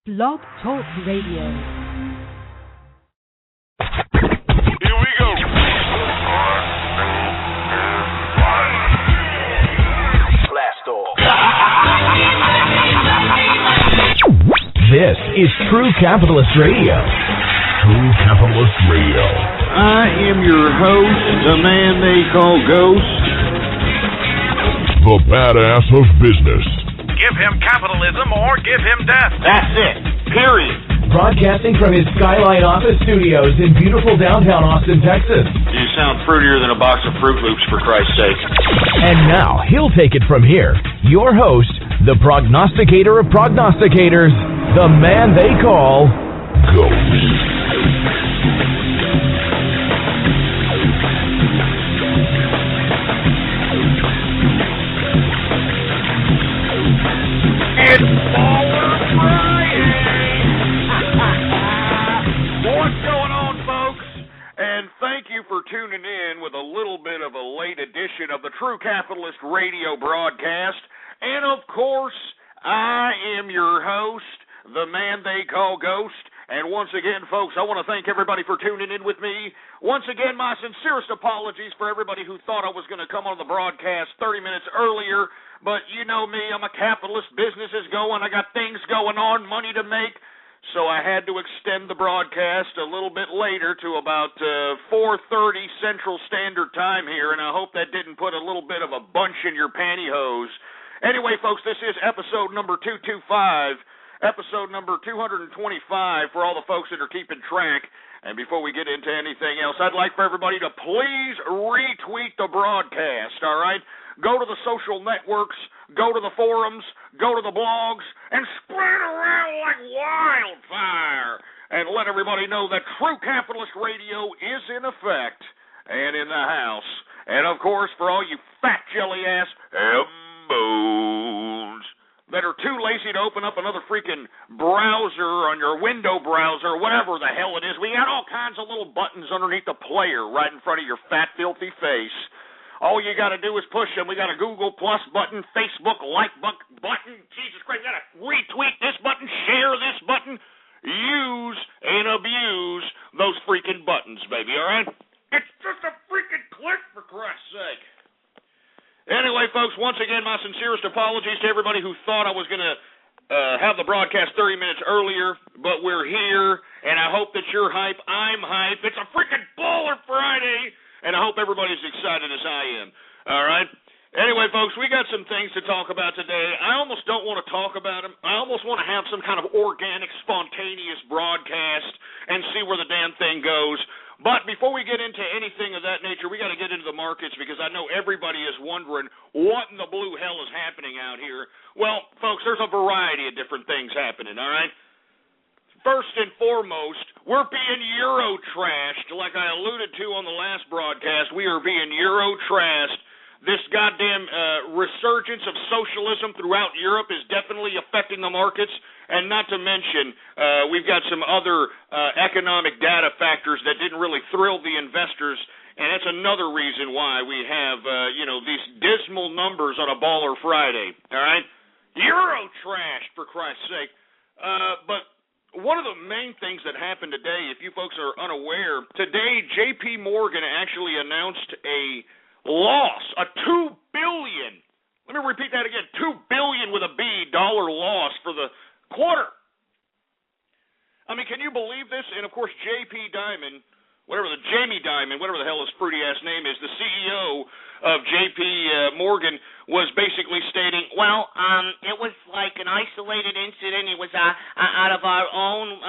Blog Talk Radio. Here we go. Blast off. This is True Capitalist Radio. True Capitalist Radio. I am your host, the man they call Ghost. The badass of business. Give him capitalism or give him death. That's it. Period. Broadcasting from his Skyline office studios in beautiful downtown Austin, Texas. You sound fruitier than a box of Fruit Loops, for Christ's sake. And now, he'll take it from here. Your host, the prognosticator of prognosticators, the man they call Ghost. It's Baller Friday! What's going on, folks? And thank you for tuning in with a little bit of a late edition of the True Capitalist Radio broadcast. And, of course, I am your host, the man they call Ghost. And once again, folks, I want to thank everybody for tuning in with me. Once again, my sincerest apologies for everybody who thought I was going to come on the broadcast 30 minutes earlier. But you know me, I'm a capitalist, business is going, I got things going on, money to make. So I had to extend the broadcast a little bit later to about 4:30 Central Standard Time here. And I hope that didn't put a little bit of a bunch in your pantyhose. Anyway, folks, this is episode number 225. Episode number 225 for all the folks that are keeping track. And before we get into anything else, I'd like for everybody to please retweet the broadcast, all right? Go to the social networks, go to the forums, go to the blogs, and spread it around like wildfire. And let everybody know that True Capitalist Radio is in effect and in the house. And, of course, for all you fat jelly-ass M's that are too lazy to open up another freaking browser on your window browser, whatever the hell it is. We got all kinds of little buttons underneath the player right in front of your fat, filthy face. All you got to do is push them. We got a Google Plus button, Facebook like button. Jesus Christ, we got to retweet this button, share this button. Use and abuse those freaking buttons, baby, all right? It's just a freaking click, for Christ's sake. Anyway, folks, once again, my sincerest apologies to everybody who thought I was going to have the broadcast 30 minutes earlier, but we're here, and I hope that you're hype. I'm hype. It's a freaking Baller Friday, and I hope everybody's excited as I am. All right? Anyway, folks, we got some things to talk about today. I almost don't want to talk about them. I almost want to have some kind of organic, spontaneous broadcast and see where the damn thing goes. But before we get into anything of that nature, we got to get into the markets because I know everybody is wondering what in the blue hell is happening out here. Well, folks, there's a variety of different things happening, all right? First and foremost, we're being Euro-trashed. Like I alluded to on the last broadcast, we are being Euro-trashed. This goddamn resurgence of socialism throughout Europe is definitely affecting the markets, and not to mention we've got some other economic data factors that didn't really thrill the investors, and that's another reason why we have these dismal numbers on a Baller Friday. All right, Euro-trashed, for Christ's sake. But one of the main things that happened today, if you folks are unaware, today J.P. Morgan actually announced a loss, a $2 billion, let me repeat that again, $2 billion with a B, dollar loss for the quarter. I mean, can you believe this? And, of course, Jamie Dimon, whatever the hell his fruity-ass name is, the CEO of J.P. Morgan, was basically stating, well, it was like an isolated incident. It was out of our own,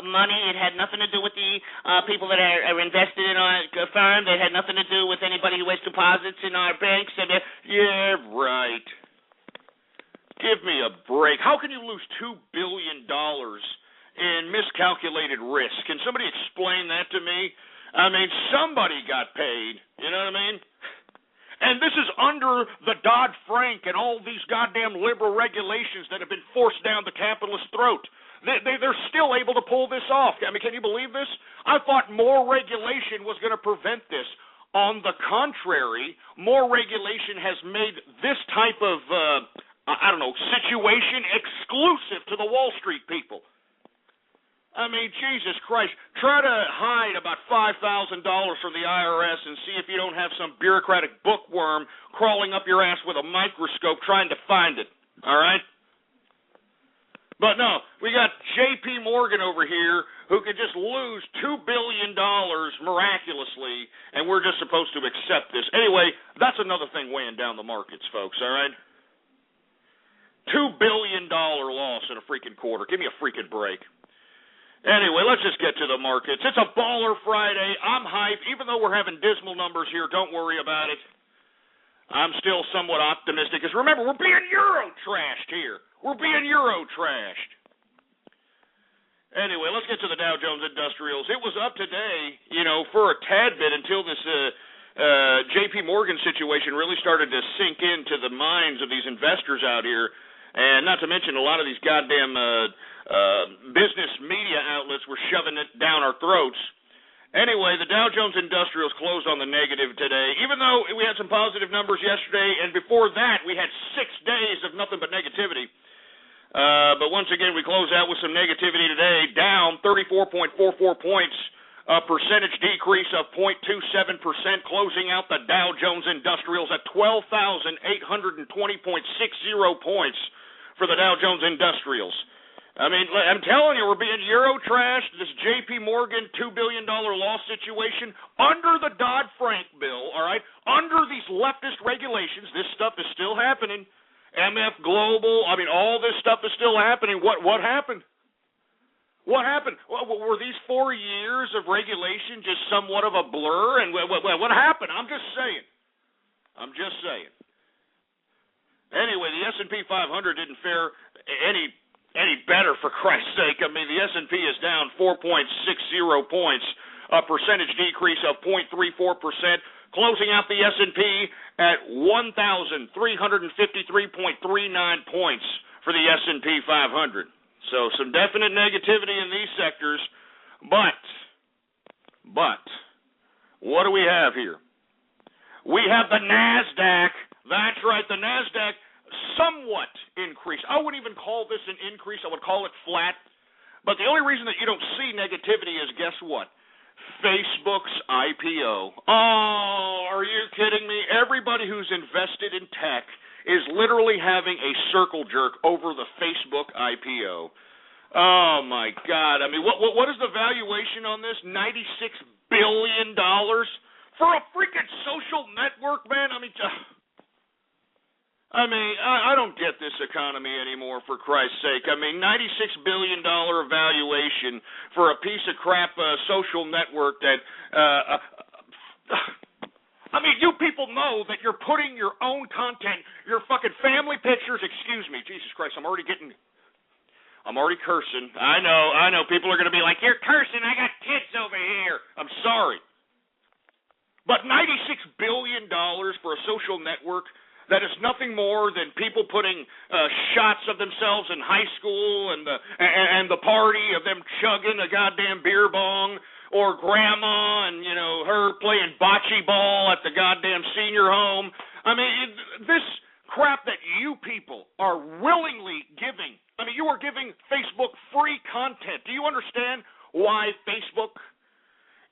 money. It had nothing to do with the people that are invested in our firm. It had nothing to do with anybody who has deposits in our banks. And yeah, right. Give me a break. How can you lose $2 billion in miscalculated risk? Can somebody explain that to me? I mean, somebody got paid. You know what I mean? And this is under the Dodd-Frank and all these goddamn liberal regulations that have been forced down the capitalist throat. They're still able to pull this off. I mean, can you believe this? I thought more regulation was going to prevent this. On the contrary, more regulation has made this type of I don't know, situation exclusive to the Wall Street people. I mean, Jesus Christ, try to hide about $5,000 from the IRS and see if you don't have some bureaucratic bookworm crawling up your ass with a microscope trying to find it, all right? But no, we got J.P. Morgan over here who could just lose $2 billion miraculously, and we're just supposed to accept this. Anyway, that's another thing weighing down the markets, folks, all right? $2 billion loss in a freaking quarter. Give me a freaking break. Anyway, let's just get to the markets. It's a baller Friday. I'm hyped. Even though we're having dismal numbers here, don't worry about it. I'm still somewhat optimistic. Because remember, we're being Euro-trashed here. We're being Euro-trashed. Anyway, let's get to the Dow Jones Industrials. It was up today, for a tad bit until this J.P. Morgan situation really started to sink into the minds of these investors out here. And not to mention, a lot of these goddamn business media outlets were shoving it down our throats. Anyway, the Dow Jones Industrials closed on the negative today, even though we had some positive numbers yesterday, and before that we had 6 days of nothing but negativity. But once again, we closed out with some negativity today, down 34.44 points, a percentage decrease of 0.27%, closing out the Dow Jones Industrials at 12,820.60 points for the Dow Jones Industrials. I mean, I'm telling you, we're being Euro-trashed. This J.P. Morgan $2 billion loss situation under the Dodd-Frank bill, all right? Under these leftist regulations, this stuff is still happening. MF Global, I mean, all this stuff is still happening. What happened? What happened? Were these 4 years of regulation just somewhat of a blur? And what happened? I'm just saying. Anyway, the S&P 500 didn't fare any better, for Christ's sake. I mean, the S&P is down 4.60 points, a percentage decrease of 0.34%, closing out the S&P at 1,353.39 points for the S&P 500. So some definite negativity in these sectors, but what do we have here? We have the NASDAQ. That's right, the NASDAQ somewhat increased. I wouldn't even call this an increase. I would call it flat. But the only reason that you don't see negativity is, guess what? Facebook's IPO. Oh, are you kidding me? Everybody who's invested in tech is literally having a circle jerk over the Facebook IPO. Oh, my God. I mean, what is the valuation on this? $96 billion for a freaking social network, man? I don't get this economy anymore, for Christ's sake. I mean, $96 billion valuation for a piece of crap social network that, you people know that you're putting your own content, your fucking family pictures, excuse me, Jesus Christ, I'm already cursing. I know, people are going to be like, you're cursing, I got kids over here. I'm sorry. But $96 billion for a social network that is nothing more than people putting shots of themselves in high school and the party of them chugging a goddamn beer bong, or grandma and, her playing bocce ball at the goddamn senior home. I mean, this crap that you people are willingly giving. I mean, you are giving Facebook free content. Do you understand why Facebook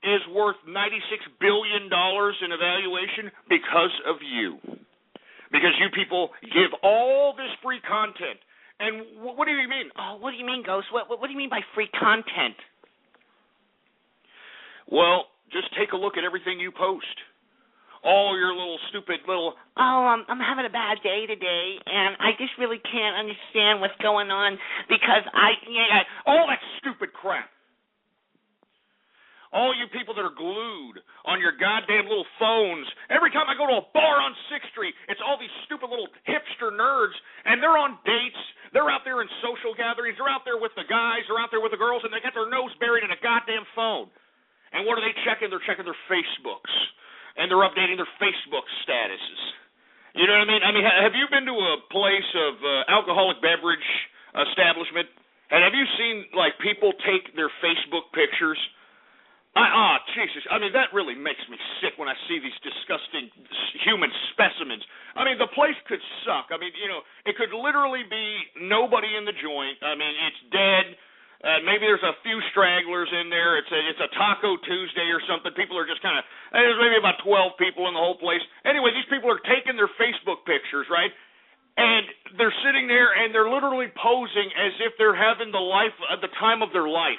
is worth $96 billion in evaluation? Because of you. Because you people give all this free content. And what do you mean? Oh, what do you mean, Ghost? What do you mean by free content? Well, just take a look at everything you post. All your little stupid little, I'm having a bad day today, and I just really can't understand what's going on because all that stupid crap. All you people that are glued on your goddamn little phones. Every time I go to a bar on 6th Street, it's all these stupid little hipster nerds, and they're on dates. They're out there in social gatherings. They're out there with the guys. They're out there with the girls, and they got their nose buried in a goddamn phone. And what are they checking? They're checking their Facebooks, and they're updating their Facebook statuses. You know what I mean? Have you been to a place of alcoholic beverage establishment, and have you seen, people take their Facebook pictures Jesus. I mean, that really makes me sick when I see these disgusting human specimens. I mean, the place could suck. I mean, it could literally be nobody in the joint. I mean, it's dead. Maybe there's a few stragglers in there. It's a Taco Tuesday or something. People are just kind of, there's maybe about 12 people in the whole place. Anyway, these people are taking their Facebook pictures, right? And they're sitting there and they're literally posing as if they're having the time of their life.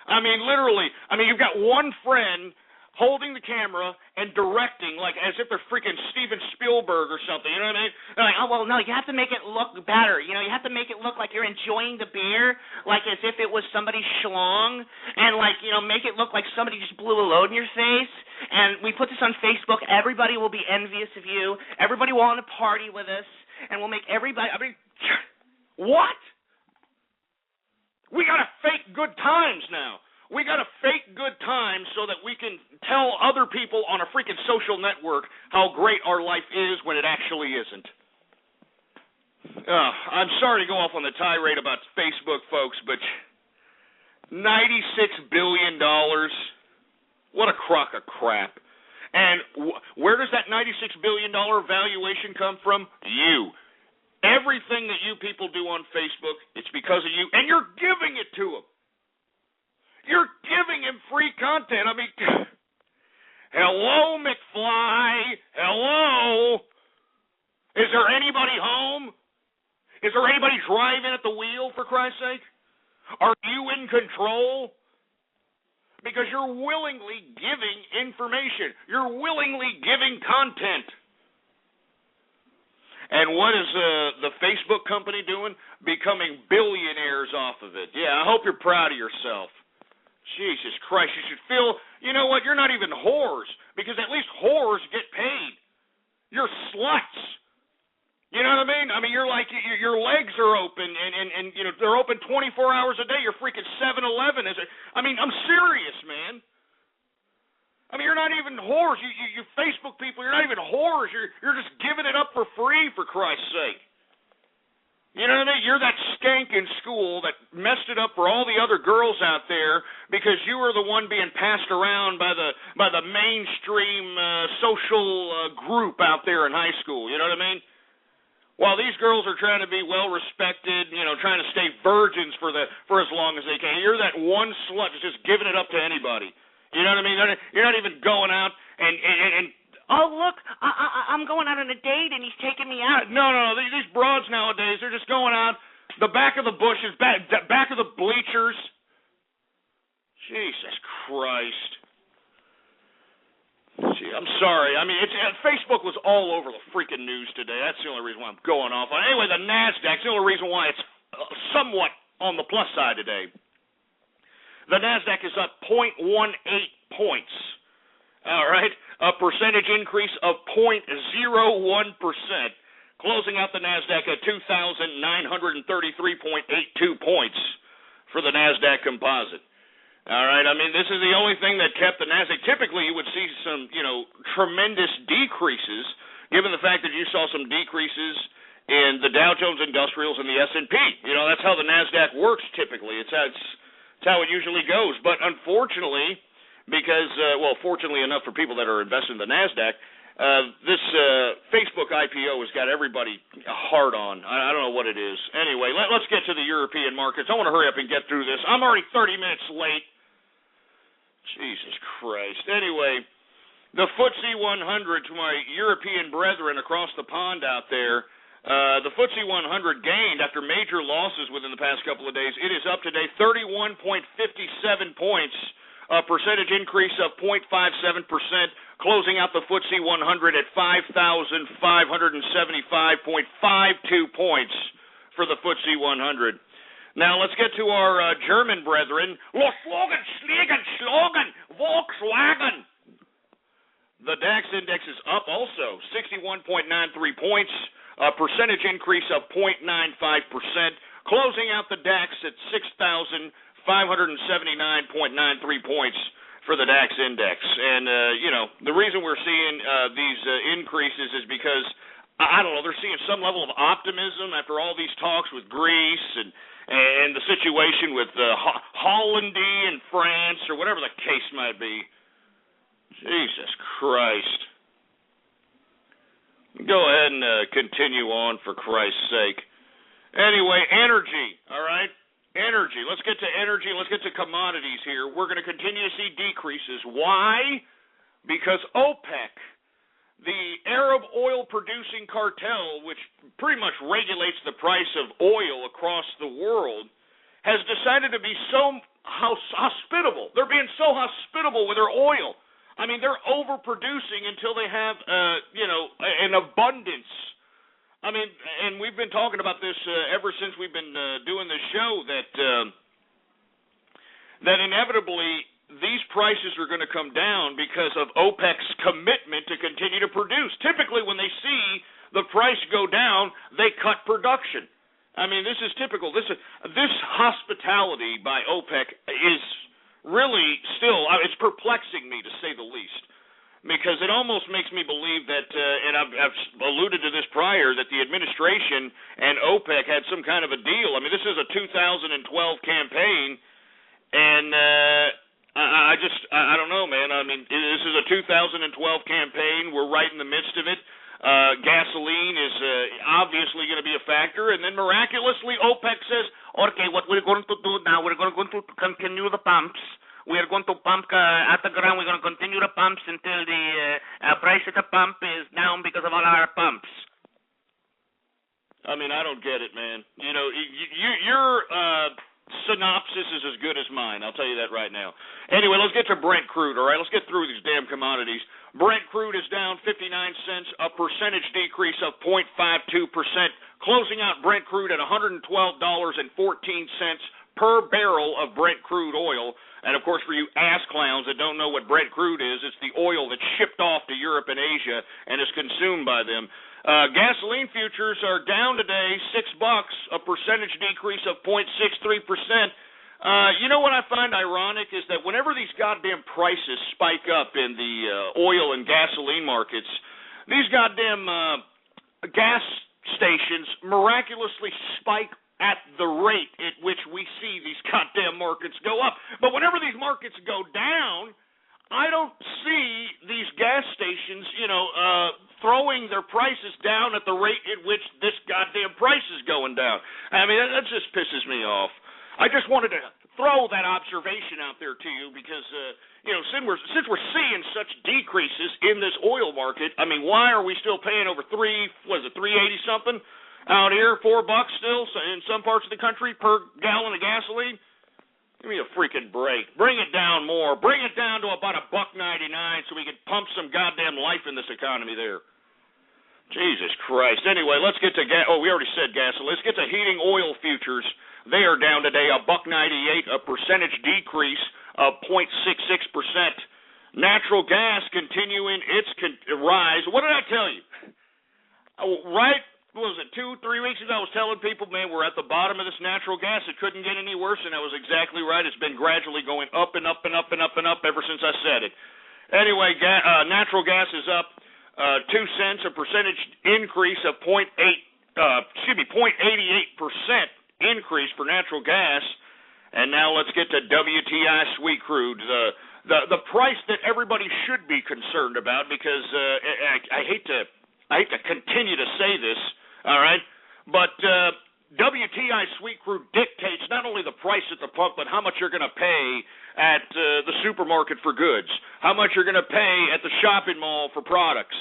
I mean, literally. I mean, you've got one friend holding the camera and directing, like as if they're freaking Steven Spielberg or something. You know what I mean? They're like, oh, well, no, you have to make it look better. You have to make it look like you're enjoying the beer, like as if it was somebody's schlong, and like, make it look like somebody just blew a load in your face. And we put this on Facebook. Everybody will be envious of you. Everybody will want to party with us, and we'll make everybody. I mean, what? We got to fake good times now. We got to fake good times so that we can tell other people on a freaking social network how great our life is when it actually isn't. I'm sorry to go off on the tirade about Facebook, folks, but $96 billion, what a crock of crap. And where does that $96 billion valuation come from? You. Everything that you people do on Facebook, it's because of you, and you're giving it to them. You're giving him free content. I mean, hello, McFly. Hello. Is there anybody home? Is there anybody driving at the wheel, for Christ's sake? Are you in control? Because you're willingly giving information. You're willingly giving content. And what is the Facebook company doing? Becoming billionaires off of it. Yeah, I hope you're proud of yourself. Jesus Christ, you should feel, you know what, you're not even whores, because at least whores get paid. You're sluts. You know what I mean? I mean, you're like, your legs are open, and they're open 24 hours a day. You're freaking 7-Eleven. I mean, I'm serious, man. I mean, you're not even whores. You Facebook people, you're not even whores. You're just giving it up for free, for Christ's sake. You know what I mean? You're that skank in school that messed it up for all the other girls out there because you were the one being passed around by the mainstream social group out there in high school. You know what I mean? While these girls are trying to be well respected, trying to stay virgins for as long as they can, you're that one slut that's just giving it up to anybody. You know what I mean? You're not even going out and oh, look, I'm going out on a date and he's taking me out. No. These broads nowadays, they're just going out the back of the bushes, back of the bleachers. Jesus Christ. Gee, I'm sorry. I mean, Facebook was all over the freaking news today. That's the only reason why I'm going off. Anyway, the NASDAQ, the only reason why it's somewhat on the plus side today. The NASDAQ is up 0.18 points. All right, a percentage increase of 0.01%, closing out the NASDAQ at 2,933.82 points for the NASDAQ composite. All right, I mean, this is the only thing that kept the NASDAQ. Typically, you would see some, tremendous decreases, given the fact that you saw some decreases in the Dow Jones Industrials and the S&P. That's how the NASDAQ works typically. It's how it usually goes. But unfortunately, because, fortunately enough for people that are invested in the NASDAQ, this Facebook IPO has got everybody hard on. I don't know what it is. Anyway, let's get to the European markets. I want to hurry up and get through this. I'm already 30 minutes late. Jesus Christ. Anyway, the FTSE 100, to my European brethren across the pond out there, the FTSE 100 gained after major losses within the past couple of days. It is up today 31.57 points. A percentage increase of 0.57%, closing out the FTSE 100 at 5,575.52 points for the FTSE 100. Now let's get to our German brethren. Slogan, Volkswagen. The DAX index is up also, 61.93 points, a percentage increase of 0.95%, closing out the DAX at 6,579.93 points for the DAX index. And, the reason we're seeing these increases is because, I don't know, they're seeing some level of optimism after all these talks with Greece and the situation with Hollandy in France or whatever the case might be. Jesus Christ. Go ahead and continue on, for Christ's sake. Anyway, energy, all right? Energy. Let's get to energy. Let's get to commodities here. We're going to continue to see decreases. Why? Because OPEC, the Arab oil-producing cartel, which pretty much regulates the price of oil across the world, has decided to be so hospitable. They're being so hospitable with their oil. I mean, they're overproducing until they have, an abundance. I mean, and we've been talking about this ever since we've been doing this show, that inevitably these prices are going to come down because of OPEC's commitment to continue to produce. Typically, when they see the price go down, they cut production. I mean, this is typical. This hospitality by OPEC is really still, it's perplexing me, to say the least, because it almost makes me believe that, and I've alluded to this prior, that the administration and OPEC had some kind of a deal. I mean, this is a 2012 campaign, and I don't know, man. I mean, this is a 2012 campaign. We're right in the midst of it. Gasoline is obviously going to be a factor, and then miraculously OPEC says, okay, what we're going to do now, we're going to continue the pumps. We are going to pump at the ground. We're going to continue the pumps until the price at the pump is down because of all our pumps. I mean, I don't get it, man. You know, your synopsis is as good as mine. I'll tell you that right now. Anyway, let's get to Brent crude, all right? Let's get through these damn commodities. Brent crude is down 59 cents, a percentage decrease of 0.52%, closing out Brent crude at $112.14 per barrel of Brent crude oil. And, of course, for you ass clowns that don't know what Brent crude is, it's the oil that's shipped off to Europe and Asia and is consumed by them. Gasoline futures are down today $6, a percentage decrease of 0.63%. You know what I find ironic is that whenever these goddamn prices spike up in the oil and gasoline markets, these goddamn gas stations miraculously spike at the rate at which we see these goddamn markets go up. But whenever these markets go down, I don't see these gas stations, throwing their prices down at the rate at which this goddamn price is going down. I mean, that just pisses me off. I just wanted to throw that observation out there to you because, since we're seeing such decreases in this oil market, I mean, why are we still paying over $380 something out here, $4 still in some parts of the country per gallon of gasoline? Give me a freaking break. Bring it down more. Bring it down to about $1.99 so we can pump some goddamn life in this economy there. Jesus Christ. Anyway, let's get to we already said gasoline. Let's get to heating oil futures. They are down today $1.98, a percentage decrease of 0.66%. Natural gas continuing its rise. What did I tell you? Right? What was it, 2-3 weeks ago? I was telling people, man, we're at the bottom of this natural gas. It couldn't get any worse, and I was exactly right. It's been gradually going up and up and up and up and up ever since I said it. Anyway, natural gas is up 2 cents, a percentage increase of 0.88% increase for natural gas. And now let's get to WTI sweet crude, the price that everybody should be concerned about, because I hate to continue to say this, all right, but WTI sweet crude dictates not only the price at the pump, but how much you're going to pay at the supermarket for goods, how much you're going to pay at the shopping mall for products,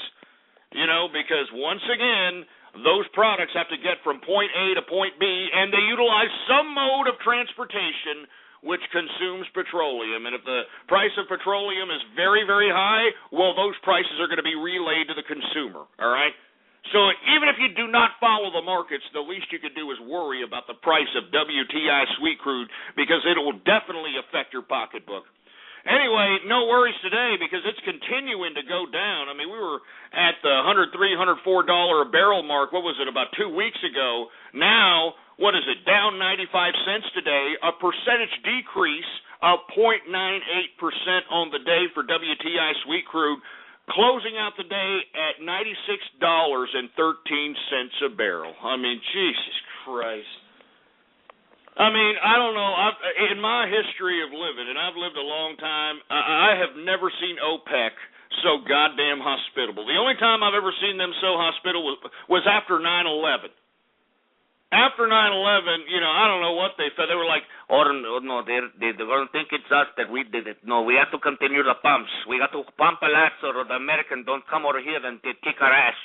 because once again, those products have to get from point A to point B, and they utilize some mode of transportation which consumes petroleum. And if the price of petroleum is very, very high, well, those prices are going to be relayed to the consumer, all right? So even if you do not follow the markets, the least you could do is worry about the price of WTI sweet crude, because it will definitely affect your pocketbook. Anyway, no worries today because it's continuing to go down. I mean, we were at the $103, $104 a barrel mark, what was it, about 2 weeks ago. Now, what is it, down 95 cents today, a percentage decrease of 0.98% on the day for WTI sweet crude, closing out the day at $96.13 a barrel. I mean, Jesus Christ. I mean, I don't know. In my history of living, and I've lived a long time, I have never seen OPEC so goddamn hospitable. The only time I've ever seen them so hospitable was after 9/11. After 9/11, I don't know what they felt. They were like, oh, no, they don't think it's us that we did it. No, we have to continue the pumps. We got to pump a lot so the Americans don't come over here and kick our ass.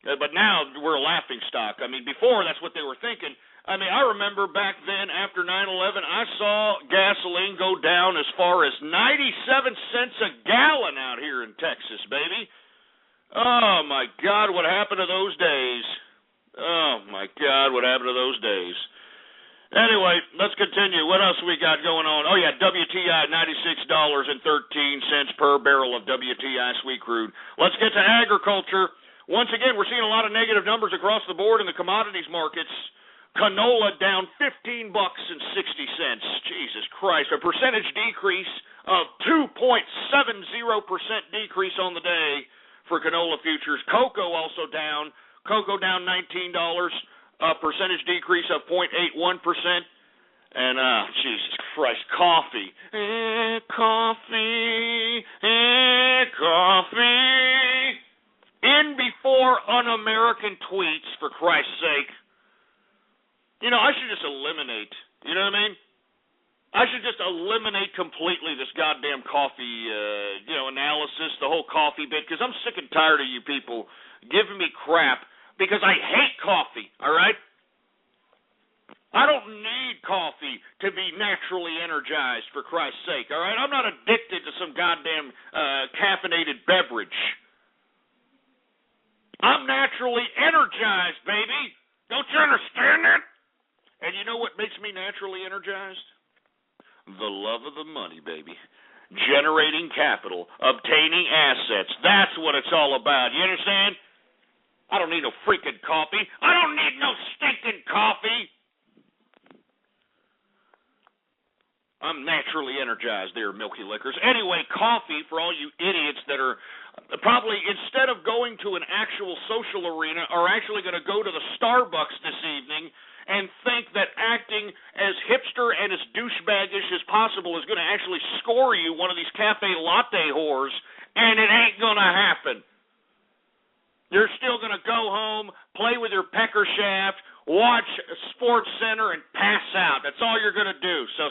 But now we're a laughing stock. I mean, before that's what they were thinking. I mean, I remember back then after 9/11, I saw gasoline go down as far as 97 cents a gallon out here in Texas, baby. Oh, my God, what happened to those days? Oh, my God, what happened to those days? Anyway, let's continue. What else we got going on? Oh, yeah, WTI, $96.13 per barrel of WTI sweet crude. Let's get to agriculture. Once again, we're seeing a lot of negative numbers across the board in the commodities markets. Canola down $15.60. Jesus Christ. A percentage decrease of 2.70% decrease on the day for canola futures. Cocoa also down. Cocoa down $19. A percentage decrease of 0.81%. And, Jesus Christ, coffee. Coffee. In before un-American tweets, for Christ's sake. I should just eliminate, you know what I mean? I should just eliminate completely this goddamn coffee, analysis, the whole coffee bit, because I'm sick and tired of you people giving me crap, because I hate coffee, all right? I don't need coffee to be naturally energized, for Christ's sake, all right? I'm not addicted to some goddamn caffeinated beverage. I'm naturally energized, baby. Don't you understand that? And you know what makes me naturally energized? The love of the money, baby. Generating capital, obtaining assets. That's what it's all about. You understand? I don't need no freaking coffee. I don't need no stinking coffee. I'm naturally energized there, Milky Liquors. Anyway, coffee, for all you idiots that are probably, instead of going to an actual social arena, are actually going to go to the Starbucks this evening and think that acting as hipster and as douchebaggish as possible is going to actually score you one of these cafe latte whores, and it ain't going to happen. You're still going to go home, play with your pecker shaft, watch Sports Center, and pass out. That's all you're going to do. So,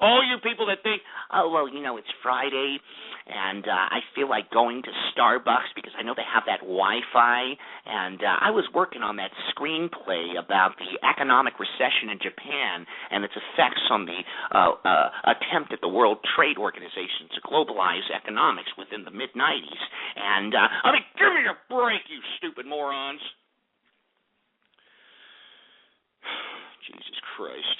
all you people that think, oh, well, it's Friday, and I feel like going to Starbucks because I know they have that Wi-Fi, and I was working on that screenplay about the economic recession in Japan and its effects on the attempt at the World Trade Organization to globalize economics within the mid-'90s. And, give me a break, you stupid morons. Jesus Christ.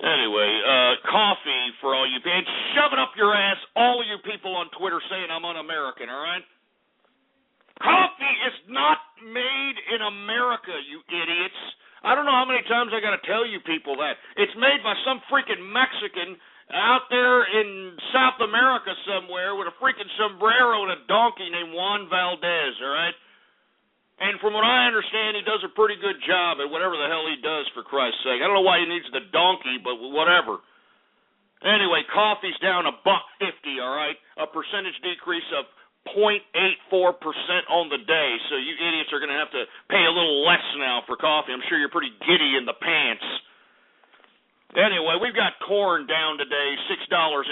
Anyway, coffee for all you people. And shove it up your ass, all of you people on Twitter saying I'm un-American, all right? Coffee is not made in America, you idiots. I don't know how many times I got to tell you people that. It's made by some freaking Mexican out there in South America somewhere with a freaking sombrero and a donkey named Juan Valdez, all right? And from what I understand, he does a pretty good job at whatever the hell he does, for Christ's sake. I don't know why he needs the donkey, but whatever. Anyway, coffee's down $1.50, all right? A percentage decrease of 0.84% on the day. So you idiots are going to have to pay a little less now for coffee. I'm sure you're pretty giddy in the pants. Anyway, we've got corn down today, $6.50.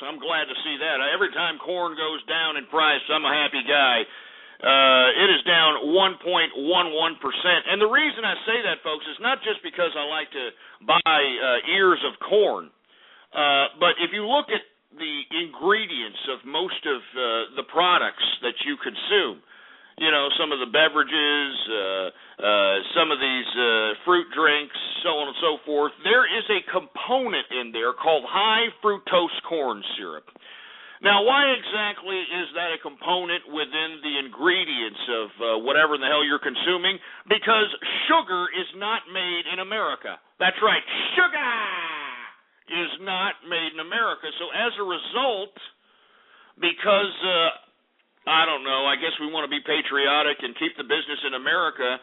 I'm glad to see that. Every time corn goes down in price, I'm a happy guy. It is down 1.11%. And the reason I say that, folks, is not just because I like to buy ears of corn, but if you look at the ingredients of most of the products that you consume, some of the beverages, some of these fruit drinks, so on and so forth, there is a component in there called high fructose corn syrup. Now, why exactly is that a component within the ingredients of whatever in the hell you're consuming? Because sugar is not made in America. That's right, sugar is not made in America. So as a result, because, I don't know, I guess we want to be patriotic and keep the business in America,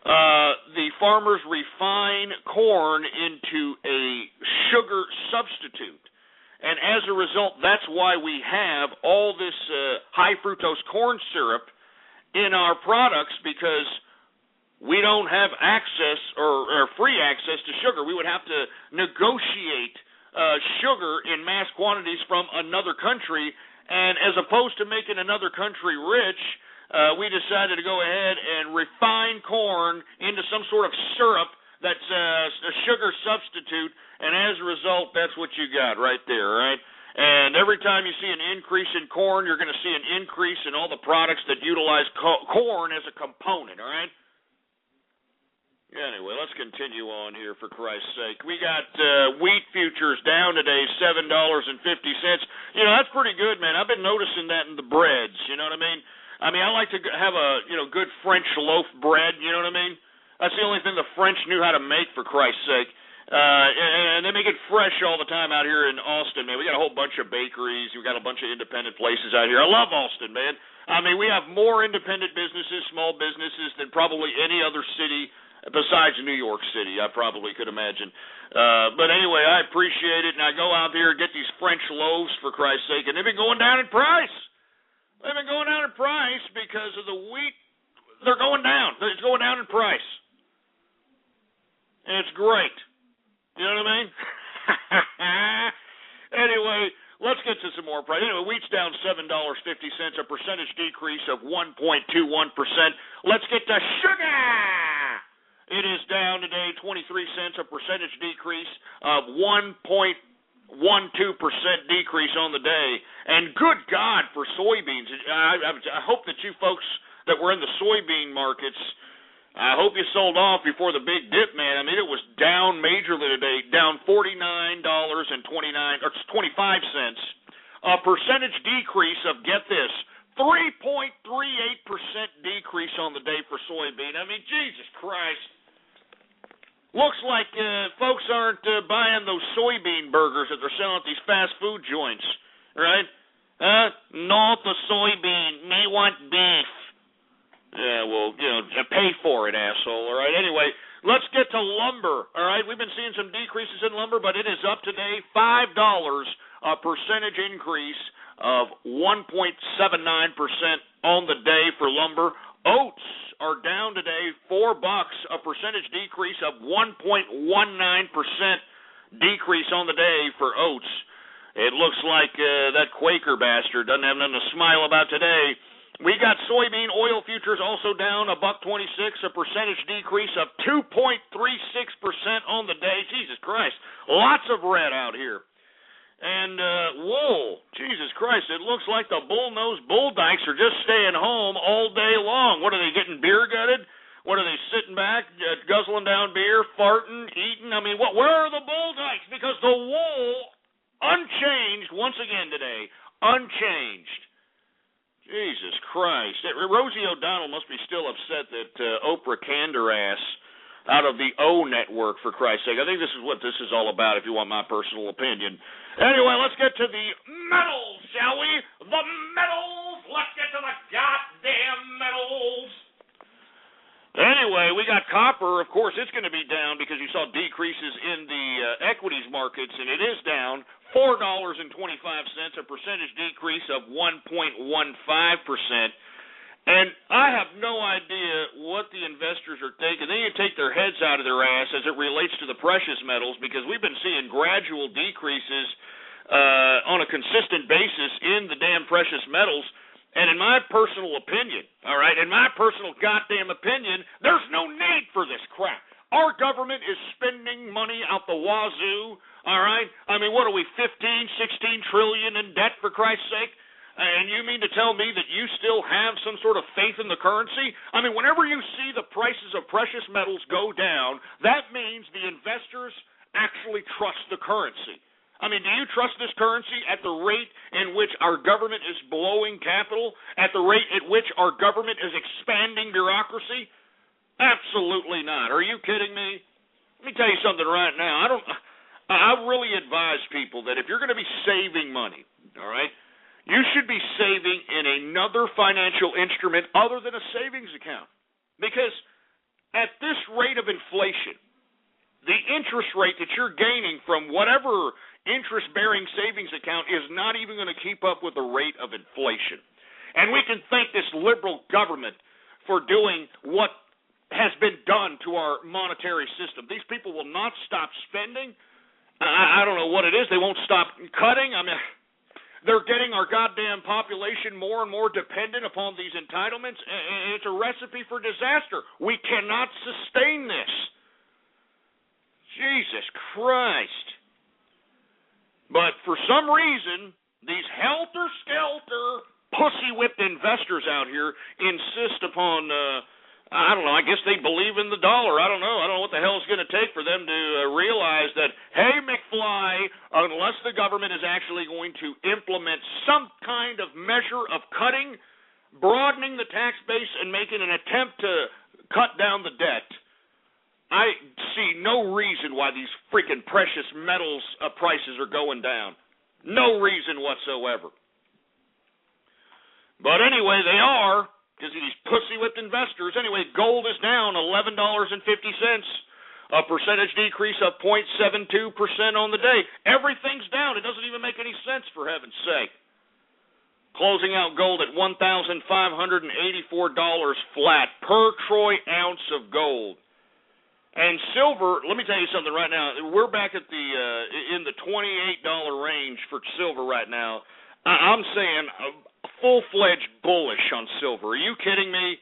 the farmers refine corn into a sugar substitute. And as a result, that's why we have all this high fructose corn syrup in our products, because we don't have access or free access to sugar. We would have to negotiate sugar in mass quantities from another country, and as opposed to making another country rich, we decided to go ahead and refine corn into some sort of syrup that's a sugar substitute, and as a result, that's what you got right there, right? And every time you see an increase in corn, you're going to see an increase in all the products that utilize corn as a component, all right? Anyway, let's continue on here, for Christ's sake. We got wheat futures down today, $7.50. You know, that's pretty good, man. I've been noticing that in the breads, you know what I mean? I like to have a, good French loaf bread, you know what I mean? That's the only thing the French knew how to make, for Christ's sake. And they make it fresh all the time out here in Austin, man. We got a whole bunch of bakeries. We got a bunch of independent places out here. I love Austin, man. We have more independent businesses, small businesses, than probably any other city besides New York City, I probably could imagine. But anyway, I appreciate it, and I go out here and get these French loaves, for Christ's sake, and they've been going down in price. They've been going down in price because of the wheat. They're going down. It's going down in price. And it's great. You know what I mean? Anyway, let's get to some more price. Anyway, wheat's down $7.50, a percentage decrease of 1.21%. Let's get to sugar. It is down today 23 cents, a percentage decrease of 1.12% decrease on the day. And good God for soybeans. I hope that you folks that were in the soybean markets, I hope you sold off before the big dip, man. It was down majorly today, down $49.25. A percentage decrease of, get this, 3.38% decrease on the day for soybean. Jesus Christ. Looks like folks aren't buying those soybean burgers that they're selling at these fast food joints, right? Not the soybean. Me want beef. Yeah, well, pay for it, asshole, all right? Anyway, let's get to lumber, all right? We've been seeing some decreases in lumber, but it is up today, $5, a percentage increase of 1.79% on the day for lumber. Oats are down today, $4, a percentage decrease of 1.19% decrease on the day for oats. It looks like that Quaker bastard doesn't have nothing to smile about today. We got soybean oil futures also down $1.26, a percentage decrease of 2.36% on the day. Jesus Christ, lots of red out here. And wool, Jesus Christ, it looks like the bull-nosed bull dykes are just staying home all day long. What, are they getting beer gutted? What, are they sitting back, guzzling down beer, farting, eating? Where are the bull dykes? Because the wool, unchanged once again today, unchanged. Jesus Christ. Rosie O'Donnell must be still upset that Oprah canned her ass out of the O Network, for Christ's sake. I think this is what this is all about, if you want my personal opinion. Anyway, let's get to the metals, shall we? The metals! Let's get to the goddamn metals! Anyway, we got copper. Of course, it's going to be down because you saw decreases in the equities markets, and it is down $4.25, a percentage decrease of 1.15%. And I have no idea what the investors are thinking. They need to take their heads out of their ass as it relates to the precious metals, because we've been seeing gradual decreases on a consistent basis in the damn precious metals. And in my personal opinion, all right, in my personal goddamn opinion, there's no need for this crap. Our government is spending money out the wazoo, all right? What are we, 15, 16 trillion in debt, for Christ's sake? And you mean to tell me that you still have some sort of faith in the currency? Whenever you see the prices of precious metals go down, that means the investors actually trust the currency. Do you trust this currency at the rate in which our government is blowing capital, at the rate at which our government is expanding bureaucracy? Absolutely not. Are you kidding me? Let me tell you something right now. I really advise people that if you're going to be saving money, all right, you should be saving in another financial instrument other than a savings account. Because at this rate of inflation, the interest rate that you're gaining from whatever interest-bearing savings account is not even going to keep up with the rate of inflation. And we can thank this liberal government for doing what has been done to our monetary system. These people will not stop spending. I don't know what it is. They won't stop cutting. I mean, they're getting our goddamn population more and more dependent upon these entitlements, and it's a recipe for disaster. We cannot sustain this. Jesus Christ. But for some reason, these helter-skelter, pussy-whipped investors out here insist upon, I don't know, I guess they believe in the dollar. I don't know what the hell it's going to take for them to realize that, hey, McFly, unless the government is actually going to implement some kind of measure of cutting, broadening the tax base, and making an attempt to cut down the debt, I see no reason why these freaking precious metals prices are going down. No reason whatsoever. But anyway, they are, because of these pussy-whipped investors. Anyway, gold is down $11.50, a percentage decrease of 0.72% on the day. Everything's down. It doesn't even make any sense, for heaven's sake. Closing out gold at $1,584 flat per troy ounce of gold. And silver, let me tell you something right now. We're back at in the $28 range for silver right now. I'm saying full-fledged bullish on silver. Are you kidding me?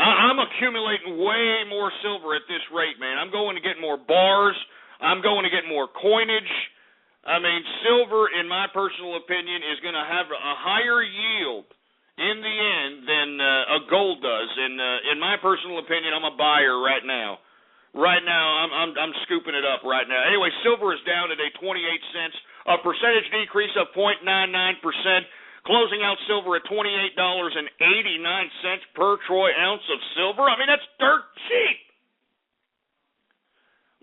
I'm accumulating way more silver at this rate, man. I'm going to get more bars. I'm going to get more coinage. I mean, silver, in my personal opinion, is going to have a higher yield in the end than a gold does. And in my personal opinion, I'm a buyer right now. Right now, I'm scooping it up right now. Anyway, silver is down today 28 cents, a percentage decrease of 0.99%, closing out silver at $28.89 per troy ounce of silver. I mean, that's dirt cheap.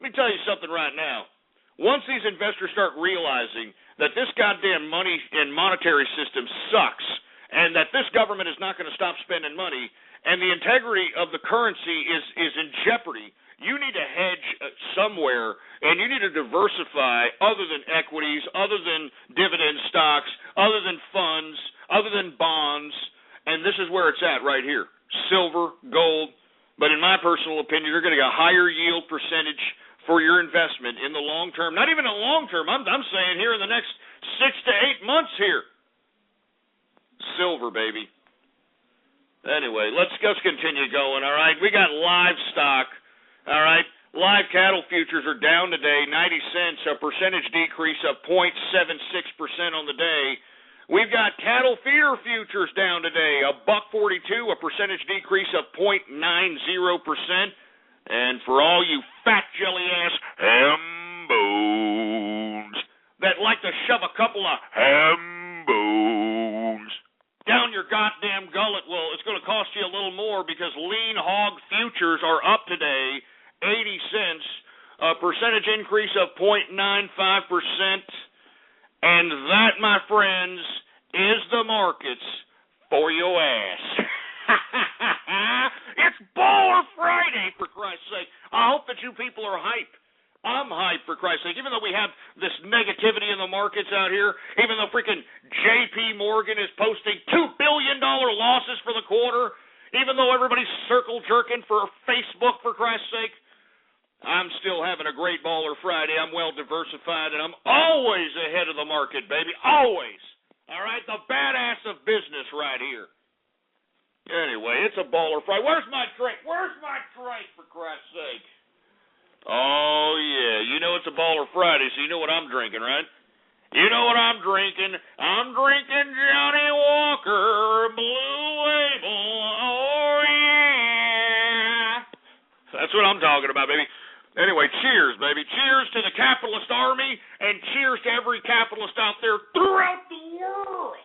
Let me tell you something right now. Once these investors start realizing that this goddamn money and monetary system sucks, and that this government is not going to stop spending money, and the integrity of the currency is in jeopardy, you need to hedge somewhere, and you need to diversify other than equities, other than dividend stocks, other than funds, other than bonds, and this is where it's at right here. Silver, gold, but in my personal opinion, you're going to get a higher yield percentage for your investment in the long term. Not even in the long term. I'm saying here in the next 6 to 8 months here. Silver, baby. Anyway, let's continue going, all right? We got livestock, all right? Live cattle futures are down today, 90 cents, a percentage decrease of 0.76% on the day. We've got cattle feeder futures down today, $1.42, a percentage decrease of 0.90%. And for all you fat jelly-ass ham-bones that like to shove a couple of ham-bones down your goddamn gullet, well, it's going to cost you a little more because lean hog futures are up today, 80 cents, a percentage increase of 0.95%. And that, my friends, is the markets for your ass. It's Baller Friday, for Christ's sake. I hope that you people are hyped. I'm hyped, for Christ's sake. Even though we have this negativity in the markets out here, even though freaking J.P. Morgan is posting $2 billion losses for the quarter, even though everybody's circle-jerking for Facebook, for Christ's sake, I'm still having a great Baller Friday. I'm well-diversified, and I'm always ahead of the market, baby. Always. All right? The badass of business right here. Anyway, it's a Baller Friday. Where's my drink? Where's my drink, for Christ's sake? Oh, yeah. You know it's a Baller Friday, so you know what I'm drinking, right? You know what I'm drinking? I'm drinking Johnny Walker Blue Label. Oh, yeah. That's what I'm talking about, baby. Anyway, cheers, baby. Cheers to the capitalist army, and cheers to every capitalist out there throughout the world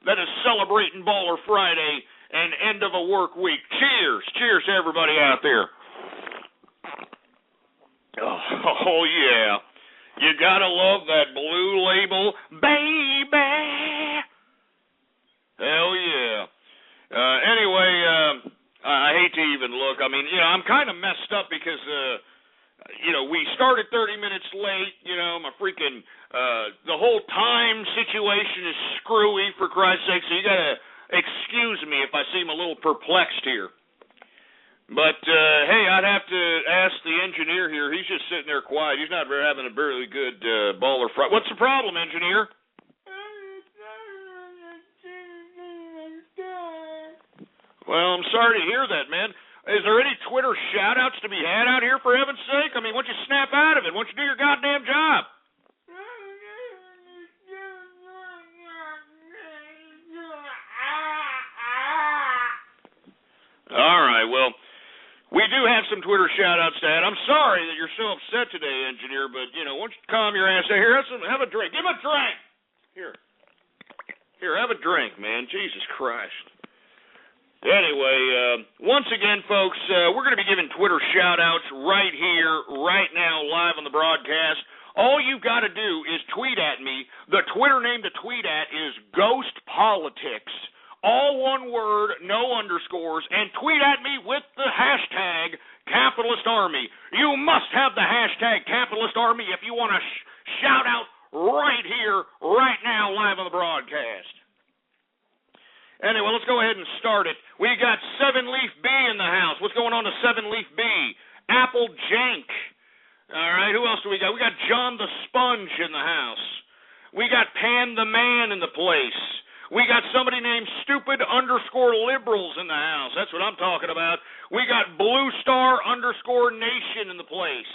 that is celebrating Baller Friday and end of a work week. Cheers. Cheers to everybody out there. Oh, yeah. You gotta love that Blue Label, baby. Hell yeah. Anyway, I hate to even look. I mean, I'm kind of messed up because, we started 30 minutes late. My freaking, the whole time situation is screwy, for Christ's sake, so you got to excuse me if I seem a little perplexed here. But, hey, I'd have to ask the engineer here. He's just sitting there quiet. He's not having a very good baller Friday. What's the problem, engineer? Well, I'm sorry to hear that, man. Is there any Twitter shout-outs to be had out here, for heaven's sake? I mean, why don't you snap out of it? Why don't you do your goddamn job? All right, well, we do have some Twitter shout-outs to add. I'm sorry that you're so upset today, engineer, but, why don't you calm your ass down. Here, have a drink. Give him a drink. Here, have a drink, man. Jesus Christ. Anyway, once again, folks, we're going to be giving Twitter shout-outs right here, right now, live on the broadcast. All you've got to do is tweet at me. The Twitter name to tweet at is Ghost Politics. All one word, no underscores, and tweet at me with the hashtag Capitalist Army. You must have the hashtag Capitalist Army if you want to shout out right here, right now, live on the broadcast. Anyway, let's go ahead and start it. We got 7-Leaf B in the house. What's going on to 7-Leaf B? Apple Jank. All right, who else do we got? We got John the Sponge in the house. We got Pan the Man in the place. We got somebody named Stupid_Liberals in the house. That's what I'm talking about. We got Blue Star_Nation in the place.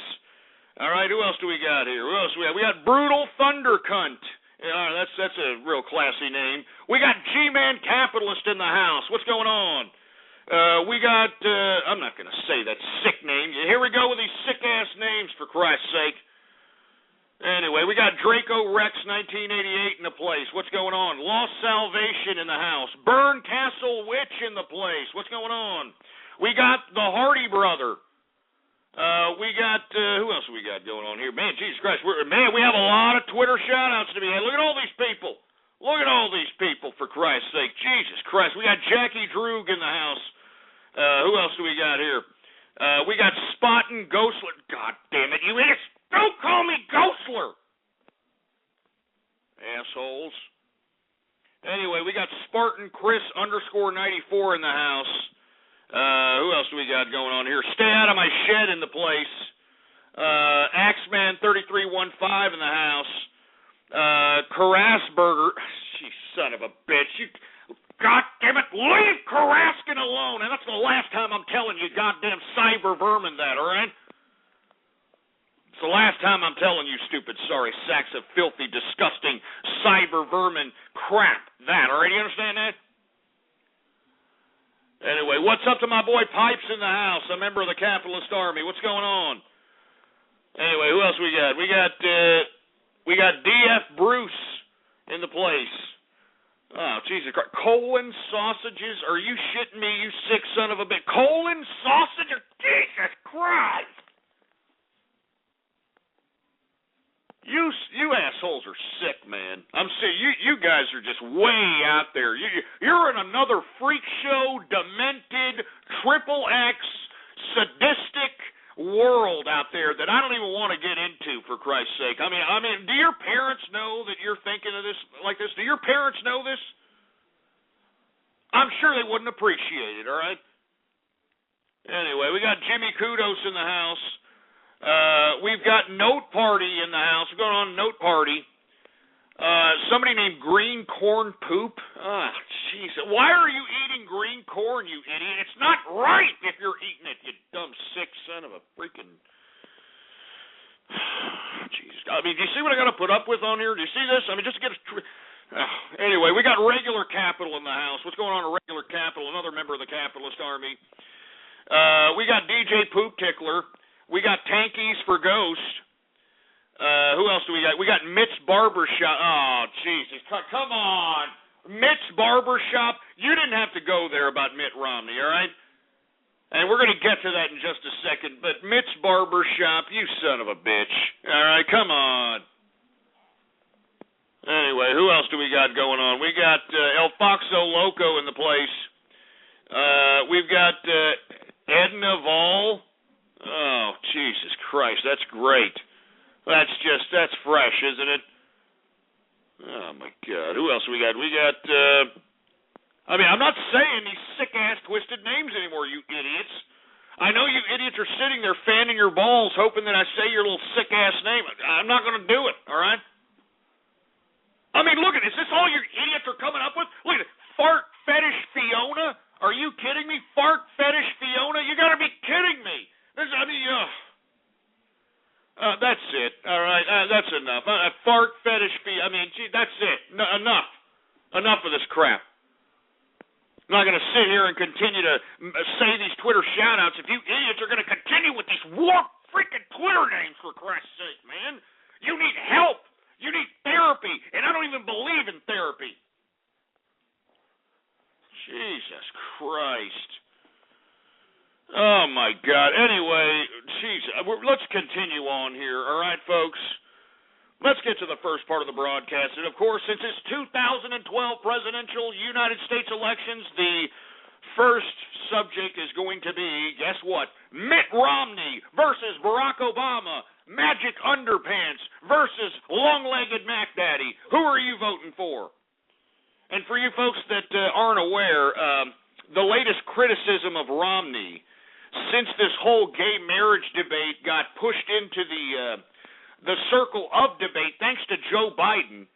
All right, who else do we got here? Who else do we have? We got Brutal Thunder Cunt. Yeah, that's a real classy name. We got G-Man Capitalist in the house. What's going on? We got, I'm not going to say that sick name. Here we go with these sick-ass names, for Christ's sake. Anyway, we got Draco Rex 1988 in the place. What's going on? Lost Salvation in the house. Burn Castle Witch in the place. What's going on? We got the Hardy Brother. We got, who else we got going on here? Man, Jesus Christ, we have a lot of Twitter shout-outs to be had. Look at all these people. Look at all these people, for Christ's sake. Jesus Christ. We got Jackie Droog in the house. Who else do we got here? We got Spottin' Ghostler. God damn it, you idiots. Don't call me Ghostler. Assholes. Anyway, we got Spartan Chris _94 in the house. Who else do we got going on here? Stay out of my shed in the place. Axeman 3315 in the house. Karasberger. Gee, son of a bitch. God damn it, leave Karaskin alone. And that's the last time I'm telling you goddamn cyber vermin that, all right? It's the last time I'm telling you, stupid, sorry sacks of filthy, disgusting cyber vermin crap that, all right? You understand that? Anyway, what's up to my boy Pipes in the house, a member of the Capitalist Army? What's going on? Anyway, who else we got? We got DF Bruce in the place. Oh, Jesus Christ. Colon sausages? Are you shitting me, you sick son of a bitch? Colon sausages? Jesus Christ! You assholes are sick, man. I'm saying you guys are just way out there. You're in another freak show, demented, XXX, sadistic world out there that I don't even want to get into, for Christ's sake. I mean, do your parents know that you're thinking of this like this? Do your parents know this? I'm sure they wouldn't appreciate it, all right? Anyway, we got Jimmy Kudos in the house. We've got Note Party in the house. We're going on a Note Party. Somebody named Green Corn Poop. Ah, jeez. Why are you eating green corn, you idiot? It's not right if you're eating it, you dumb, sick son of a freaking... Jeez. I mean, do you see what I got to put up with on here? Do you see this? I mean, just to get a... Anyway, we got Regular Capital in the house. What's going on at Regular Capital? Another member of the Capitalist Army. We got DJ Poop Tickler. We got Tankies for Ghost. Who else do we got? We got Mitt's Barbershop. Oh, Jesus. Come on. Mitt's Barbershop. You didn't have to go there about Mitt Romney, all right? And we're going to get to that in just a second. But Mitt's Barbershop, you son of a bitch. All right, come on. Anyway, who else do we got going on? We got El Foxo Loco in the place. We've got Edna Vol. Oh, Jesus Christ, that's great. That's fresh, isn't it? Oh, my God. Who else we got? We got, I'm not saying these sick-ass twisted names anymore, you idiots. I know you idiots are sitting there fanning your balls hoping that I say your little sick-ass name. I'm not going to do it, all right? I mean, look at this. Is this all your idiots are coming up with? Look at it. Fart Fetish Fiona? Are you kidding me? Fart Fetish Fiona? You got to be kidding me. That's it. All right, that's enough. Fart Fetish Fiona. That's it. Enough. Enough of this crap. I'm not going to sit here and continue to say these Twitter shout-outs if you idiots are going to continue with these warped freaking Twitter names, for Christ's sake, man. You need help. You need therapy, and I don't even believe in therapy. Jesus Christ. Oh, my God. Anyway, let's continue on here, all right, folks? Let's get to the first part of the broadcast. And, of course, since it's 2012 presidential United States elections, the first subject is going to be, guess what? Mitt Romney versus Barack Obama. Magic underpants versus long-legged Mac Daddy. Who are you voting for? And for you folks that aren't aware, the latest criticism of Romney, since this whole gay marriage debate got pushed into the circle of debate, thanks to Joe Biden.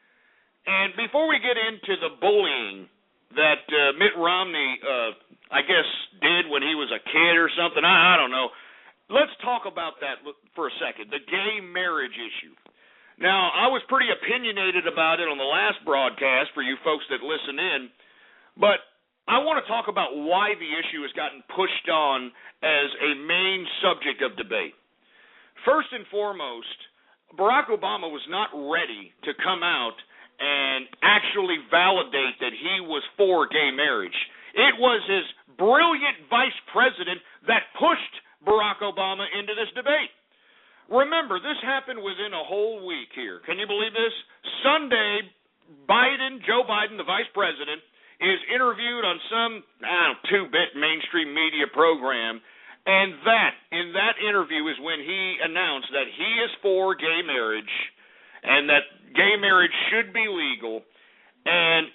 And before we get into the bullying that Mitt Romney, I guess, did when he was a kid or something, I don't know. Let's talk about that for a second, the gay marriage issue. Now, I was pretty opinionated about it on the last broadcast for you folks that listen in, but I want to talk about why the issue has gotten pushed on as a main subject of debate. First and foremost, Barack Obama was not ready to come out and actually validate that he was for gay marriage. It was his brilliant vice president that pushed Barack Obama into this debate. Remember, this happened within a whole week here. Can you believe this? Sunday, Joe Biden, the vice president, is interviewed on some, two-bit mainstream media program, and in that interview is when he announced that he is for gay marriage and that gay marriage should be legal. And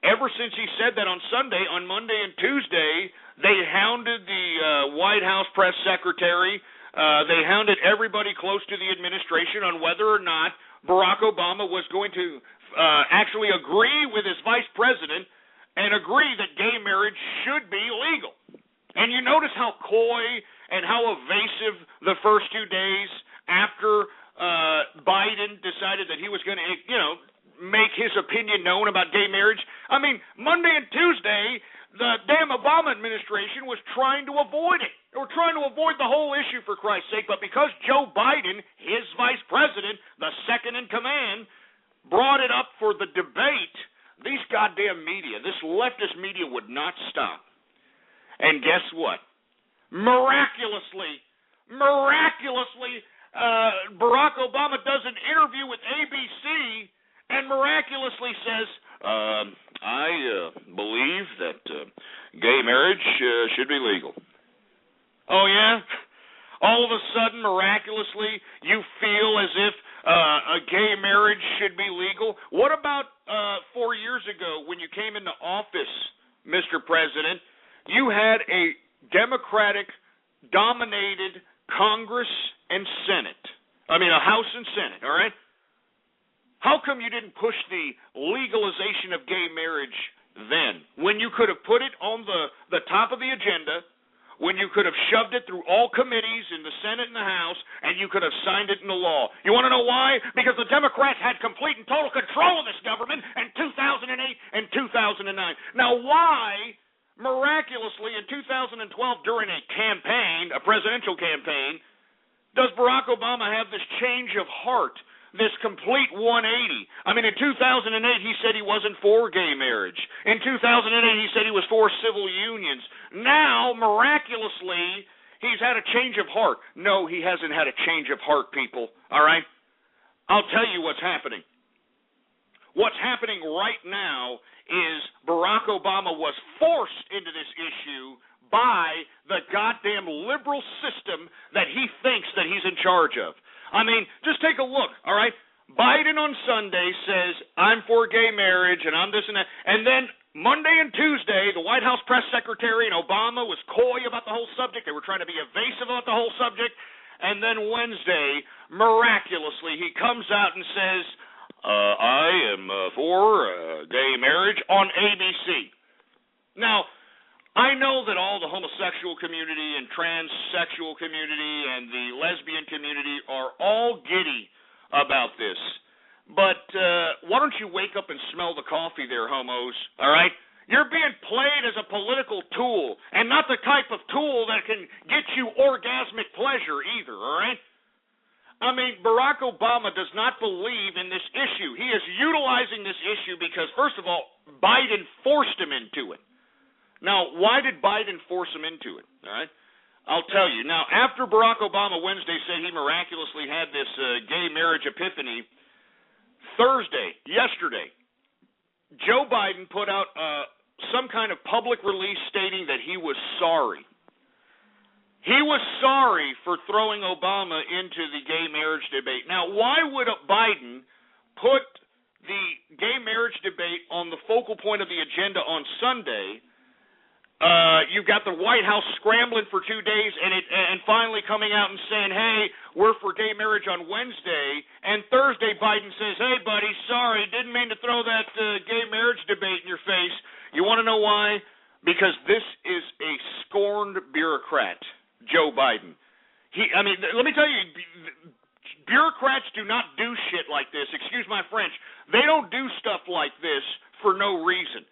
ever since he said that on Sunday, on Monday and Tuesday, they hounded the White House press secretary. They hounded everybody close to the administration on whether or not Barack Obama was going to actually agree with his vice president and agree that gay marriage should be legal. And you notice how coy and how evasive the first 2 days after Biden decided that he was going to, make his opinion known about gay marriage. I mean, Monday and Tuesday, the damn Obama administration was trying to avoid it. They were trying to avoid the whole issue, for Christ's sake. But because Joe Biden, his vice president, the second in command, brought it up for the debate, these goddamn media, this leftist media would not stop. And guess what? Miraculously, Barack Obama does an interview with ABC and miraculously says, I believe that gay marriage should be legal. Oh, yeah? All of a sudden, miraculously, you feel as if a gay marriage should be legal? What about 4 years ago when you came into office, Mr. President? You had a Democratic-dominated Congress and Senate. A House and Senate, all right? How come you didn't push the legalization of gay marriage then, when you could have put it on the top of the agenda, when you could have shoved it through all committees in the Senate and the House, and you could have signed it into law? You want to know why? Because the Democrats had complete and total control of this government in 2008 and 2009. Now, why, miraculously, in 2012, during a campaign, a presidential campaign, does Barack Obama have this change of heart, this complete 180? In 2008, he said he wasn't for gay marriage. In 2008, he said he was for civil unions. Now, miraculously, he's had a change of heart. No, he hasn't had a change of heart, people, all right? I'll tell you what's happening. What's happening right now is Barack Obama was forced into this issue buy the goddamn liberal system that he thinks that he's in charge of. I mean, just take a look, all right? Biden on Sunday says, I'm for gay marriage, and I'm this and that. And then Monday and Tuesday, the White House press secretary and Obama was coy about the whole subject. They were trying to be evasive about the whole subject. And then Wednesday, miraculously, he comes out and says, I am for gay marriage on ABC. Now, I know that all the homosexual community and transsexual community and the lesbian community are all giddy about this. But why don't you wake up and smell the coffee there, homos, all right? You're being played as a political tool, and not the type of tool that can get you orgasmic pleasure either, all right? I mean, Barack Obama does not believe in this issue. He is utilizing this issue because, first of all, Biden forced him into it. Now, why did Biden force him into it, all right? I'll tell you. Now, after Barack Obama Wednesday said he miraculously had this gay marriage epiphany, Thursday, yesterday, Joe Biden put out some kind of public release stating that he was sorry. He was sorry for throwing Obama into the gay marriage debate. Now, why would Biden put the gay marriage debate on the focal point of the agenda on Sunday? You've got the White House scrambling for 2 days and finally coming out and saying, hey, we're for gay marriage on Wednesday. And Thursday, Biden says, hey, buddy, sorry, didn't mean to throw that gay marriage debate in your face. You want to know why? Because this is a scorned bureaucrat, Joe Biden. Let me tell you, bureaucrats do not do shit like this. Excuse my French. They don't do stuff like this for no reason.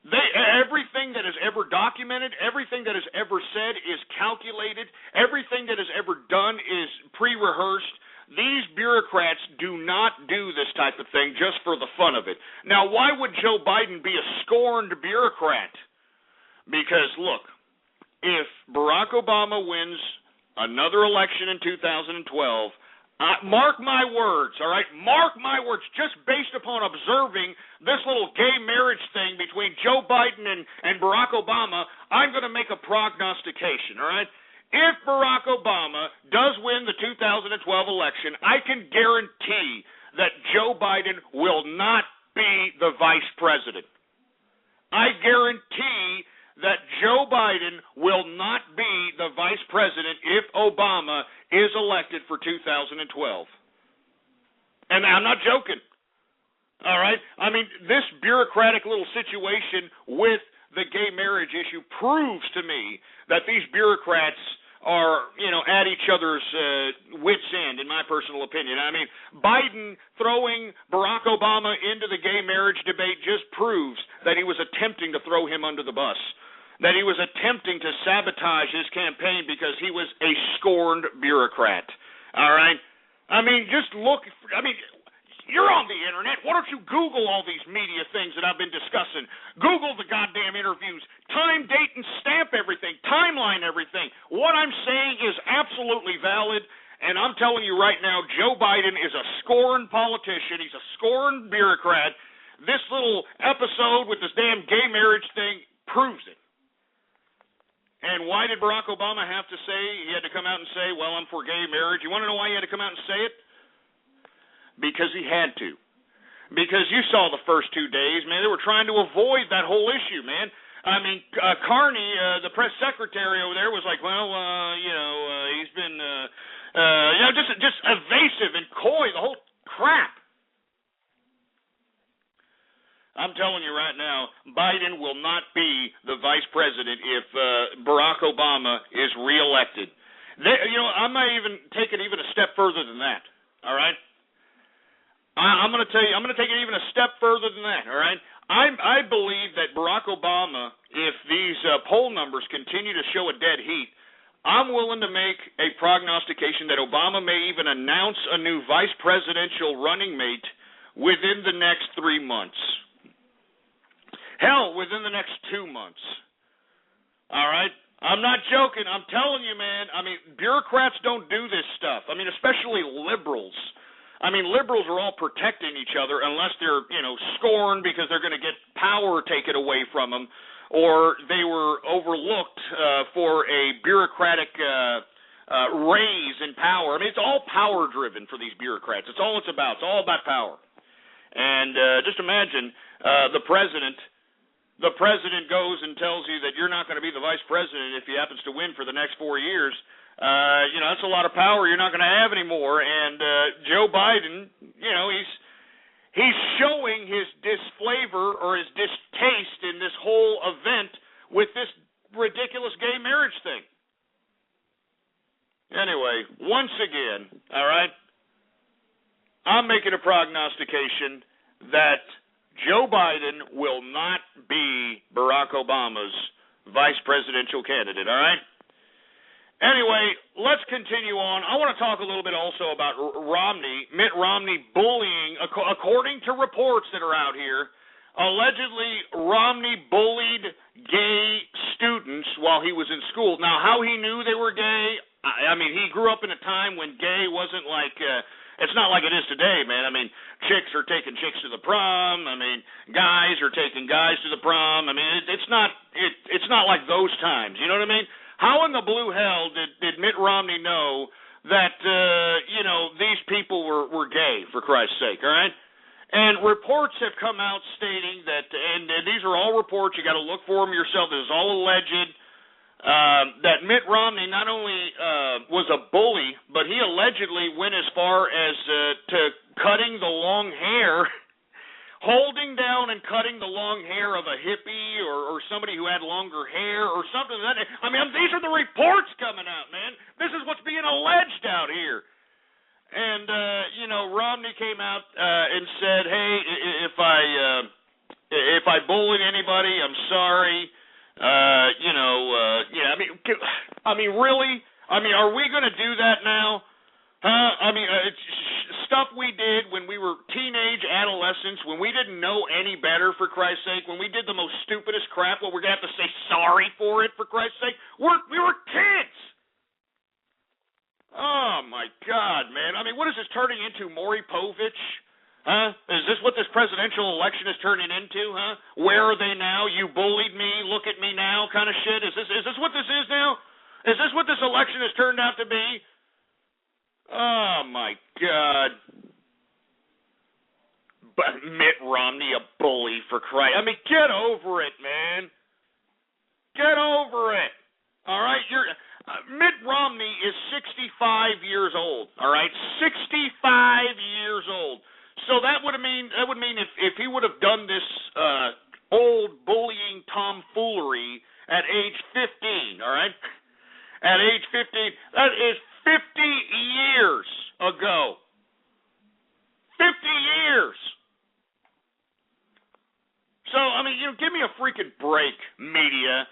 Everything that is ever documented, everything that is ever said is calculated, everything that is ever done is pre-rehearsed. These bureaucrats do not do this type of thing just for the fun of it. Now, why would Joe Biden be a scorned bureaucrat? Because, look, if Barack Obama wins another election in 2012, mark my words, all right? Mark my words, just based upon observing this little gay marriage thing between Joe Biden and Barack Obama, I'm going to make a prognostication, all right? If Barack Obama does win the 2012 election, I can guarantee that Joe Biden will not be the vice president. I guarantee that Joe Biden will not be the vice president if Obama is elected for 2012. And I'm not joking. All right? I mean, this bureaucratic little situation with the gay marriage issue proves to me that these bureaucrats are, at each other's wits' end, in my personal opinion. I mean, Biden throwing Barack Obama into the gay marriage debate just proves that he was attempting to throw him under the bus, that he was attempting to sabotage his campaign because he was a scorned bureaucrat. All right? I mean, just look. You're on the internet. Why don't you Google all these media things that I've been discussing? Google the goddamn interviews. Time, date, and stamp everything. Timeline everything. What I'm saying is absolutely valid, and I'm telling you right now, Joe Biden is a scorned politician. He's a scorned bureaucrat. This little episode with this damn gay marriage thing proves it. And why did Barack Obama have to say, he had to come out and say, well, I'm for gay marriage? You want to know why he had to come out and say it? Because he had to. Because you saw the first 2 days, man, they were trying to avoid that whole issue, man. I mean, Carney, the press secretary over there, was like, well, he's been, just evasive and coy, the whole crap. I'm telling you right now, Biden will not be the vice president if Barack Obama is reelected. I might even take it even a step further than that, all right? I'm going to tell you, I'm going to take it even a step further than that, all right? I believe that Barack Obama, if these poll numbers continue to show a dead heat, I'm willing to make a prognostication that Obama may even announce a new vice presidential running mate within the next 3 months. Hell, within the next 2 months. All right? I'm not joking. I'm telling you, man. I mean, bureaucrats don't do this stuff. I mean, especially liberals. I mean, liberals are all protecting each other unless they're, scorned because they're going to get power taken away from them, or they were overlooked for a bureaucratic raise in power. I mean, it's all power-driven for these bureaucrats. It's all it's about. It's all about power. And just imagine the president goes and tells you that you're not going to be the vice president if he happens to win for the next 4 years. That's a lot of power you're not going to have anymore. And Joe Biden, he's showing his disflavor or his distaste in this whole event with this ridiculous gay marriage thing. Anyway, once again, all right, I'm making a prognostication that Joe Biden will not be Barack Obama's vice presidential candidate, all right? Anyway, let's continue on. I want to talk a little bit also about Mitt Romney bullying, according to reports that are out here. Allegedly, Romney bullied gay students while he was in school. Now, how he knew they were gay, I mean, he grew up in a time when gay wasn't like, it's not like it is today, man. I mean, chicks are taking chicks to the prom. I mean, guys are taking guys to the prom. I mean, it's not like those times. You know what I mean? How in the blue hell did Mitt Romney know that, these people were gay, for Christ's sake, all right? And reports have come out stating that, and these are all reports, you got to look for them yourself, this is all alleged, that Mitt Romney not only was a bully, but he allegedly went as far as to cutting the long hair, holding down and cutting the long hair of a hippie or somebody who had longer hair or something. I mean, these are the reports coming out, man. This is what's being alleged out here. And, Romney came out and said, hey, if I bullied anybody, I'm sorry. Really? I mean, are we going to do that now? Huh? I mean, it's stuff we did when we were teenage adolescents, when we didn't know any better, for Christ's sake, when we did the most stupidest crap, well, we're going to have to say sorry for it, for Christ's sake? We were kids! Oh, my God, man. I mean, what is this turning into, Maury Povich? Huh? Is this what this presidential election is turning into, huh? Where are they now? You bullied me, look at me now kind of shit? Is this what this is now? Is this what this election has turned out to be? Oh, my God. But Mitt Romney, a bully, for Christ. I mean, get over it, man. Get over it. All right? Mitt Romney is 65 years old, all right? 65 years old. So that would mean if he would have done this old bullying tomfoolery at age 15, all right? At age 15, that is 50 years ago. 50 years. So, I mean, give me a freaking break, media,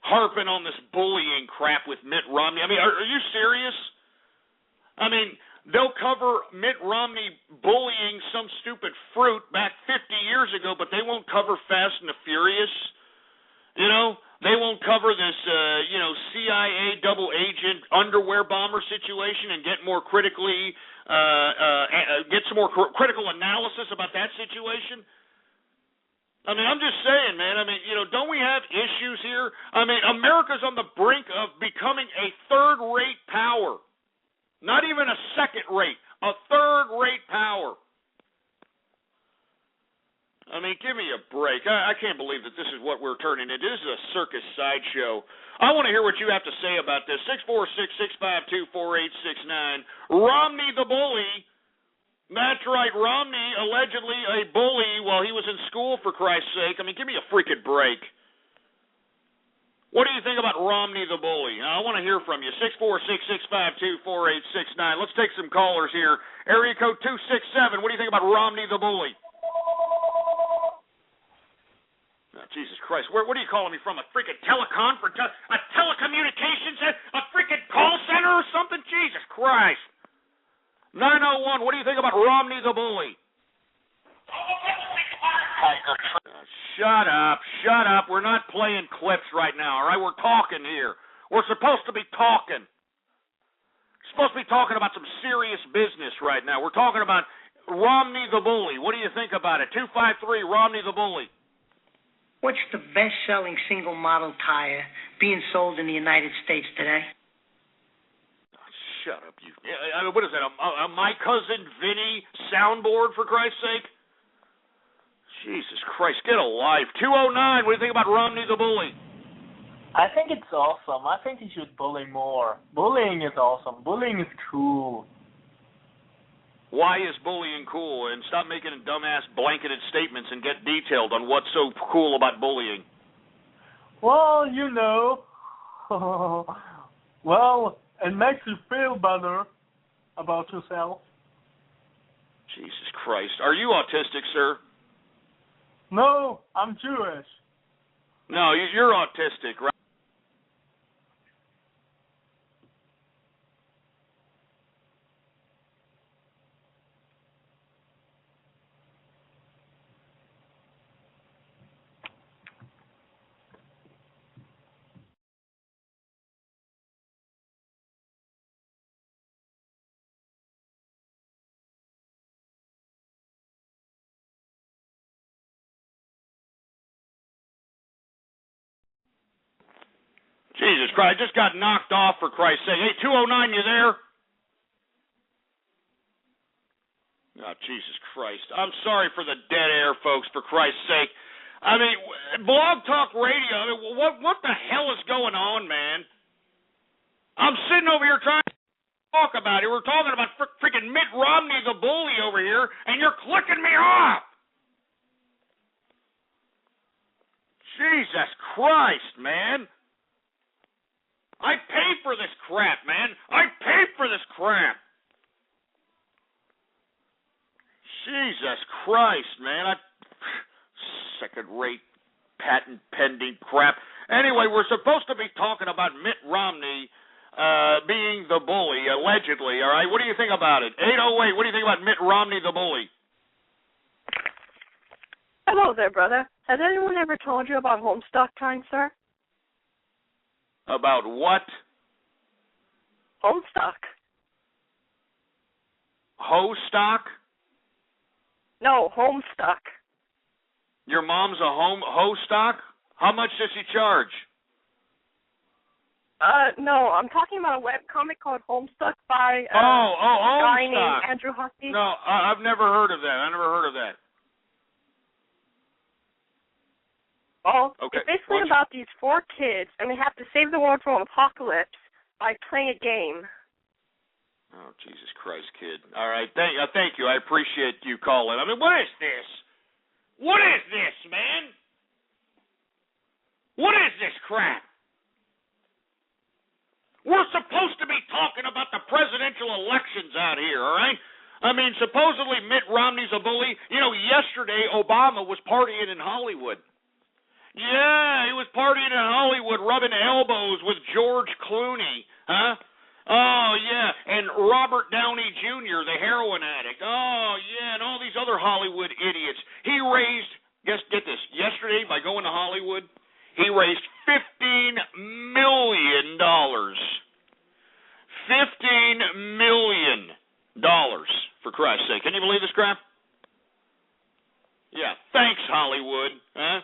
harping on this bullying crap with Mitt Romney. I mean, are you serious? I mean, they'll cover Mitt Romney bullying some stupid fruit back 50 years ago, but they won't cover Fast and the Furious. They won't cover this, CIA double agent underwear bomber situation and get more critically, get some more critical analysis about that situation. I mean, I'm just saying, man. I mean, don't we have issues here? I mean, America's on the brink of becoming a third-rate power. Not even a second-rate, a third-rate power. I mean, give me a break. I can't believe that this is what we're turning into. This is a circus sideshow. I want to hear what you have to say about this. 646-652-4869. Romney the bully. That's right, Romney, allegedly a bully while he was in school, for Christ's sake. I mean, give me a freaking break. What do you think about Romney the bully? I want to hear from you. 646-652-4869. Let's take some callers here. Area code 267. What do you think about Romney the bully? Oh, Jesus Christ. What are you calling me from? A freaking teleconference? A telecommunications? A freaking call center or something? Jesus Christ. 901, what do you think about Romney the bully? Shut up. We're not playing clips right now, all right? We're talking here. We're supposed to be talking. supposed to be talking about some serious business right now. We're talking about Romney the Bully. What do you think about it? 253, Romney the Bully. What's the best-selling single model tire being sold in the United States today? Shut up, you. I mean, what is that? A My Cousin Vinny soundboard, for Christ's sake? Jesus Christ, get a life. 209, what do you think about Romney the Bully? I think it's awesome. I think he should bully more. Bullying is awesome. Bullying is cool. Why is bullying cool? And stop making dumbass blanketed statements and get detailed on what's so cool about bullying. Well, you know. Well, it makes you feel better about yourself. Jesus Christ. Are you autistic, sir? No, I'm Jewish. No, you're autistic, right? Jesus Christ, I just got knocked off, for Christ's sake. Hey, 209, you there? Oh, Jesus Christ. I'm sorry for the dead air, folks, for Christ's sake. I mean, Blog Talk Radio, I mean, what the hell is going on, man? I'm sitting over here trying to talk about it. We're talking about freaking Mitt Romney, the bully, over here, and you're clicking me off. Jesus Christ, man. I pay for this crap, man. I pay for this crap. Jesus Christ, man. Second-rate, patent-pending crap. Anyway, we're supposed to be talking about Mitt Romney being the bully, allegedly, all right? What do you think about it? 808, what do you think about Mitt Romney, the bully? Hello there, brother. Has anyone ever told you about Homestuck time, sir? About what? Homestuck. Hostock? No, Homestuck. Your mom's a hostock? How much does she charge? No, I'm talking about a webcomic called Homestuck by a guy named Andrew Husky. No, I've never heard of that. Well, okay. It's basically about these 4 kids, and they have to save the world from apocalypse by playing a game. Oh, Jesus Christ, kid. All right, thank you. I appreciate you calling. I mean, what is this? What is this, man? What is this crap? We're supposed to be talking about the presidential elections out here, all right? I mean, supposedly Mitt Romney's a bully. You know, yesterday Obama was partying in Hollywood. Yeah, he was partying in Hollywood, rubbing elbows with George Clooney, huh? Oh, yeah, and Robert Downey Jr., the heroin addict. Oh, yeah, and all these other Hollywood idiots. He raised, get this, yesterday by going to Hollywood, he raised $15 million. $15 million, for Christ's sake. Can you believe this crap? Yeah, thanks, Hollywood, huh?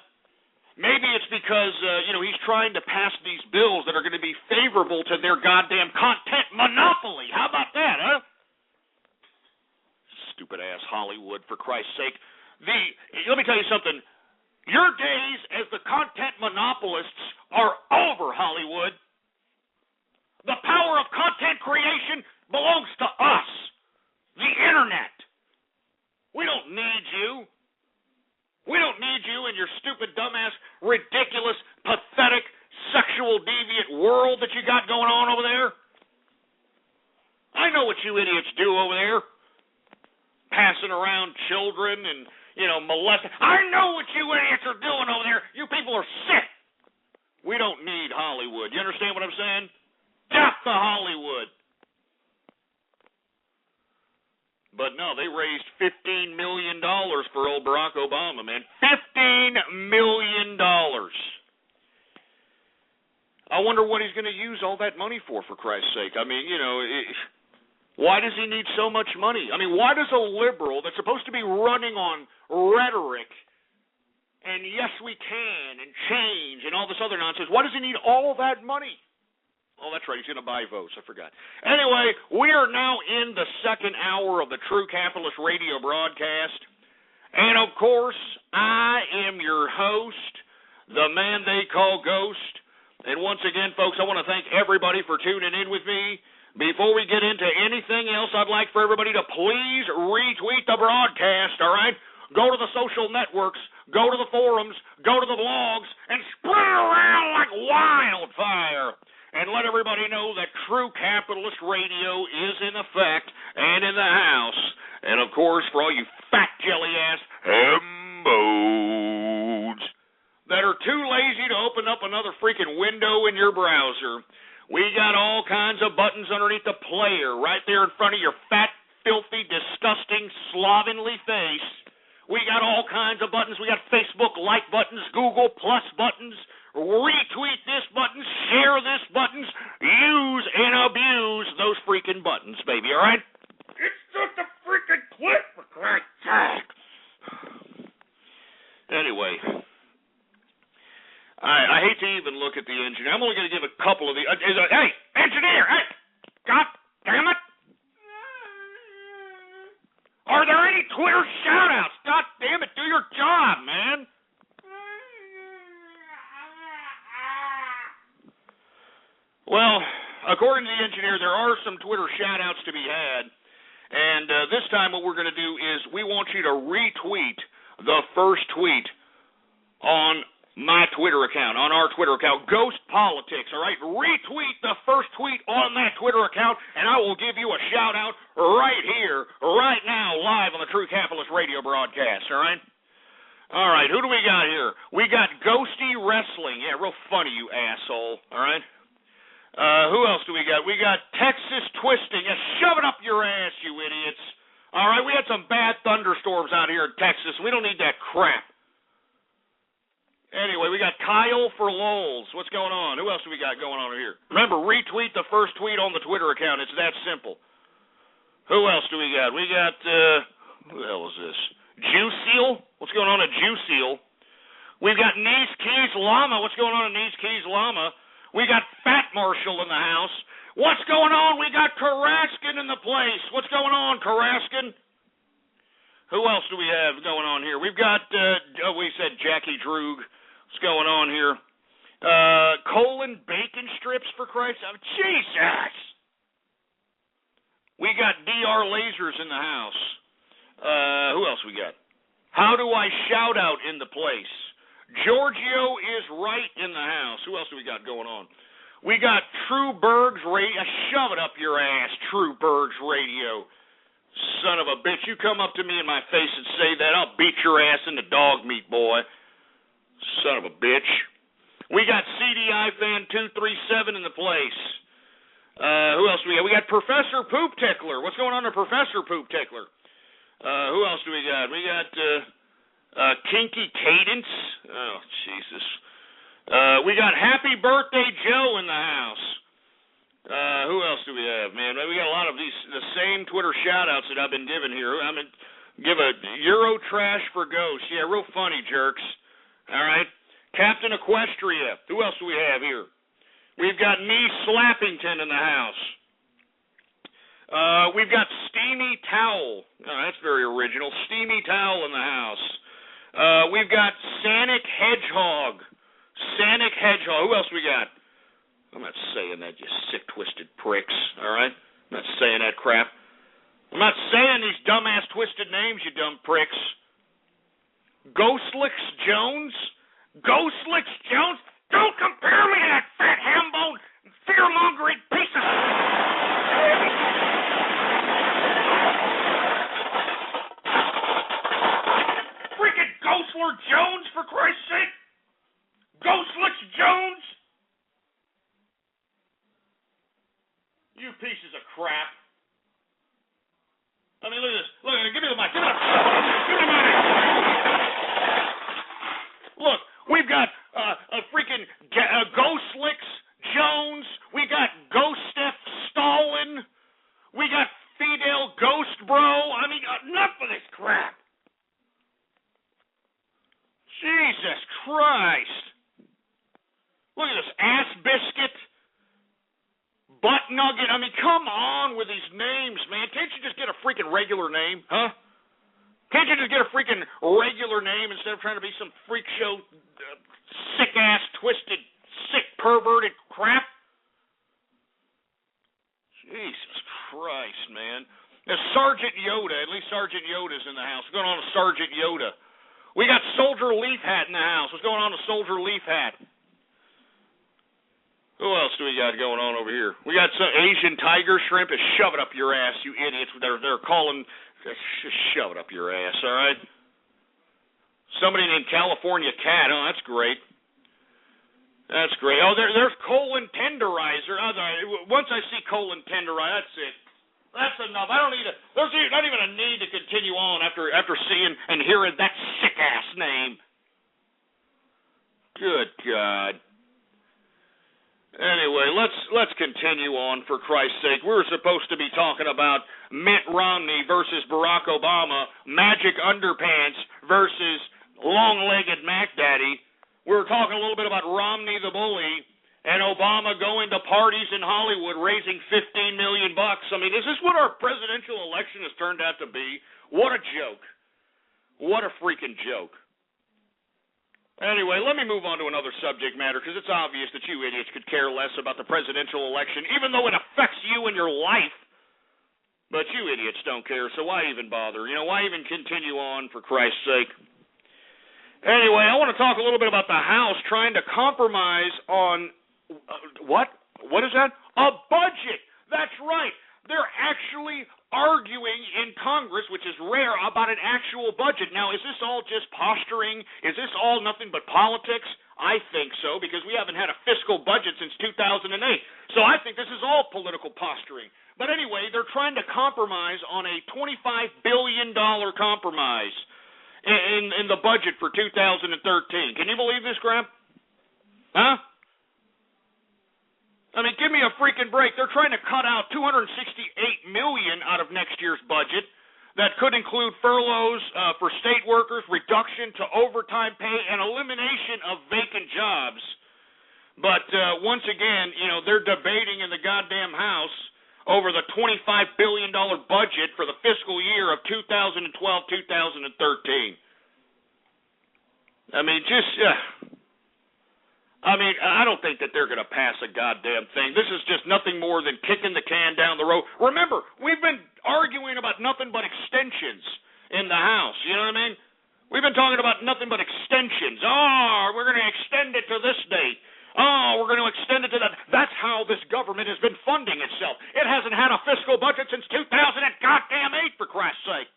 Maybe it's because, he's trying to pass these bills that are going to be favorable to their goddamn content monopoly. How about that, huh? Stupid-ass Hollywood, for Christ's sake. Let me tell you something. Your days as the content monopolists are over, Hollywood. The power of content creation belongs to us, the Internet. We don't need you. We don't need you and your stupid, dumbass, ridiculous, pathetic, sexual deviant world that you got going on over there. I know what you idiots do over there. Passing around children and, molesting. I know what you idiots are doing over there. You people are sick. We don't need Hollywood. You understand what I'm saying? Death to Hollywood. But no, they raised $15 million for old Barack Obama, man. $15 million. I wonder what he's going to use all that money for Christ's sake. I mean, Why does he need so much money? I mean, why does a liberal that's supposed to be running on rhetoric and yes, we can, and change, and all this other nonsense, why does he need all that money? Oh, that's right, he's going to buy votes, I forgot. Anyway, we are now in the second hour of the True Capitalist Radio broadcast. And, of course, I am your host, the man they call Ghost. And once again, folks, I want to thank everybody for tuning in with me. Before we get into anything else, I'd like for everybody to please retweet the broadcast, all right? Go to the social networks, go to the forums, go to the blogs, and spread it around like wildfire. And let everybody know that True Capitalist Radio is in effect and in the house. And, of course, for all you fat jelly-ass hembos that are too lazy to open up another freaking window in your browser, we got all kinds of buttons underneath the player right there in front of your fat, filthy, disgusting, slovenly face. We got all kinds of buttons. We got Facebook like buttons, Google Plus buttons, retweet this button, share this buttons, use and abuse those freaking buttons, baby, all right? It's just a freaking clip, for Christ's sake. Anyway, I hate to even look at the engineer. I'm only going to give a couple of the... hey, engineer! Hey! God damn it! Are there any Twitter shout-outs? God damn it, do your job, man! Well, according to the engineer, there are some Twitter shout-outs to be had. And this time what we're going to do is we want you to retweet the first tweet on my Twitter account, on our Twitter account, Ghost Politics, all right? Retweet the first tweet on that Twitter account, and I will give you a shout-out right here, right now, live on the True Capitalist Radio broadcast, all right? All right, who do we got here? We got Ghosty Wrestling. Yeah, real funny, you asshole, all right? Who else do we got? We got Texas Twisting. Yeah, shove it up your ass, you idiots. All right, we had some bad thunderstorms out here in Texas. We don't need that crap. Anyway, we got Kyle for Lols. What's going on? Who else do we got going on here? Remember, retweet the first tweet on the Twitter account. It's that simple. Who else do we got? We got, who the hell is this? Juiceal. What's going on at Juiceal? We've got Knees Keys Llama. What's going on at Knees Keys Llama? We got Fat Marshall in the house. What's going on? We got Karaskin in the place. What's going on, Karaskin? Who else do we have going on here? We've got, we said Jackie Droog. What's going on here? Colon bacon strips, for Christ's sake. Jesus! We got DR Lasers in the house. Who else we got? How do I shout out in the place? Giorgio is right in the house. Who else do we got going on? We got True Bergs Radio. Shove it up your ass, True Bergs Radio. Son of a bitch. You come up to me in my face and say that, I'll beat your ass into dog meat, boy. Son of a bitch. We got CDI Fan 237 in the place. Who else do we got? We got Professor Poop Tickler. What's going on to Professor Poop Tickler? Who else do we got? We got Kinky Cadence. Oh, Jesus. We got Happy Birthday Joe in the house. Who else do we have, man? We got a lot of the same Twitter shout-outs that I've been giving here. I'm going to give a Euro Trash for Ghost. Yeah, real funny, jerks. All right. Captain Equestria. Who else do we have here? We've got Me Slappington in the house. We've got Steamy Towel. Oh, that's very original. Steamy Towel in the house. We've got Sanic Hedgehog. Sanic Hedgehog. Who else we got? I'm not saying that, you sick, twisted pricks. All right? I'm not saying that crap. I'm not saying these dumbass twisted names, you dumb pricks. Ghostlix Jones? Ghostlix Jones? Don't compare me to that fat ham-bone, fear-mongering piece of... Freaking Ghostler Jones, for Christ's sake! Ghostlix Jones? You pieces of crap. I mean, look at this. Look, give me the mic. Give me the mic. Look, we've got a freaking Ghostlix Jones. We got Ghost Steph Stalin. We got Enough of this crap. Jesus Christ. Look at this ass biscuit, butt nugget. I mean, come on with these names, man. Can't you just get a freaking regular name, huh? Can't you just get a freaking regular name instead of trying to be some freak show, sick-ass, twisted, sick, perverted crap? Jesus Christ, man. There's Sergeant Yoda. At least Sergeant Yoda's in the house. What's going on with Sergeant Yoda? We got Soldier Leaf Hat in the house. What's going on with Soldier Leaf Hat? Who else do we got going on over here? We got some Asian tiger shrimp. Shove it up your ass, you idiots. They're calling... Just shove it up your ass, all right? Somebody named California Cat. Oh, that's great. That's great. Oh, there's colon tenderizer. Once I see colon tenderizer, that's it. That's enough. I don't need there's not even a need to continue on after seeing and hearing that sick-ass name. Good God. Anyway, let's continue on, for Christ's sake. We were supposed to be talking about Mitt Romney versus Barack Obama, magic underpants versus long-legged Mac Daddy. We were talking a little bit about Romney the bully and Obama going to parties in Hollywood raising $15 million. I mean, is this what our presidential election has turned out to be? What a joke. What a freaking joke. Anyway, let me move on to another subject matter, because it's obvious that you idiots could care less about the presidential election, even though it affects you and your life. But you idiots don't care, so why even bother? Why even continue on, for Christ's sake? Anyway, I want to talk a little bit about the House trying to compromise on, what? What is that? A budget! That's right! They're actually arguing in Congress, which is rare, about an actual budget. Now, is this all just posturing? Is this all nothing but politics? I think so, because we haven't had a fiscal budget since 2008. So I think this is all political posturing. But anyway, they're trying to compromise on a $25 billion compromise in the budget for 2013. Can you believe this crap? Huh? I mean, give me a freaking break. They're trying to cut out $268 million out of next year's budget. That could include furloughs for state workers, reduction to overtime pay, and elimination of vacant jobs. But once again, they're debating in the goddamn House over the $25 billion budget for the fiscal year of 2012-2013. I mean, I don't think that they're going to pass a goddamn thing. This is just nothing more than kicking the can down the road. Remember, we've been arguing about nothing but extensions in the House. You know what I mean? We've been talking about nothing but extensions. Oh, we're going to extend it to this date. Oh, we're going to extend it to that. That's how this government has been funding itself. It hasn't had a fiscal budget since 2008, for Christ's sake.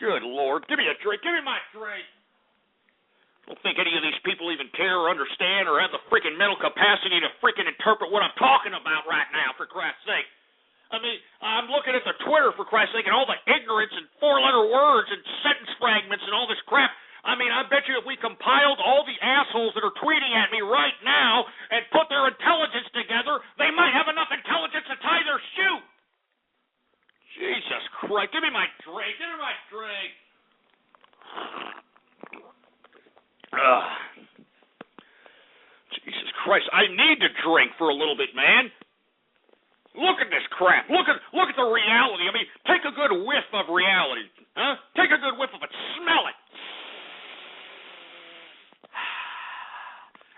Good Lord. Give me a drink. Give me my drink. I don't think any of these people even care or understand or have the freaking mental capacity to freaking interpret what I'm talking about right now, for Christ's sake. I mean, I'm looking at the Twitter, for Christ's sake, and all the ignorance and four-letter words and sentence fragments and all this crap. I mean, I bet you if we compiled all the assholes that are tweeting at me right now and put their intelligence together, they might have enough intelligence to tie their shoe. Jesus Christ. Give me my drink. Give me my drink. Jesus Christ, I need to drink for a little bit, man. Look at this crap. Look at the reality. I mean, take a good whiff of reality. Huh? Take a good whiff of it. Smell it.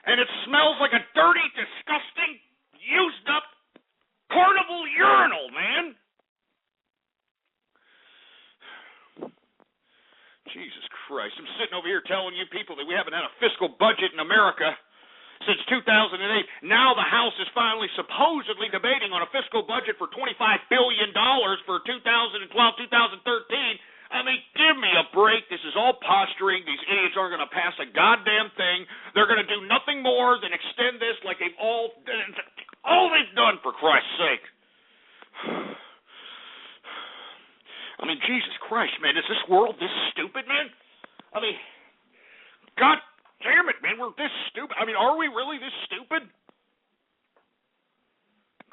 And it smells like a dirty, disgusting, used up carnival urinal, man. Jesus Christ. I'm sitting over here telling you people that we haven't had a fiscal budget in America since 2008. Now the House is finally supposedly debating on a fiscal budget for $25 billion for 2012-2013. I mean, give me a break. This is all posturing. These idiots aren't going to pass a goddamn thing. They're going to do nothing more than extend this like they've all they've done, for Christ's sake. I mean, Jesus Christ, man, is this world this stupid, man? I mean, God damn it, man, we're this stupid. I mean, are we really this stupid?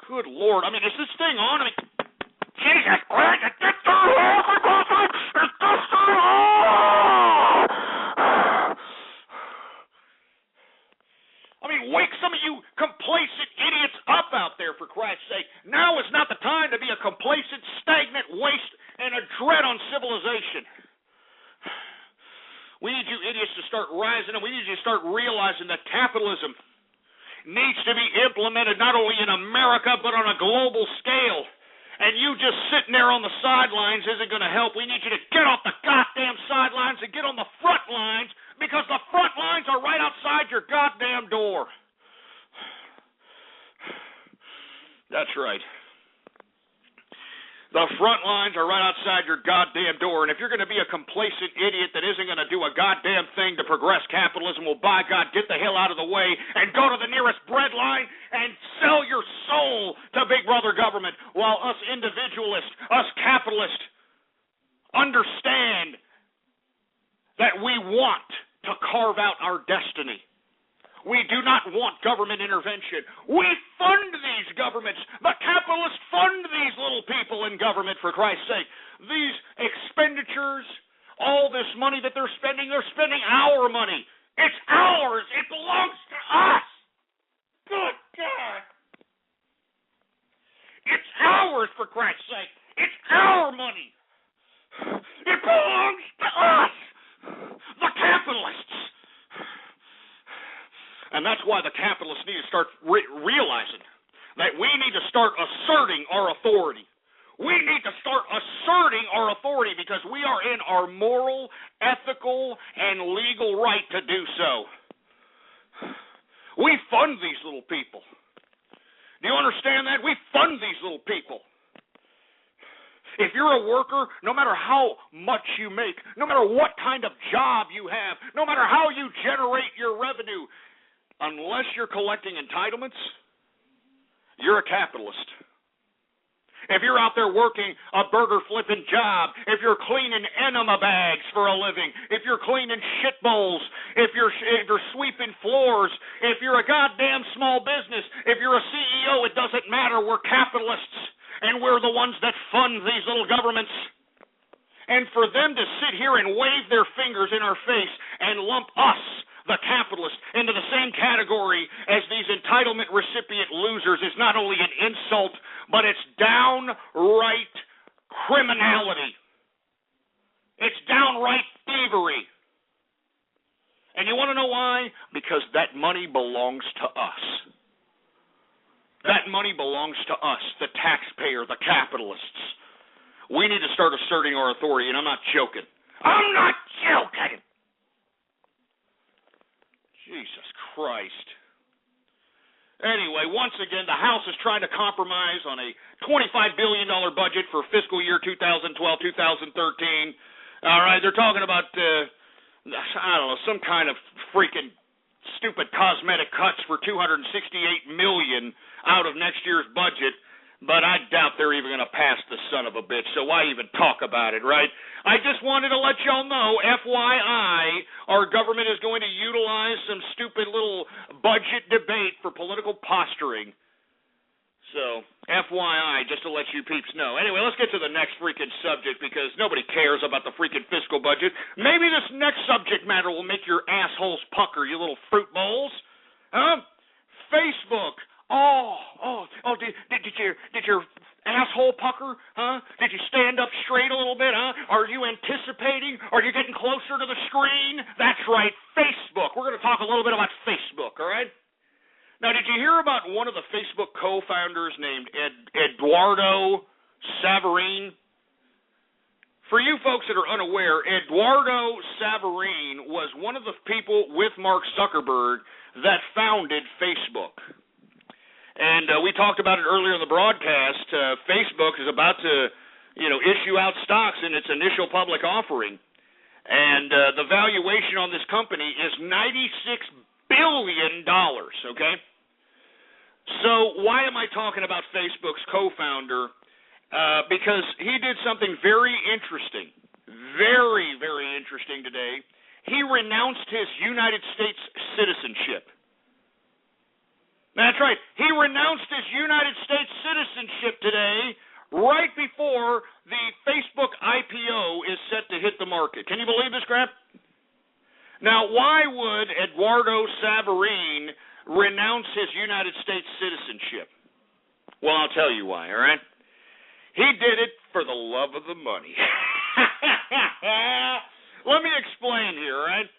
Good Lord. I mean, is this thing on? I mean, Jesus Christ, it gets so hard. It gets so hard. I mean, wake some of you complacent idiots up out there, for Christ's sake. Now is not the time to be a complacent, stagnant waste and a dread on civilization. We need you idiots to start rising, and we need you to start realizing that capitalism needs to be implemented not only in America, but on a global scale. And you just sitting there on the sidelines isn't going to help. We need you to get off the goddamn sidelines and get on the front lines, because the front lines are right outside your goddamn door. That's right. The front lines are right outside your goddamn door, and if you're going to be a complacent idiot that isn't going to do a goddamn thing to progress capitalism, well, by God, get the hell out of the way and go to the nearest bread line and sell your soul to Big Brother government, while us individualists, us capitalists, understand that we want to carve out our destiny. We do not want government intervention. We fund these governments. The capitalists fund these little people in government, for Christ's sake. These expenditures, all this money that they're spending our money. It's ours. It belongs to us. Good God. It's ours, for Christ's sake. It's our money. It belongs to us, the capitalists. And that's why the capitalists need to start realizing that we need to start asserting our authority. We need to start asserting our authority because we are in our moral, ethical, and legal right to do so. We fund these little people. Do you understand that? We fund these little people. If you're a worker, no matter how much you make, no matter what kind of job you have, no matter how you generate your revenue, unless you're collecting entitlements, you're a capitalist. If you're out there working a burger flipping job, if you're cleaning enema bags for a living, if you're cleaning shit bowls, if you're sweeping floors, if you're a goddamn small business, if you're a CEO, it doesn't matter. We're capitalists, and we're the ones that fund these little governments. And for them to sit here and wave their fingers in our face and lump us, the capitalists, into the same category as these entitlement recipient losers is not only an insult, but it's downright criminality. It's downright thievery. And you want to know why? Because that money belongs to us. That money belongs to us, the taxpayer, the capitalists. We need to start asserting our authority, and I'm not joking. I'm not joking! Jesus Christ. Anyway, once again, the House is trying to compromise on a $25 billion budget for fiscal year 2012-2013. All right, they're talking about, some kind of freaking stupid cosmetic cuts for $268 million out of next year's budget. But I doubt they're even going to pass the son of a bitch, so why even talk about it, right? I just wanted to let y'all know, FYI, our government is going to utilize some stupid little budget debate for political posturing. So, FYI, just to let you peeps know. Anyway, let's get to the next freaking subject, because nobody cares about the freaking fiscal budget. Maybe this next subject matter will make your assholes pucker, you little fruit bowls. Huh? Facebook. Did your asshole pucker? Huh? Did you stand up straight a little bit? Huh? Are you anticipating? Are you getting closer to the screen? That's right, Facebook. We're going to talk a little bit about Facebook, all right? Now, did you hear about one of the Facebook co-founders named Eduardo Saverin? For you folks that are unaware, Eduardo Saverin was one of the people with Mark Zuckerberg that founded Facebook. And we talked about it earlier in the broadcast. Facebook is about to, issue out stocks in its initial public offering. And the valuation on this company is $96 billion, okay? So why am I talking about Facebook's co-founder? Because he did something very interesting, very, very interesting today. He renounced his United States citizenship. That's right. He renounced his United States citizenship today, right before the Facebook IPO is set to hit the market. Can you believe this crap? Now, why would Eduardo Savarine renounce his United States citizenship? Well, I'll tell you why, all right? He did it for the love of the money. Let me explain here, all right?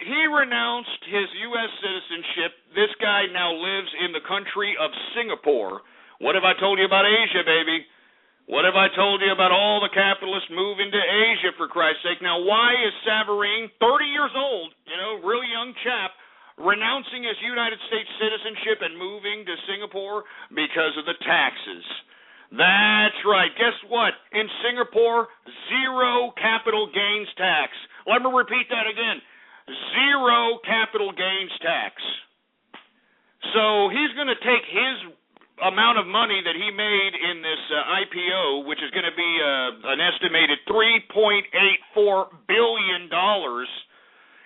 He renounced his U.S. citizenship. This guy now lives in the country of Singapore. What have I told you about Asia, baby? What have I told you about all the capitalists moving to Asia, for Christ's sake? Now, why is Savarine, 30 years old, real young chap, renouncing his United States citizenship and moving to Singapore? Because of the taxes. That's right. Guess what? In Singapore, zero capital gains tax. Let me repeat that again. Zero capital gains tax. So he's going to take his amount of money that he made in this IPO, which is going to be an estimated $3.84 billion.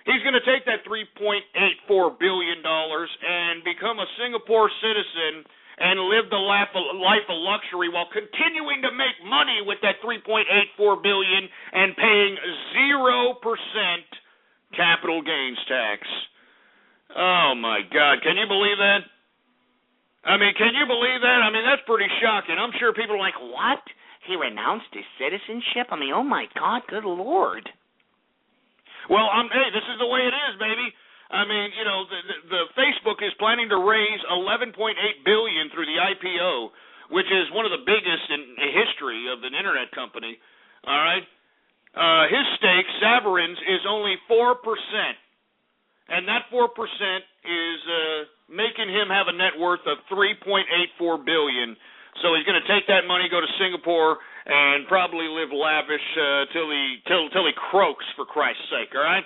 He's going to take that $3.84 billion and become a Singapore citizen and live the life of luxury while continuing to make money with that $3.84 billion and paying 0% capital gains tax. Oh, my God. Can you believe that? I mean, can you believe that? I mean, that's pretty shocking. I'm sure people are like, what? He renounced his citizenship? I mean, oh, my God, good Lord. Well, hey, this is the way it is, baby. I mean, the Facebook is planning to raise $11.8 billion through the IPO, which is one of the biggest in history of an internet company. All right? His stake, Savarine's, is only 4%. And that 4% is making him have a net worth of $3.84 billion. So he's going to take that money, go to Singapore, and probably live lavish till he croaks, for Christ's sake, all right?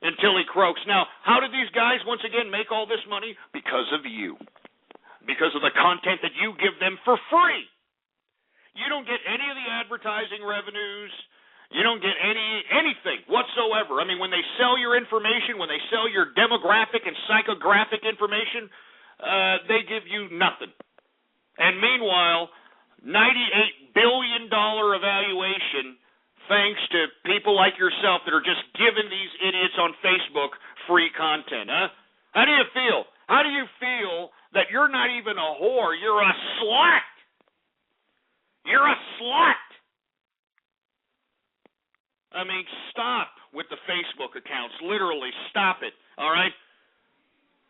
Until he croaks. Now, how did these guys, once again, make all this money? Because of you. Because of the content that you give them for free. You don't get any of the advertising revenues. You don't get anything whatsoever. I mean, when they sell your information, when they sell your demographic and psychographic information, they give you nothing. And meanwhile, $98 billion evaluation, thanks to people like yourself that are just giving these idiots on Facebook free content, huh? How do you feel? How do you feel that you're not even a whore? You're a slut. You're a slut. I mean, stop with the Facebook accounts. Literally, stop it, all right?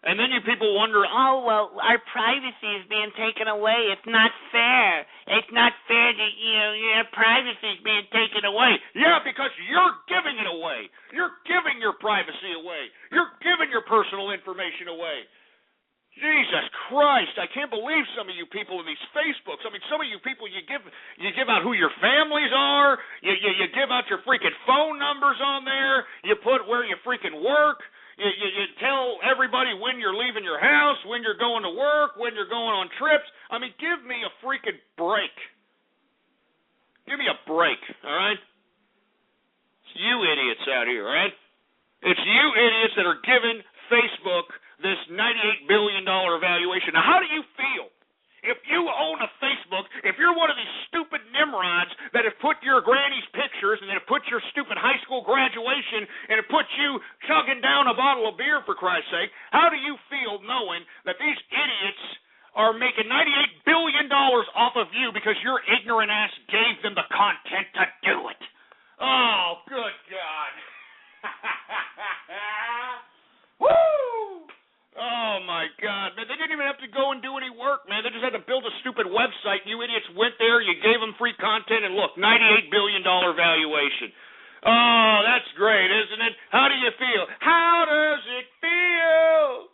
And then you people wonder, oh, well, our privacy is being taken away. It's not fair. It's not fair that, your privacy is being taken away. Yeah, because you're giving it away. You're giving your privacy away. You're giving your personal information away. Jesus Christ, I can't believe some of you people in these Facebooks. I mean, some of you people, you give out who your families are. You give out your freaking phone numbers on there. You put where you freaking work. You tell everybody when you're leaving your house, when you're going to work, when you're going on trips. I mean, give me a freaking break. Give me a break, all right? It's you idiots out here, all right? It's you idiots that are giving Facebook this $98 billion valuation. Now, how do you feel? If you own a Facebook, if you're one of these stupid nimrods that have put your granny's pictures and have put your stupid high school graduation and have put you chugging down a bottle of beer, for Christ's sake, how do you feel knowing that these idiots are making $98 billion off of you because your ignorant ass gave them the content to do it? Oh, good God. Woo! Oh, my God. Man, they didn't even have to go and do any work, man. They just had to build a stupid website. You idiots went there, you gave them free content, and look, $98 billion valuation. Oh, that's great, isn't it? How do you feel? How does it feel?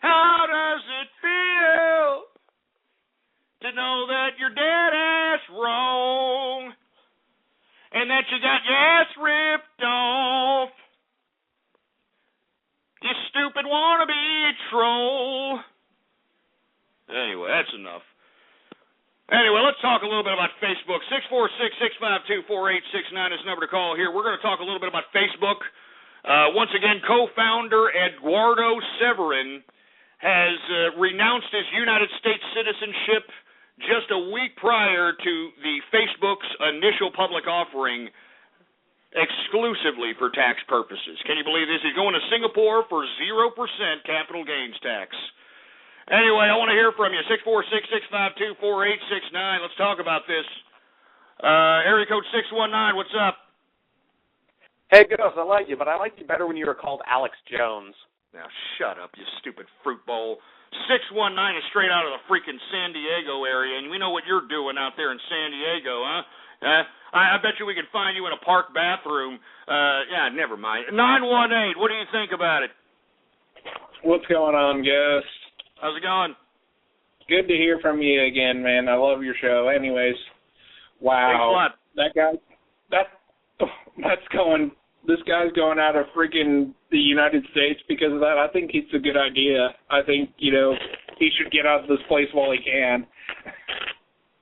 How does it feel to know that you're dead ass wrong and that you got your ass ripped off? You stupid wannabe troll. Anyway, that's enough. Anyway, let's talk a little bit about Facebook. 646-652-4869 is the number to call here. We're going to talk a little bit about Facebook. Once again, co-founder Eduardo Savarine has renounced his United States citizenship just a week prior to the Facebook's initial public offering exclusively for tax purposes. Can you believe this? He's going to Singapore for 0% capital gains tax. Anyway, I want to hear from you. 646-652-4869. Let's talk about this. Area code 619, what's up? Hey, Ghost, I like you, but I like you better when you were called Alex Jones. Now, shut up, you stupid fruit bowl. 619 is straight out of the freaking San Diego area, and we know what you're doing out there in San Diego, huh? I bet you we can find you in a park bathroom. Yeah, never mind. 918, what do you think about it? What's going on, Ghost? How's it going? Good to hear from you again, man. I love your show. Anyways, wow. That guy, this guy's going out of freaking the United States because of that. I think it's a good idea. I think, he should get out of this place while he can.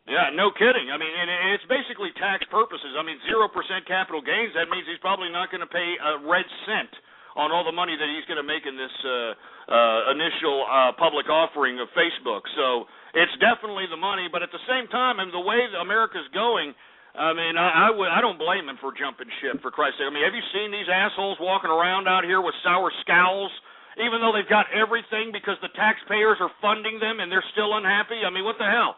Yeah, no kidding. I mean, and it's basically tax purposes. I mean, 0% capital gains, that means he's probably not going to pay a red cent on all the money that he's going to make in this initial public offering of Facebook. So it's definitely the money, but at the same time, and the way America's going, I mean, I don't blame him for jumping ship, for Christ's sake. I mean, have you seen these assholes walking around out here with sour scowls, even though they've got everything because the taxpayers are funding them and they're still unhappy? I mean, what the hell?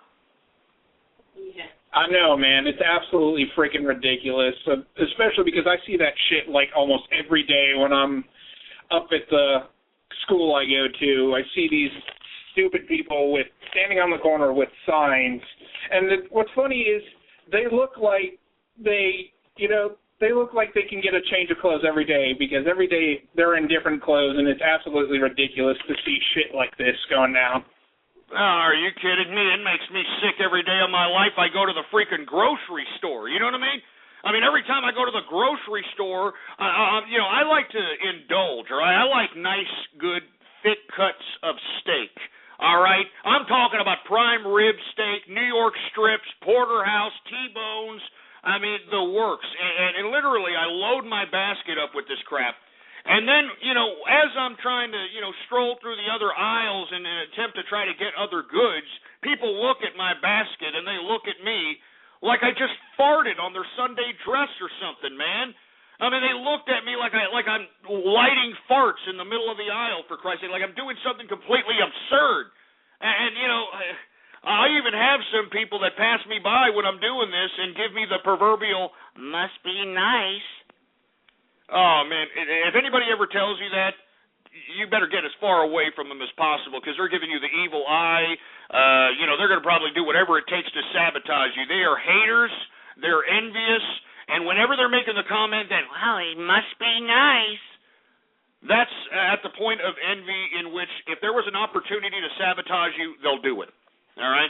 I know, man. It's absolutely freaking ridiculous, especially because I see that shit like almost every day when I'm up at the school I go to. I see these stupid people standing on the corner with signs. And what's funny is they look like they look like they can get a change of clothes every day because every day they're in different clothes, and it's absolutely ridiculous to see shit like this going down. Oh, are you kidding me? It makes me sick every day of my life. I go to the freaking grocery store. You know what I mean? I mean, every time I go to the grocery store, I like to indulge, or I like nice, good, thick cuts of steak. All right? I'm talking about prime rib steak, New York strips, porterhouse, T-bones. I mean, the works. And literally, I load my basket up with this crap. And then, as I'm trying to, stroll through the other aisles in an attempt to try to get other goods, people look at my basket and they look at me like I just farted on their Sunday dress or something, man. I mean, they looked at me like I'm lighting farts in the middle of the aisle, for Christ's sake, like I'm doing something completely absurd. And I even have some people that pass me by when I'm doing this and give me the proverbial, must be nice. Oh, man, if anybody ever tells you that, you better get as far away from them as possible because they're giving you the evil eye. They're going to probably do whatever it takes to sabotage you. They are haters. They're envious. And whenever they're making the comment that, well, it must be nice, that's at the point of envy in which if there was an opportunity to sabotage you, they'll do it. All right?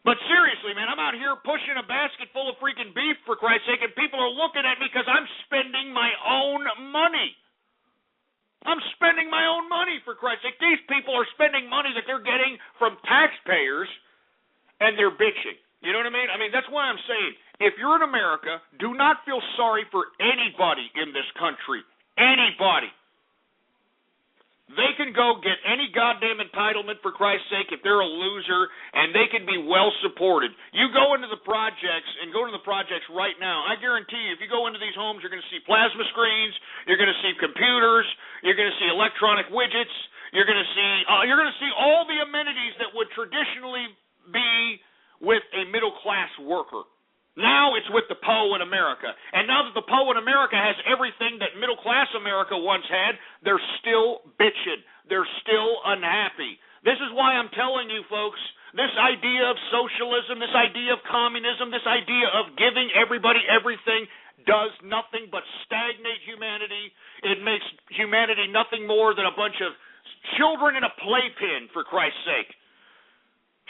But seriously, man, I'm out here pushing a basket full of freaking beef, for Christ's sake, and people are looking at me because I'm spending my own money. I'm spending my own money, for Christ's sake. These people are spending money that they're getting from taxpayers, and they're bitching. You know what I mean? I mean, that's why I'm saying, if you're in America, do not feel sorry for anybody in this country. Anybody. They can go get any goddamn entitlement, for Christ's sake, if they're a loser, and they can be well supported. You go into the projects, and go to the projects right now. I guarantee you, if you go into these homes, you're going to see plasma screens, you're going to see computers, you're going to see electronic widgets, you're going to see all the amenities that would traditionally be with a middle-class worker. Now it's with the Poe in America. And now that the Poe in America has everything that middle-class America once had, they're still bitching. They're still unhappy. This is why I'm telling you, folks, this idea of socialism, this idea of communism, this idea of giving everybody everything does nothing but stagnate humanity. It makes humanity nothing more than a bunch of children in a playpen, for Christ's sake.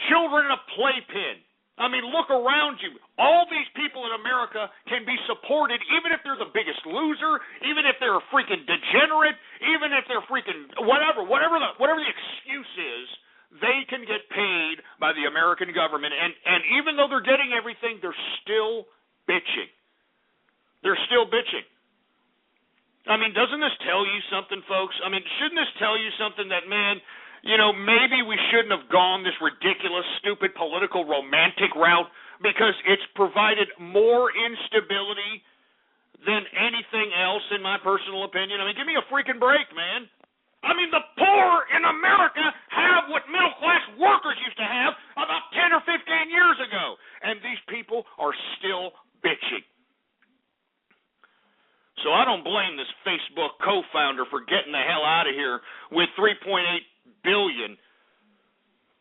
Children in a playpen. I mean, look around you. All these people in America can be supported, even if they're the biggest loser, even if they're a freaking degenerate, even if they're freaking whatever the excuse is, they can get paid by the American government. And even though they're getting everything, they're still bitching. They're still bitching. I mean, doesn't this tell you something, folks? I mean, shouldn't this tell you something that, man, maybe we shouldn't have gone this ridiculous, stupid, political, romantic route because it's provided more instability than anything else, in my personal opinion. I mean, give me a freaking break, man. I mean, the poor in America have what middle-class workers used to have about 10 or 15 years ago, and these people are still bitching. So I don't blame this Facebook co-founder for getting the hell out of here with $3.8 billion.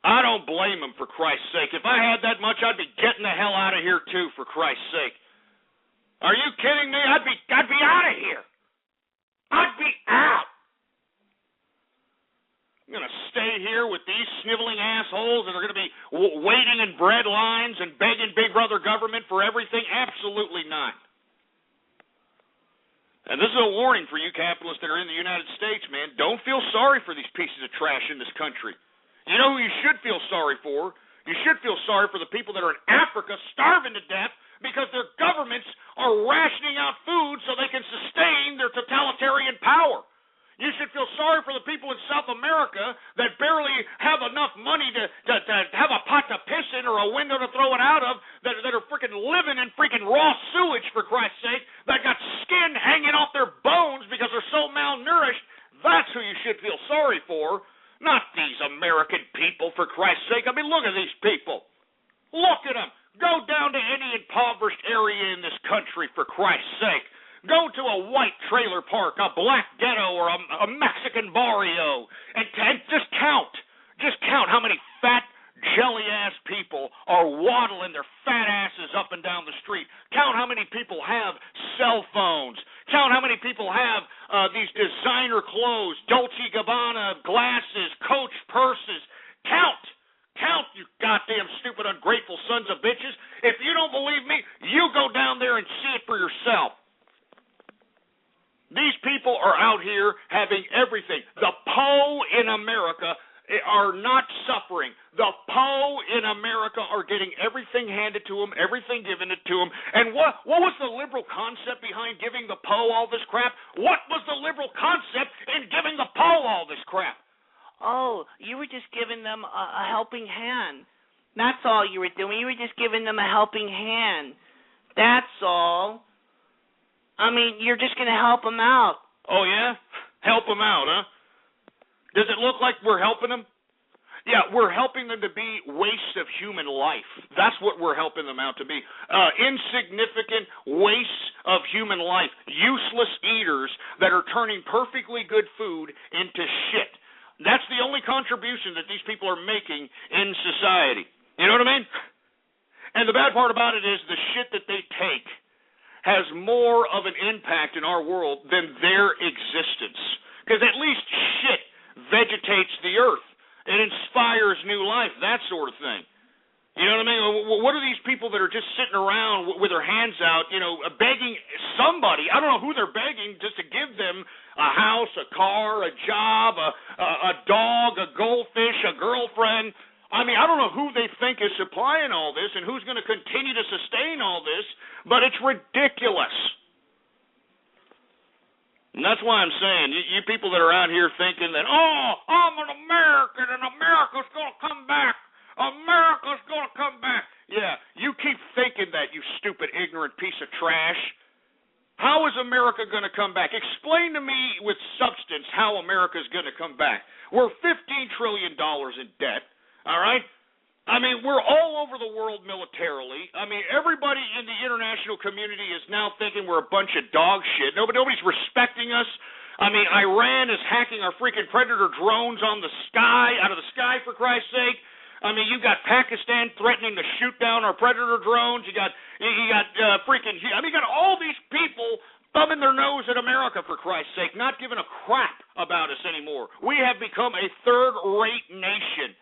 I don't blame him, for Christ's sake. If I had that much, I'd be getting the hell out of here too, for Christ's sake. Are you kidding me? I'd be out of here. I'd be out. I'm going to stay here with these sniveling assholes that are going to be waiting in bread lines and begging Big Brother government for everything? Absolutely not. And this is a warning for you capitalists that are in the United States, man. Don't feel sorry for these pieces of trash in this country. You know who you should feel sorry for? You should feel sorry for the people that are in Africa starving to death because their governments are rationing out food so they can sustain their totalitarian power. You should feel sorry for the people in South America that barely have enough money to have a pot to piss in or a window to throw it out of, that are freaking living in freaking raw sewage, for Christ's sake, that got skin hanging off their bones because they're so malnourished. That's who you should feel sorry for, not these American people, for Christ's sake. I mean, look at these people. Look at them. Go down to any impoverished area in this country, for Christ's sake. Go to a white trailer park, a black ghetto, or a Mexican barrio, and just count. Just count how many fat, jelly-ass people are waddling their fat asses up and down the street. Count how many people have cell phones. Count how many people have these designer clothes, Dolce & Gabbana glasses, Coach purses. Count, you goddamn stupid, ungrateful sons of bitches. If you don't believe me, you go down there and see it for yourself. These people are out here having everything. The POE in America are not suffering. The POE in America are getting everything handed to them, everything given it to them. And what was the liberal concept behind giving the POE all this crap? What was the liberal concept in giving the POE all this crap? Oh, you were just giving them a helping hand. That's all you were doing. You were just giving them a helping hand. That's all. I mean, you're just going to help them out. Oh, yeah? Help them out, huh? Does it look like we're helping them? Yeah, we're helping them to be wastes of human life. That's what we're helping them out to be. Insignificant wastes of human life. Useless eaters that are turning perfectly good food into shit. That's the only contribution that these people are making in society. You know what I mean? And the bad part about it is the shit that they take has more of an impact in our world than their existence. Because at least shit vegetates the earth. It inspires new life, that sort of thing. You know what I mean? What are these people that are just sitting around with their hands out, begging somebody, I don't know who they're begging, just to give them a house, a car, a job, a dog, a goldfish, a girlfriend. I mean, I don't know who they think is supplying all this and who's going to continue to sustain all this, but it's ridiculous. And that's why I'm saying, you people that are out here thinking that, oh, I'm an American and America's going to come back. America's going to come back. Yeah, you keep thinking that, you stupid, ignorant piece of trash. How is America going to come back? Explain to me with substance how America's going to come back. We're $15 trillion in debt. All right? I mean, we're all over the world militarily. I mean, everybody in the international community is now thinking we're a bunch of dog shit. Nobody's respecting us. I mean, Iran is hacking our freaking Predator drones out of the sky, for Christ's sake. I mean, you got Pakistan threatening to shoot down our Predator drones. You got all these people thumbing their nose at America, for Christ's sake, not giving a crap about us anymore. We have become a third-rate nation.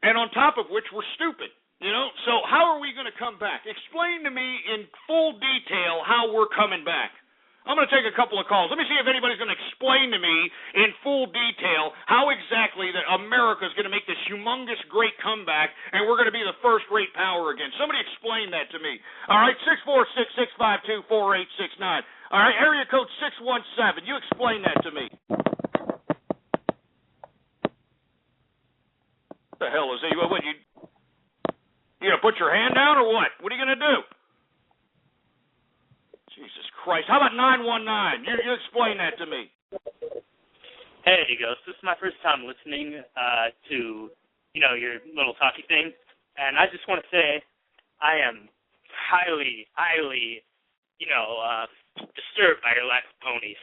And on top of which, we're stupid, So how are we going to come back? Explain to me in full detail how we're coming back. I'm going to take a couple of calls. Let me see if anybody's going to explain to me in full detail how exactly that America's going to make this humongous great comeback and we're going to be the first-rate power again. Somebody explain that to me. All right, 646-652-4869. All right, area code 617. You explain that to me. What the hell is it? What, you gonna put your hand down or what? What are you gonna do? Jesus Christ! How about 919? You explain that to me. Hey, Ghost. This is my first time listening to your little talkie thing, and I just want to say I am highly, disturbed by your lack of ponies.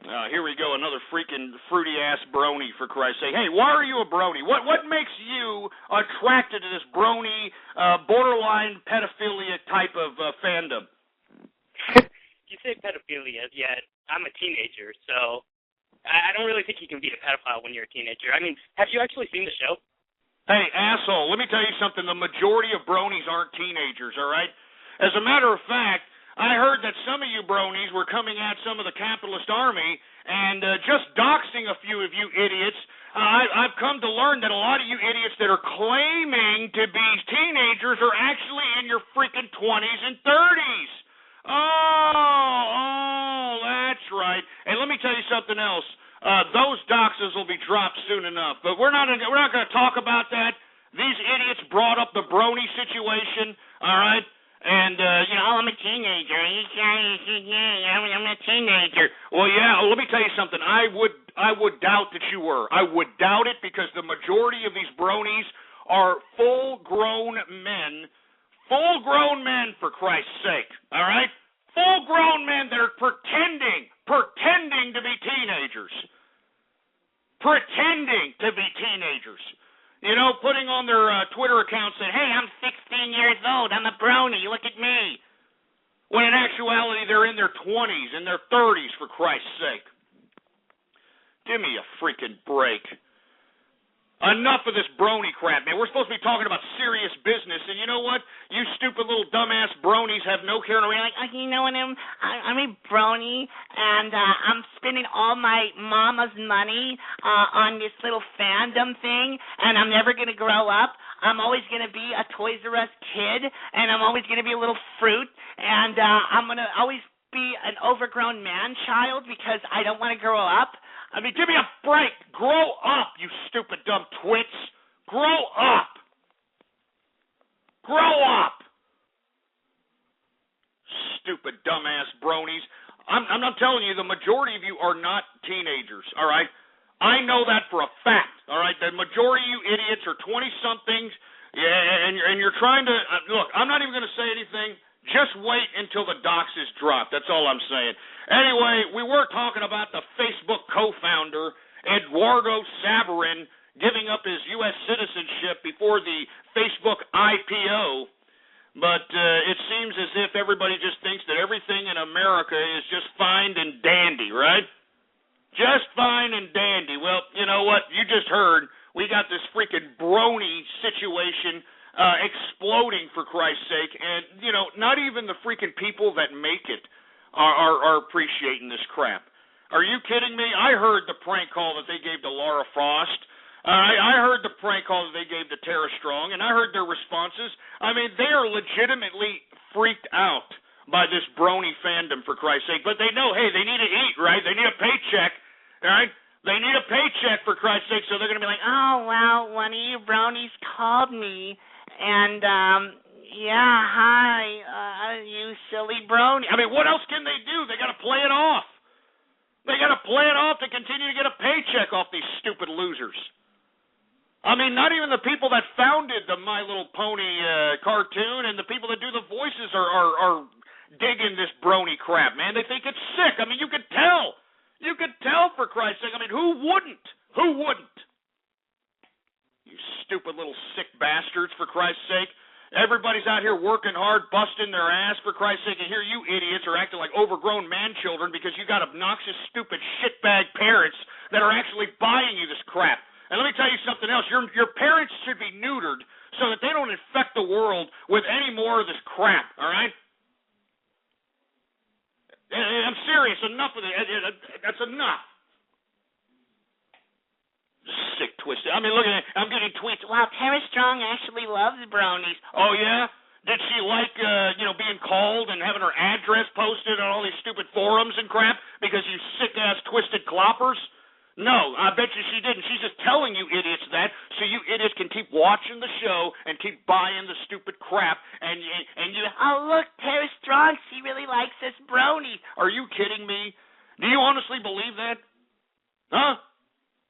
Here we go, another freaking fruity-ass brony, for Christ's sake. Hey, why are you a brony? What makes you attracted to this brony, borderline pedophilia type of fandom? You say pedophilia, yet I'm a teenager, so I don't really think you can be a pedophile when you're a teenager. I mean, have you actually seen the show? Hey, asshole, let me tell you something. The majority of bronies aren't teenagers, all right? As a matter of fact, I heard that some of you bronies were coming at some of the capitalist army and just doxing a few of you idiots. I've come to learn that a lot of you idiots that are claiming to be teenagers are actually in your freaking 20s and 30s. Oh, that's right. And let me tell you something else. Those doxes will be dropped soon enough. But we're not going to talk about that. These idiots brought up the brony situation, all right? And, I'm a teenager. I'm a teenager. Well, yeah, let me tell you something. I would doubt that you were. I would doubt it because the majority of these bronies are full-grown men. Full-grown men, for Christ's sake, all right? Full-grown men that are pretending to be teenagers. Pretending to be teenagers. Putting on their Twitter account saying, hey, I'm 16 years old, I'm a brony, look at me. When in actuality, they're in their 20s and their 30s, for Christ's sake. Give me a freaking break. Enough of this brony crap, man. We're supposed to be talking about serious business, and you know what? You stupid little dumbass bronies have no care in the world. Like, I'm a brony, and I'm spending all my mama's money on this little fandom thing, and I'm never going to grow up. I'm always going to be a Toys R Us kid, and I'm always going to be a little fruit, and I'm going to always be an overgrown man-child because I don't want to grow up. I mean, give me a break. Grow up, you stupid, dumb twits. Grow up. Grow up. Stupid, dumbass bronies. I'm not telling you, the majority of you are not teenagers, all right? I know that for a fact, all right? The majority of you idiots are 20-somethings, and you're trying to look, I'm not even going to say anything. Just wait until the doxes drop. That's all I'm saying. Anyway, we were talking about the Facebook co-founder, Eduardo Saverin, giving up his U.S. citizenship before the Facebook IPO. But it seems as if everybody just thinks that everything in America is just fine and dandy, right? Just fine and dandy. Well, you know what? You just heard we got this freaking brony situation exploding, for Christ's sake, and not even the freaking people that make it are appreciating this crap. Are you kidding me? I heard the prank call that they gave to Laura Frost. I heard the prank call that they gave to Tara Strong, and I heard their responses. I mean, they are legitimately freaked out by this brony fandom, for Christ's sake. But they know, hey, they need to eat, right? They need a paycheck, right? They need a paycheck, for Christ's sake, so they're going to be like, oh, well, one of you bronies called me. And, hi, you silly brony. I mean, what else can they do? They got to play it off. They got to play it off to continue to get a paycheck off these stupid losers. I mean, not even the people that founded the My Little Pony cartoon and the people that do the voices are digging this brony crap, man. They think it's sick. I mean, you could tell. You could tell, for Christ's sake. I mean, who wouldn't? Who wouldn't? You stupid little sick bastards, for Christ's sake. Everybody's out here working hard, busting their ass, for Christ's sake, and here you idiots are acting like overgrown man-children because you got obnoxious, stupid, shitbag parents that are actually buying you this crap. And let me tell you something else. Your parents should be neutered so that they don't infect the world with any more of this crap, all right? I'm serious. Enough of it. That's enough. Sick, twisted. I mean, look at it. I'm getting tweets. Wow, Tara Strong actually loves bronies. Oh, yeah? Did she like, being called and having her address posted on all these stupid forums and crap because you sick-ass, twisted cloppers? No, I bet you she didn't. She's just telling you idiots that so you idiots can keep watching the show and keep buying the stupid crap, and you, oh, look, Tara Strong, she really likes us bronies. Are you kidding me? Do you honestly believe that? Huh?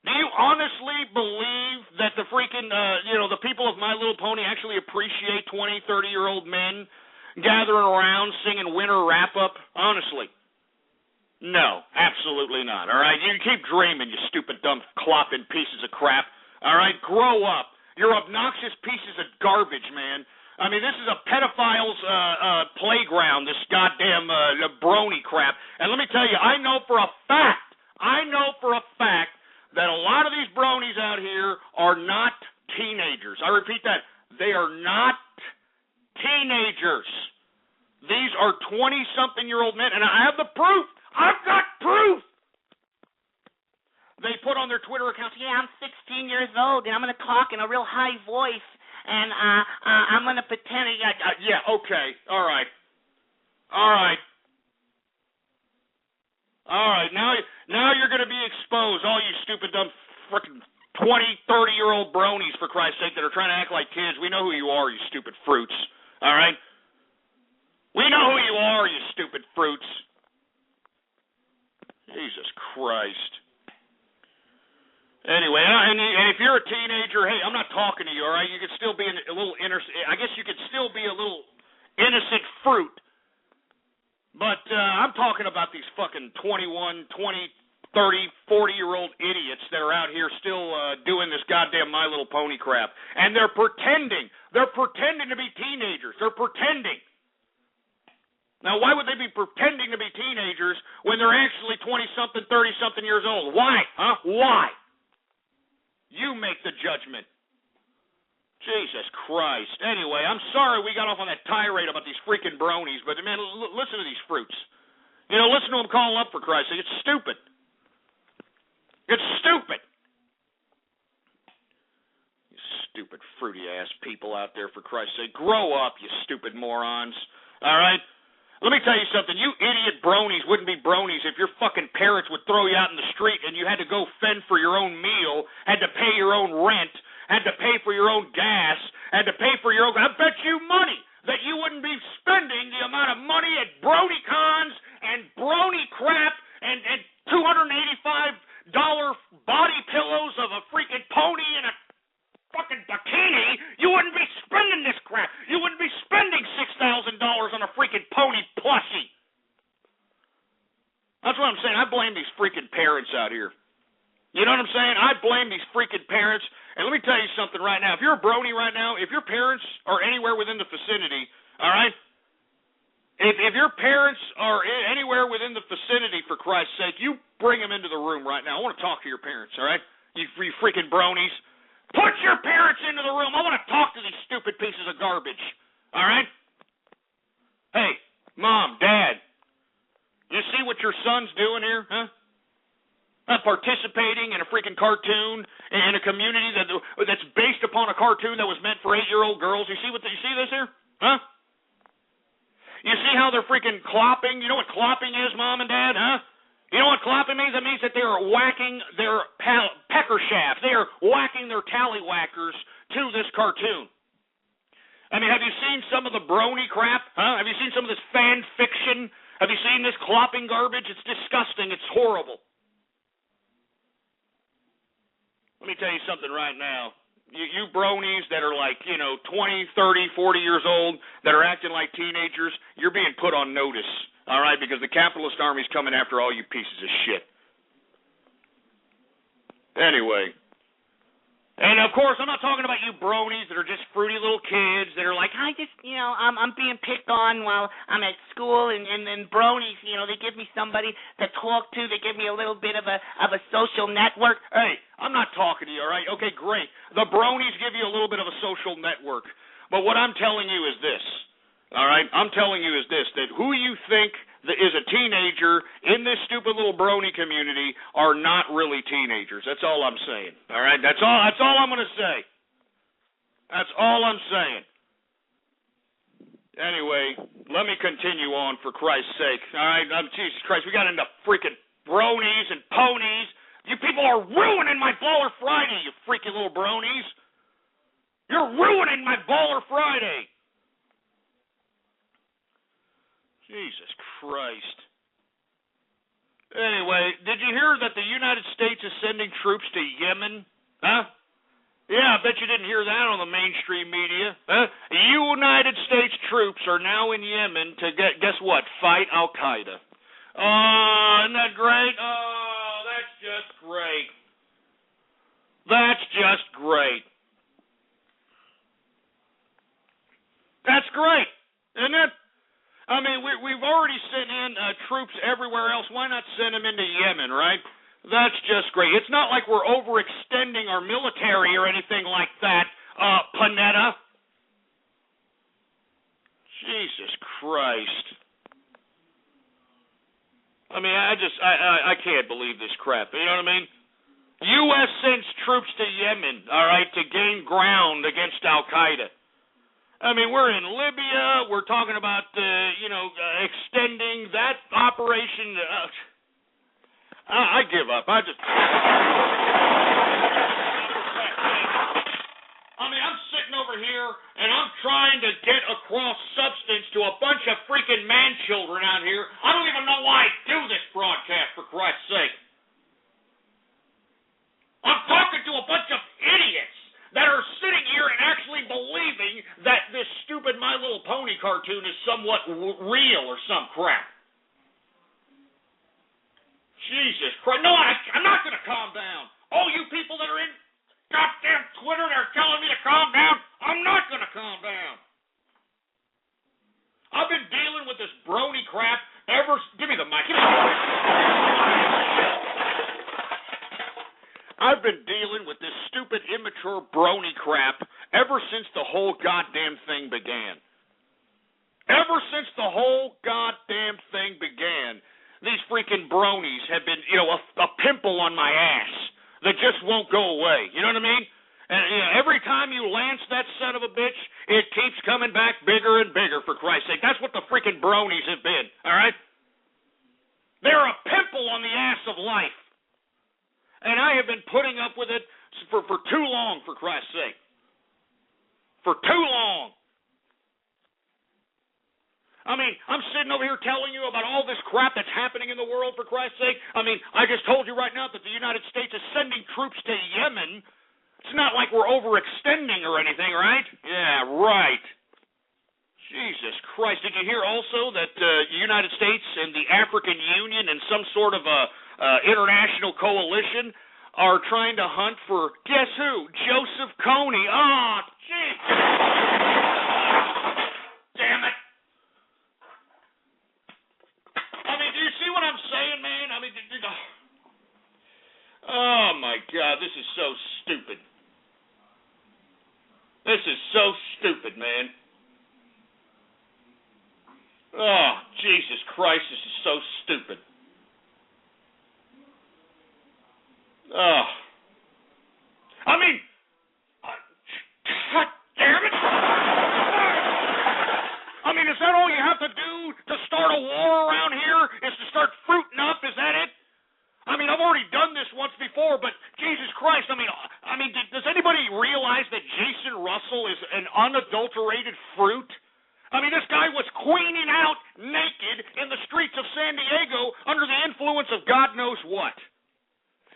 Do you honestly believe that the freaking, the people of My Little Pony actually appreciate 20, 30-year-old men gathering around singing winter wrap-up? Honestly. No, absolutely not, all right? You keep dreaming, you stupid, dumb, clopping pieces of crap, all right? Grow up. You're obnoxious pieces of garbage, man. I mean, this is a pedophile's playground, this goddamn brony crap. And let me tell you, I know for a fact that a lot of these bronies out here are not teenagers. I repeat that. They are not teenagers. These are 20-something-year-old men, and I have the proof. I've got proof. They put on their Twitter accounts, yeah, I'm 16 years old, and I'm going to talk in a real high voice, and I'm going to pretend. Yeah, okay, all right. Now you're going to be exposed, all you stupid, dumb, frickin' 20, 30-year-old bronies, for Christ's sake, that are trying to act like kids. We know who you are, you stupid fruits, all right? We know who you are, you stupid fruits. Jesus Christ. Anyway, and if you're a teenager, hey, I'm not talking to you, all right? You could still be a little I guess you could still be a little innocent fruit. But I'm talking about these fucking 21, 20, 30, 40-year-old idiots that are out here still doing this goddamn My Little Pony crap. And they're pretending. They're pretending to be teenagers. They're pretending. Now, why would they be pretending to be teenagers when they're actually 20-something, 30-something years old? Why? Huh? Why? You make the judgment. Jesus Christ. Anyway, I'm sorry we got off on that tirade about these freaking bronies, but, man, listen to these fruits. Listen to them call up, for Christ's sake. It's stupid. It's stupid. You stupid, fruity-ass people out there, for Christ's sake. Grow up, you stupid morons. All right? Let me tell you something. You idiot bronies wouldn't be bronies if your fucking parents would throw you out in the street and you had to go fend for your own meal, had to pay your own rent, had to pay for your own gas, had to pay for your own... I bet you money that you wouldn't be spending the amount of money at brony cons and brony crap and $285 body pillows of a freaking pony and a fucking bikini. You wouldn't be spending this crap. You wouldn't be spending $6,000 on a freaking pony plushie. That's what I'm saying. I blame these freaking parents out here. You know what I'm saying? I blame these freaking parents. And let me tell you something right now. If you're a brony right now, if your parents are anywhere within the vicinity, all right? If your parents are anywhere within the vicinity, for Christ's sake, you bring them into the room right now. I want to talk to your parents, all right? You freaking bronies. Put your parents into the room. I want to talk to these stupid pieces of garbage, all right? Hey, Mom, Dad, you see what your son's doing here, huh? Participating in a freaking cartoon in a community that's based upon a cartoon that was meant for 8-year-old girls. You see this here? Huh? You see how they're freaking clopping? You know what clopping is, Mom and Dad, huh? You know what clopping means? That means that they are whacking their pecker shafts. They are whacking their tallywhackers to this cartoon. I mean, have you seen some of the brony crap? Huh? Have you seen some of this fan fiction? Have you seen this clopping garbage? It's disgusting. It's horrible. Let me tell you something right now. You bronies that are like, 20, 30, 40 years old that are acting like teenagers, you're being put on notice, all right, because the capitalist army's coming after all you pieces of shit. Anyway. And, of course, I'm not talking about you bronies that are just fruity little kids that are like, I just, I'm being picked on while I'm at school, and bronies, they give me somebody to talk to. They give me a little bit of a social network. Hey, I'm not talking to you, all right? Okay, great. The bronies give you a little bit of a social network. But what I'm telling you is this, all right? I'm telling you is this, that who you think that is a teenager in this stupid little brony community are not really teenagers. That's all I'm saying. All right? That's all I'm going to say. That's all I'm saying. Anyway, let me continue on, for Christ's sake. All right? Jesus Christ, we got into freaking bronies and ponies. You people are ruining my Baller Friday, you freaking little bronies. You're ruining my Baller Friday. Jesus Christ. Anyway, did you hear that the United States is sending troops to Yemen? Huh? Yeah, I bet you didn't hear that on the mainstream media. Huh? United States troops are now in Yemen to guess what? Fight Al-Qaeda. Oh, isn't that great? Oh, that's just great. That's just great. That's great, isn't it? I mean, we've already sent in troops everywhere else. Why not send them into Yemen, right? That's just great. It's not like we're overextending our military or anything like that, Panetta. Jesus Christ. I mean, I can't believe this crap. You know what I mean? U.S. sends troops to Yemen, all right, to gain ground against Al-Qaeda. I mean, we're in Libya. We're talking about, extending that operation. I give up. I'm sitting over here, and I'm trying to get across substance to a bunch of freaking man-children out here. I don't even know why I do this broadcast, for Christ's sake. I'm talking to a bunch of idiots that are sitting here and actually believing that this stupid My Little Pony cartoon is somewhat real or some crap. Jesus Christ. No, I'm not going to calm down. All you people that are in goddamn Twitter that are telling me to calm down, I'm not going to calm down. I've been dealing with this brony crap ever... Give me the mic. I've been dealing with this stupid, immature brony crap ever since the whole goddamn thing began. Ever since the whole goddamn thing began, these freaking bronies have been, a pimple on my ass that just won't go away. You know what I mean? And every time you lance that son of a bitch, it keeps coming back bigger and bigger, for Christ's sake. That's what the freaking bronies have been, all right? They're a pimple on the ass of life. And I have been putting up with it for too long, for Christ's sake. For too long. I mean, I'm sitting over here telling you about all this crap that's happening in the world, for Christ's sake. I mean, I just told you right now that the United States is sending troops to Yemen. It's not like we're overextending or anything, right? Yeah, right. Jesus Christ. Did you hear also that the United States and the African Union and some sort of international coalition are trying to hunt for, guess who? Joseph Kony. Oh, jeez. Damn it. I mean, do you see what I'm saying, man? I mean, oh, my God, this is so stupid. This is so stupid, man. Oh, Jesus Christ, this is so stupid. Oh. I mean, God damn it. I mean, is that all you have to do to start a war around here? Is to start fruiting up? Is that it? I mean, I've already done this once before, but Jesus Christ, I mean, does anybody realize that Jason Russell is an unadulterated fruit? I mean, this guy was queening out naked in the streets of San Diego under the influence of God knows what.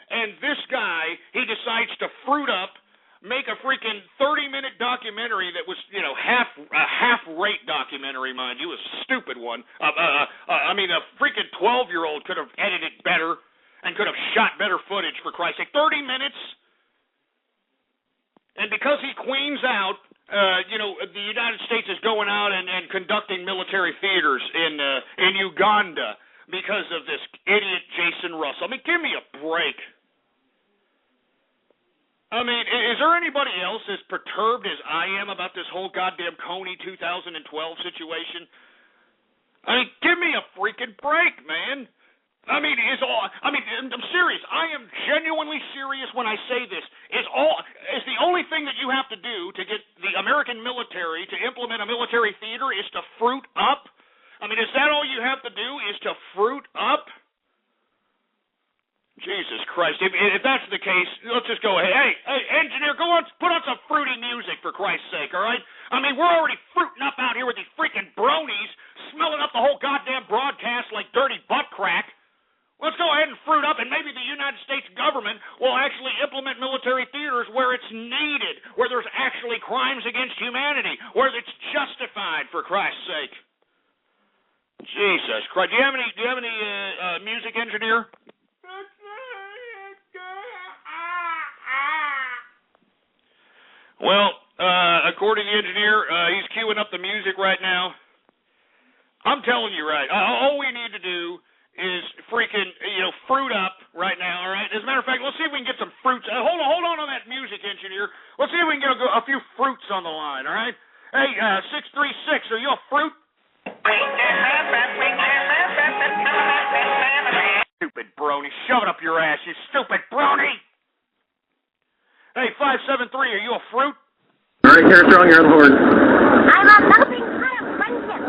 And this guy, he decides to fruit up, make a freaking 30-minute documentary that was, a half-rate documentary, mind you, a stupid one. I mean, a freaking 12-year-old could have edited better and could have shot better footage, for Christ's sake. 30 minutes. And because he queens out, the United States is going out and conducting military theaters in Uganda because of this idiot Jason Russell. I mean, give me a break. I mean, is there anybody else as perturbed as I am about this whole goddamn Kony 2012 situation? I mean, give me a freaking break, man. I mean, I'm serious. I am genuinely serious when I say this. Is the only thing that you have to do to get the American military to implement a military theater is to fruit up? I mean, is that all you have to do is to fruit up? Jesus Christ. If that's the case, let's just go ahead. Hey, engineer, go on, put on some fruity music, for Christ's sake, all right? I mean, we're already fruiting up out here with these freaking bronies, smelling up the whole goddamn broadcast like dirty butt crack. Let's go ahead and fruit up, and maybe the United States government will actually implement military theaters where it's needed, where there's actually crimes against humanity, where it's justified, for Christ's sake. Jesus Christ. Do you have any music, engineer? Well, according to the engineer, he's queuing up the music right now. I'm telling you, right, all we need to do is freaking, fruit up right now, all right? As a matter of fact, let's see if we can get some fruits. Hold on that music, engineer. Let's see if we can get a few fruits on the line, all right? Hey, 636, are you a fruit? Stupid brony. Shove it up your ass, you stupid brony. Hey, 573, are you a fruit? All right, here, throwing you on the horn. I'm a loving kind of friendship.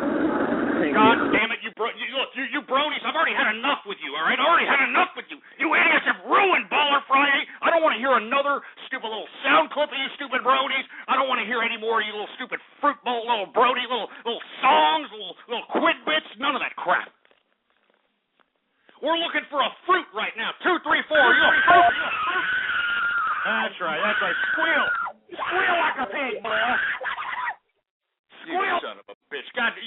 God damn it, you bronies, I've already had enough with you, all right? I already had enough with you. You idiots have ruined Baller Friday. I don't want to hear another stupid little sound clip of you stupid bronies. I don't want to hear any more of you little stupid fruit bowl, little brony, little songs, little quid bits, none of that crap. We're looking for a fruit right now. 2, 3, 4, are you a fruit? That's right. Squeal like a pig, boy. Squeal. You son of a bitch. God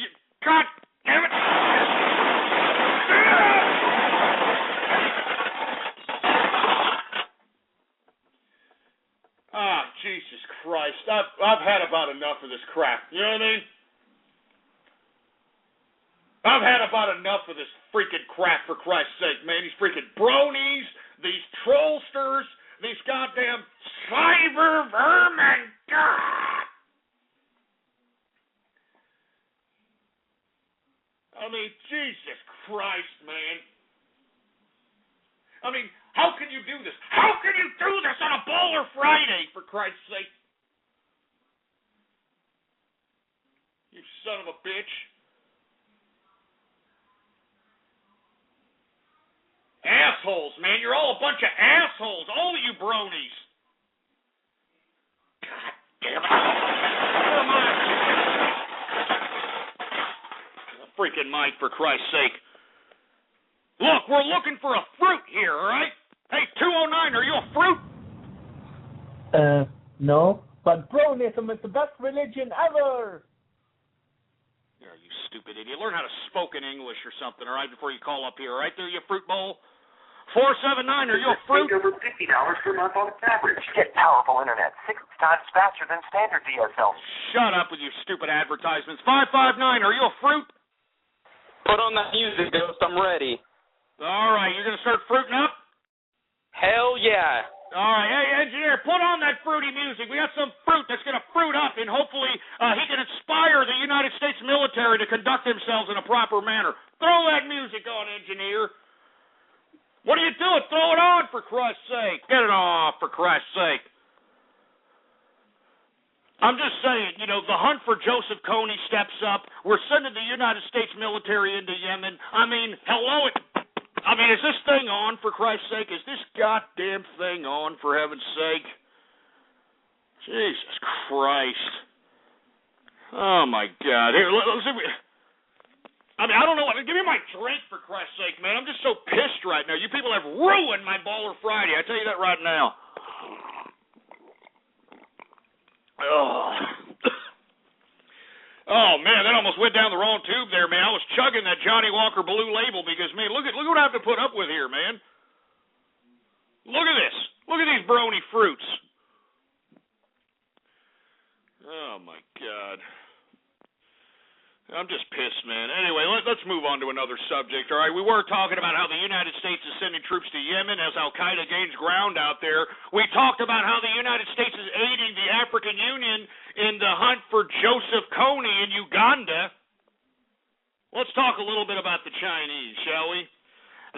damn it. Jesus Christ. I've had about enough of this crap. You know what I mean? I've had about enough of this freaking crap, for Christ's sake, man. These freaking bronies, these trollsters, these goddamn cyber vermin. God. I mean, Jesus Christ, man. I mean, how can you do this? How can you do this on a Baller Friday, for Christ's sake? You son of a bitch. Assholes, man. You're all a bunch of assholes. All of you bronies. God damn it. Where am I? Freaking Mike, for Christ's sake. Look, we're looking for a fruit here, all right? Hey, 209, are you a fruit? No. But bronism is the best religion ever. Yeah, you stupid idiot. Learn how to speak in English or something, all right, before you call up here, all right? There, you fruit bowl. 479, are you a fruit? Over $50 per month on average. Get powerful internet 6 times faster than standard DSL. Shut up with your stupid advertisements. 559, are you a fruit? Put on that music, Ghost. I'm ready. All right, you're going to start fruiting up? Hell yeah. All right, hey, engineer, put on that fruity music. We got some fruit that's going to fruit up, and hopefully he can inspire the United States military to conduct themselves in a proper manner. Throw that music on, engineer. What are you doing? Throw it on, for Christ's sake. Get it off, for Christ's sake. I'm just saying, the hunt for Joseph Kony steps up. We're sending the United States military into Yemen. I mean, hello. Is this thing on, for Christ's sake? Is this goddamn thing on, for heaven's sake? Jesus Christ. Oh, my God. Here, let's see. I don't know what. Give me my drink, for Christ's sake, man. I'm just so pissed right now. You people have ruined my Baller Friday. I tell you that right now. Oh, man, that almost went down the wrong tube there, man. I was chugging that Johnny Walker Blue Label because, man, look what I have to put up with here, man. Look at this. Look at these brony fruits. Oh, my God. I'm just pissed, man. Anyway, let's move on to another subject, all right? We were talking about how the United States is sending troops to Yemen as Al-Qaeda gains ground out there. We talked about how the United States is aiding the African Union in the hunt for Joseph Kony in Uganda. Let's talk a little bit about the Chinese, shall we?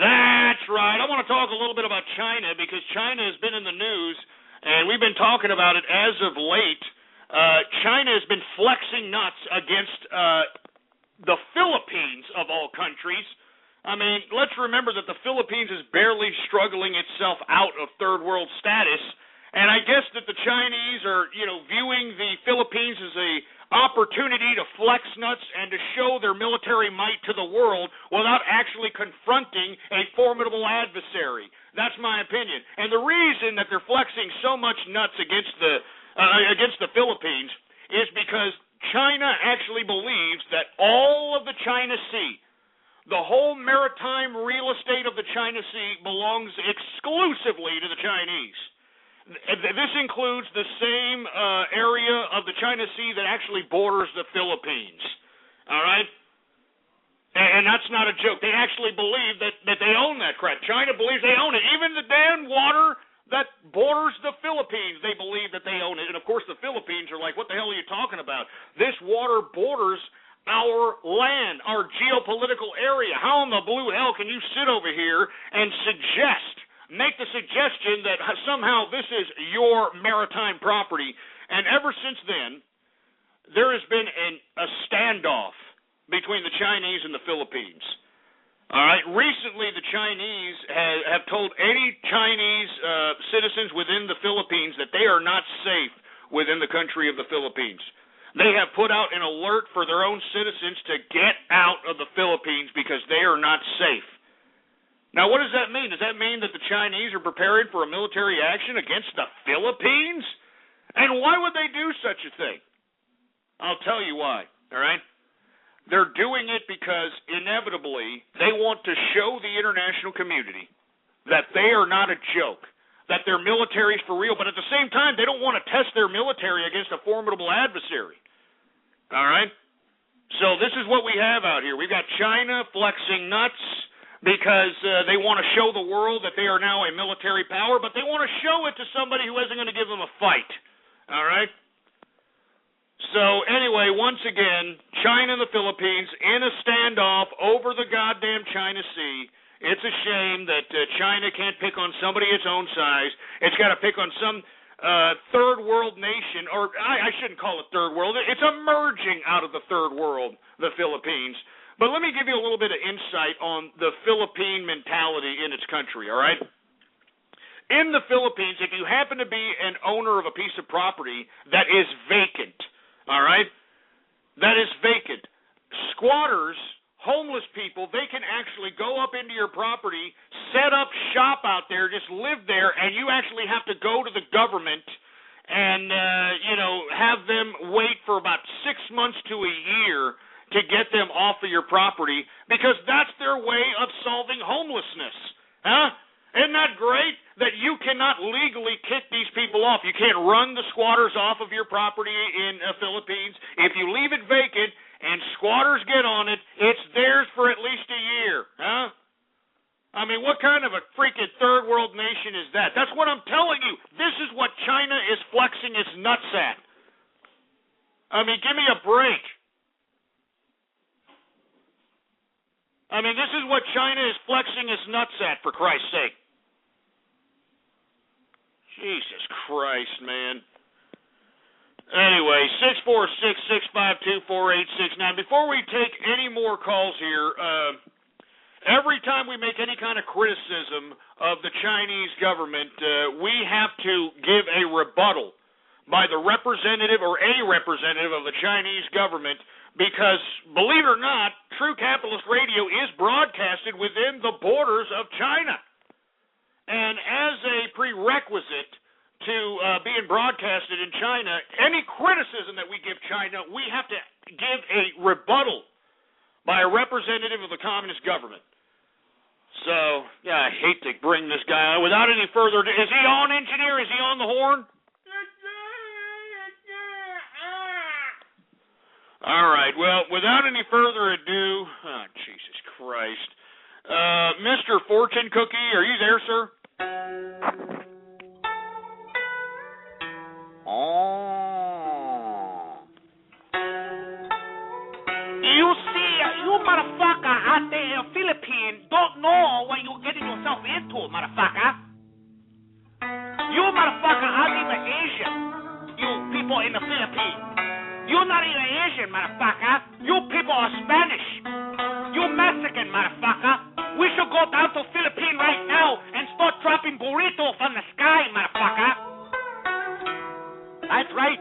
That's right. I want to talk a little bit about China because China has been in the news, and we've been talking about it as of late. China has been flexing nuts against the Philippines, of all countries, I mean, let's remember that the Philippines is barely struggling itself out of third world status, and I guess that the Chinese are, viewing the Philippines as a opportunity to flex nuts and to show their military might to the world without actually confronting a formidable adversary. That's my opinion. And the reason that they're flexing so much nuts against the Philippines is because China actually believes that all of the China Sea, the whole maritime real estate of the China Sea, belongs exclusively to the Chinese. This includes the same area of the China Sea that actually borders the Philippines. All right? And that's not a joke. They actually believe that they own that crap. China believes they own it. Even the damn water that borders the Philippines, they believe that they own it. And, of course, the Philippines are like, what the hell are you talking about? This water borders our land, our geopolitical area. How in the blue hell can you sit over here and make the suggestion that somehow this is your maritime property? And ever since then, there has been a standoff between the Chinese and the Philippines. All right. Recently, the Chinese have told any Chinese citizens within the Philippines that they are not safe within the country of the Philippines. They have put out an alert for their own citizens to get out of the Philippines because they are not safe. Now, what does that mean? Does that mean that the Chinese are preparing for a military action against the Philippines? And why would they do such a thing? I'll tell you why, all right? They're doing it because, inevitably, they want to show the international community that they are not a joke, that their military is for real, but at the same time, they don't want to test their military against a formidable adversary. All right? So this is what we have out here. We've got China flexing nuts because they want to show the world that they are now a military power, but they want to show it to somebody who isn't going to give them a fight. All right? So anyway, once again, China and the Philippines in a standoff over the goddamn China Sea. It's a shame that China can't pick on somebody its own size. It's got to pick on some third world nation, or I shouldn't call it third world. It's emerging out of the third world, the Philippines. But let me give you a little bit of insight on the Philippine mentality in its country, all right? In the Philippines, if you happen to be an owner of a piece of property that is vacant, all right, that is vacant, squatters, homeless people, they can actually go up into your property, set up shop out there, just live there, and you actually have to go to the government and, have them wait for about 6 months to a year to get them off of your property because that's their way of solving homelessness. Huh? Isn't that great that you cannot legally kick these people off? You can't run the squatters off of your property in the Philippines. If you leave it vacant and squatters get on it, it's theirs for at least a year. Huh? I mean, what kind of a freaking third world nation is that? That's what I'm telling you. This is what China is flexing its nuts at. I mean, give me a break. I mean, this is what China is flexing its nuts at, for Christ's sake. Jesus Christ, man. Anyway, 646-652-4869. Before we take any more calls here, every time we make any kind of criticism of the Chinese government, we have to give a rebuttal by the representative or a representative of the Chinese government because, believe it or not, True Capitalist Radio is broadcasted within the borders of China. And as a prerequisite to being broadcasted in China, any criticism that we give China, we have to give a rebuttal by a representative of the communist government. So, yeah, I hate to bring this guy on. Without any further ado, is he on, engineer? Is he on the horn? All right, well, without any further ado, oh, Jesus Christ. Mr. Fortune Cookie, are you there, sir? Oh. You see, you motherfucker out there in the Philippines don't know what you're getting yourself into, motherfucker. You motherfucker aren't even Asian, you people in the Philippines. You're not even Asian, motherfucker. You people are Spanish. You Mexican, motherfucker. We should go down to Philippines right now and start dropping burritos from the sky, motherfucker. That's right.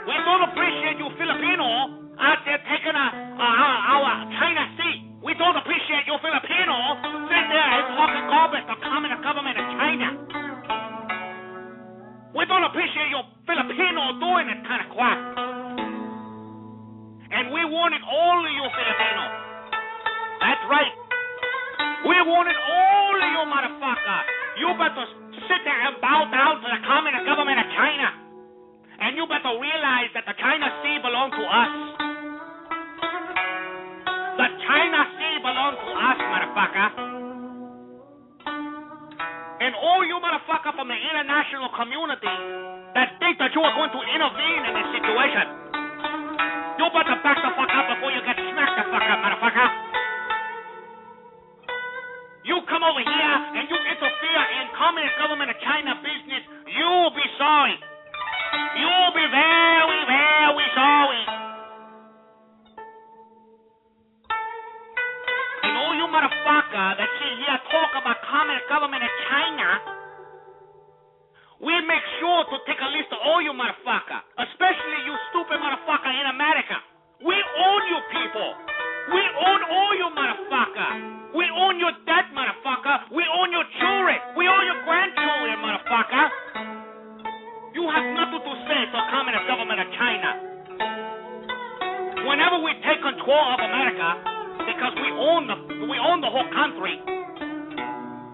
We don't appreciate you Filipino out there taking our China Sea. We don't appreciate you Filipino sitting there and talking garbage to communist government of China. We don't appreciate you Filipino doing that kind of crap. And we wanted all of you Filipino. That's right. We wanted all of you motherfucker. You better sit there and bow down to the communist government of China. And you better realize that the China Sea belongs to us. The China Sea belongs to us, motherfucker. And all you motherfucker from the international community that think that you are going to intervene in this situation, you better back the fuck up before you get smacked the fuck up, motherfucker. You come over here and you interfere in communist government of China business, you'll be sorry. You'll be very, very sorry. And all you motherfucker that sit here talk about communist government of China, we make sure to take a list of all you motherfucker, especially you stupid motherfucker in America. We own you people. We own all you motherfucker. We own your dead motherfucker. We own your children. We own your grandchildren, motherfucker. You have nothing to say to the communist government of China. Whenever we take control of America, because we own the whole country,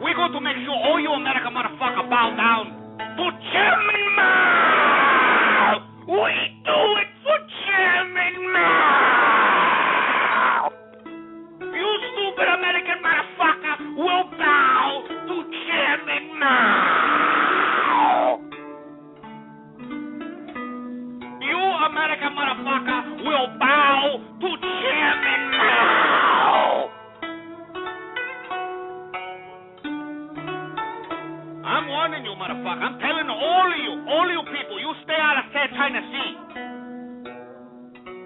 we're going to make sure all you American motherfucker bow down to Chairman Mao. We do it for Chairman Mao. You stupid American motherfucker will bow to Chairman Mao. You American motherfucker will bow to Chairman Mao. I'm warning you, motherfucker. I'm telling all of you people, you stay out of South China Sea.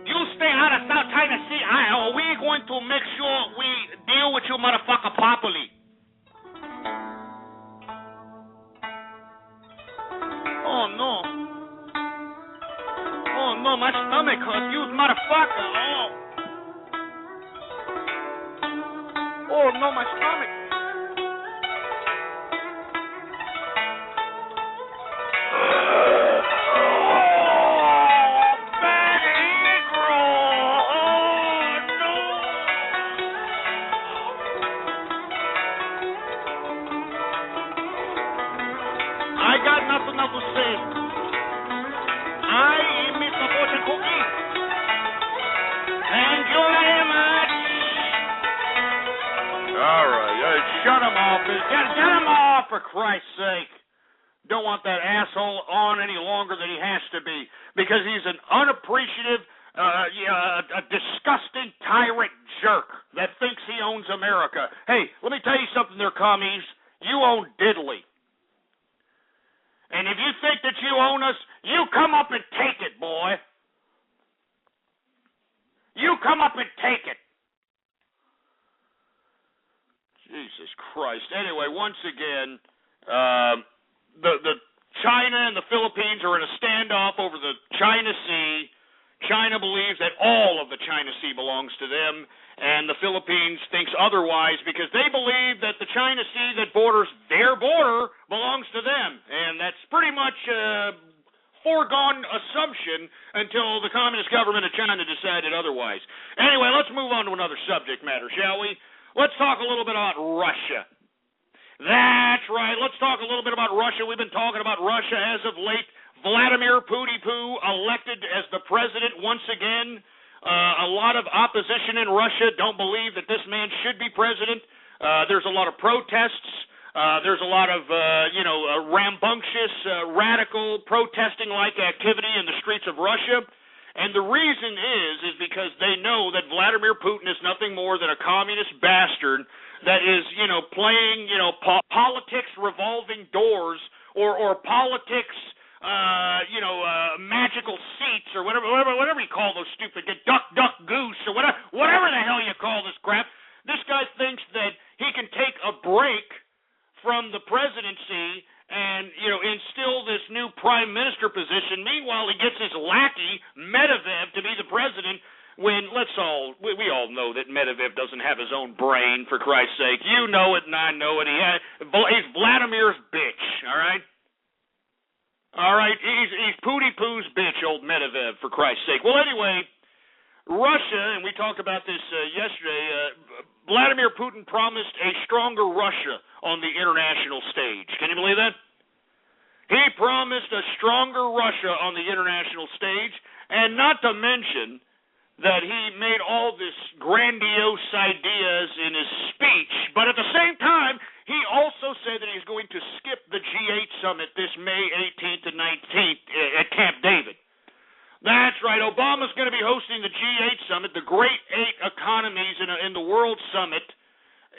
You stay out of South China Sea, or we're going to make sure we deal with you motherfucker properly. Oh, no. Oh, no, my stomach hurts. You motherfucker. Oh, no, my stomach. Get him off, for Christ's sake. Don't want that asshole on any longer than he has to be, because he's an unappreciative, a disgusting tyrant jerk that thinks he owns America. Hey, let me tell you something there, commies. You own diddly. And if you think that you own us, you come up and take it, boy. You come up and take it. Jesus Christ. Anyway, once again, the China and the Philippines are in a standoff over the China Sea. China believes that all of the China Sea belongs to them, and the Philippines thinks otherwise because they believe that the China Sea that borders their border belongs to them. And that's pretty much a foregone assumption until the Communist government of China decided otherwise. Anyway, let's move on to another subject matter, shall we? Let's talk a little bit about Russia. That's right. Let's talk a little bit about Russia. We've been talking about Russia as of late. Vladimir Putin elected as the president once again. A lot of opposition in Russia don't believe that this man should be president. There's a lot of protests. There's a lot of, rambunctious, radical protesting-like activity in the streets of Russia. And the reason is because they know that Vladimir Putin is nothing more than a communist bastard that is, playing, politics revolving doors or politics, magical seats or whatever you call those stupid, duck, goose or whatever the hell you call this crap. This guy thinks that position. Meanwhile, he gets his lackey, Medvedev, to be the president when we all know that Medvedev doesn't have his own brain, for Christ's sake. You know it and I know it. He's Vladimir's bitch, all right? All right, he's Pooty Poo's bitch, old Medvedev, for Christ's sake. Well, anyway, Russia, and we talked about this yesterday, Vladimir Putin promised a stronger Russia on the international stage. Can you believe that? He promised a stronger Russia on the international stage, and not to mention that he made all this grandiose ideas in his speech, but at the same time, he also said that he's going to skip the G8 summit this May 18th and 19th at Camp David. That's right. Obama's going to be hosting the G8 summit, the Great Eight Economies in the World Summit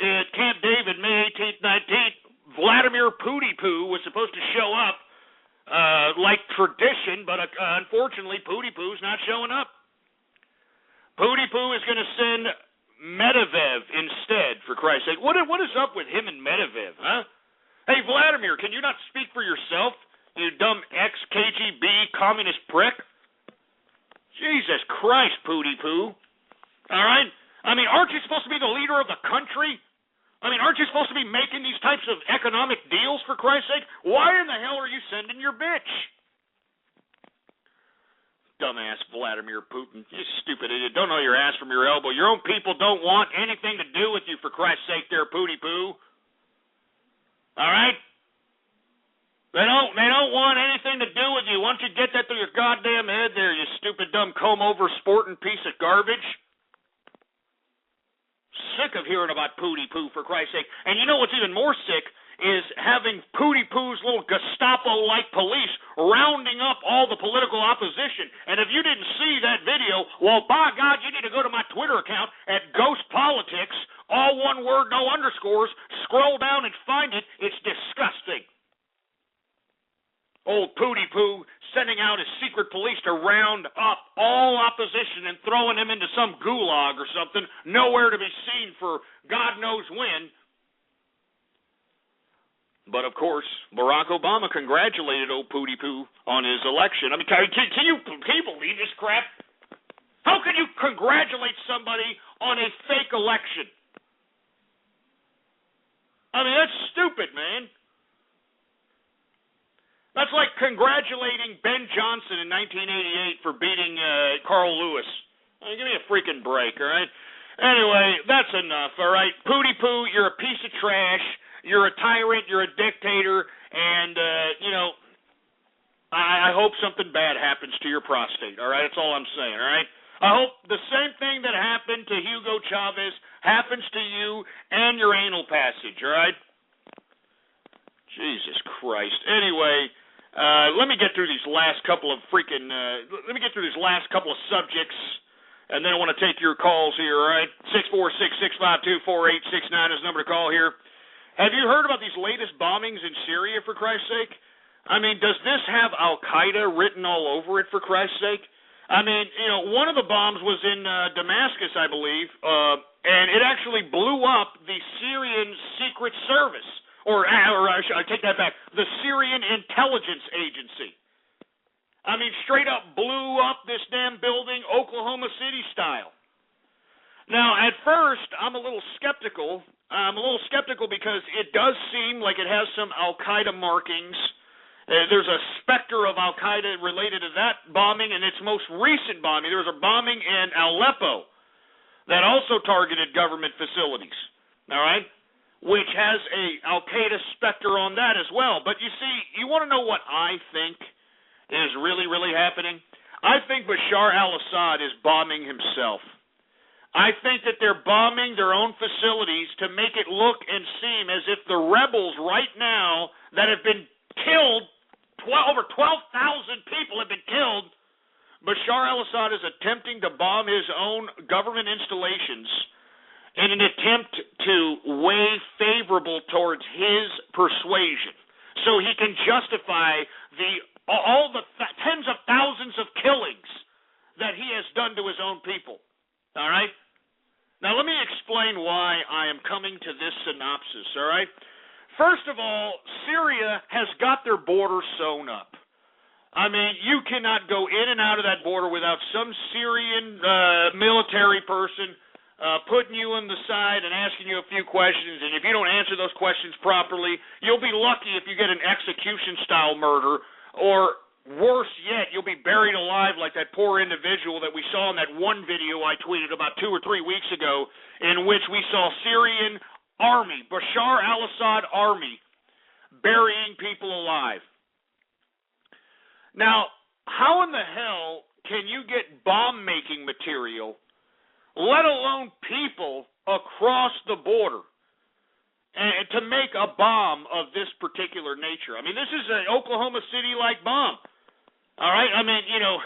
at Camp David, May 18th, 19th. Vladimir Pooty Poo was supposed to show up like tradition, but unfortunately, Pooty Poo's not showing up. Pooty Poo is going to send Medvedev instead, for Christ's sake. What is up with him and Medvedev, huh? Hey, Vladimir, can you not speak for yourself, you dumb ex-KGB communist prick? Jesus Christ, Pooty Poo. All right? I mean, aren't you supposed to be the leader of the country? I mean, aren't you supposed to be making these types of economic deals, for Christ's sake? Why in the hell are you sending your bitch? Dumbass Vladimir Putin. You stupid idiot. Don't know your ass from your elbow. Your own people don't want anything to do with you, for Christ's sake there, Pooty Poo. All right? They don't want anything to do with you. Why don't you get that through your goddamn head there, you stupid, dumb, comb-over, sporting piece of garbage? Sick of hearing about Pooty Poo, for Christ's sake. And you know what's even more sick is having Pooty Poo's little Gestapo-like police rounding up all the political opposition. And if you didn't see that video, well, by God, you need to go to my Twitter account at Ghost Politics, all one word, no underscores. Scroll down and find it. It's disgusting. Old Pooty Poo sending out his secret police to round up all opposition and throwing him into some gulag or something, nowhere to be seen for God knows when. But, of course, Barack Obama congratulated old Pooty Poo on his election. I mean, can you believe this crap? How can you congratulate somebody on a fake election? I mean, that's stupid, man. That's like congratulating Ben Johnson in 1988 for beating Carl Lewis. I mean, give me a freaking break, all right? Anyway, that's enough, all right? Pooty Poo, you're a piece of trash. You're a tyrant. You're a dictator. And, I hope something bad happens to your prostate, all right? That's all I'm saying, all right? I hope the same thing that happened to Hugo Chavez happens to you and your anal passage, all right? Jesus Christ. Anyway, let me get through these last couple of subjects, and then I want to take your calls here, all right? 646-652-4869 is the number to call here. Have you heard about these latest bombings in Syria, for Christ's sake? I mean, does this have Al-Qaeda written all over it, for Christ's sake? I mean, one of the bombs was in Damascus, I believe, and it actually blew up the Syrian Secret Service. Or I take that back, the Syrian Intelligence Agency. I mean, straight up blew up this damn building, Oklahoma City style. Now, at first, I'm a little skeptical. Because it does seem like it has some Al-Qaeda markings. There's a specter of Al-Qaeda related to that bombing and its most recent bombing. There was a bombing in Aleppo that also targeted government facilities. All right? Which has a Al-Qaeda specter on that as well. But you see, you want to know what I think is really, really happening? I think Bashar al-Assad is bombing himself. I think that they're bombing their own facilities to make it look and seem as if the rebels right now that have been killed, over 12,000 people have been killed, Bashar al-Assad is attempting to bomb his own government installations in an attempt to weigh favorable towards his persuasion, so he can justify all the tens of thousands of killings that he has done to his own people. All right? Now, let me explain why I am coming to this synopsis, all right? First of all, Syria has got their border sewn up. I mean, you cannot go in and out of that border without some Syrian military person putting you on the side and asking you a few questions, and if you don't answer those questions properly, you'll be lucky if you get an execution-style murder, or worse yet, you'll be buried alive like that poor individual that we saw in that one video I tweeted about 2 or 3 weeks ago, in which we saw Syrian army, Bashar al-Assad army, burying people alive. Now, how in the hell can you get bomb-making material, let alone people, across the border and to make a bomb of this particular nature? I mean, this is an Oklahoma City-like bomb. All right? I mean, you know,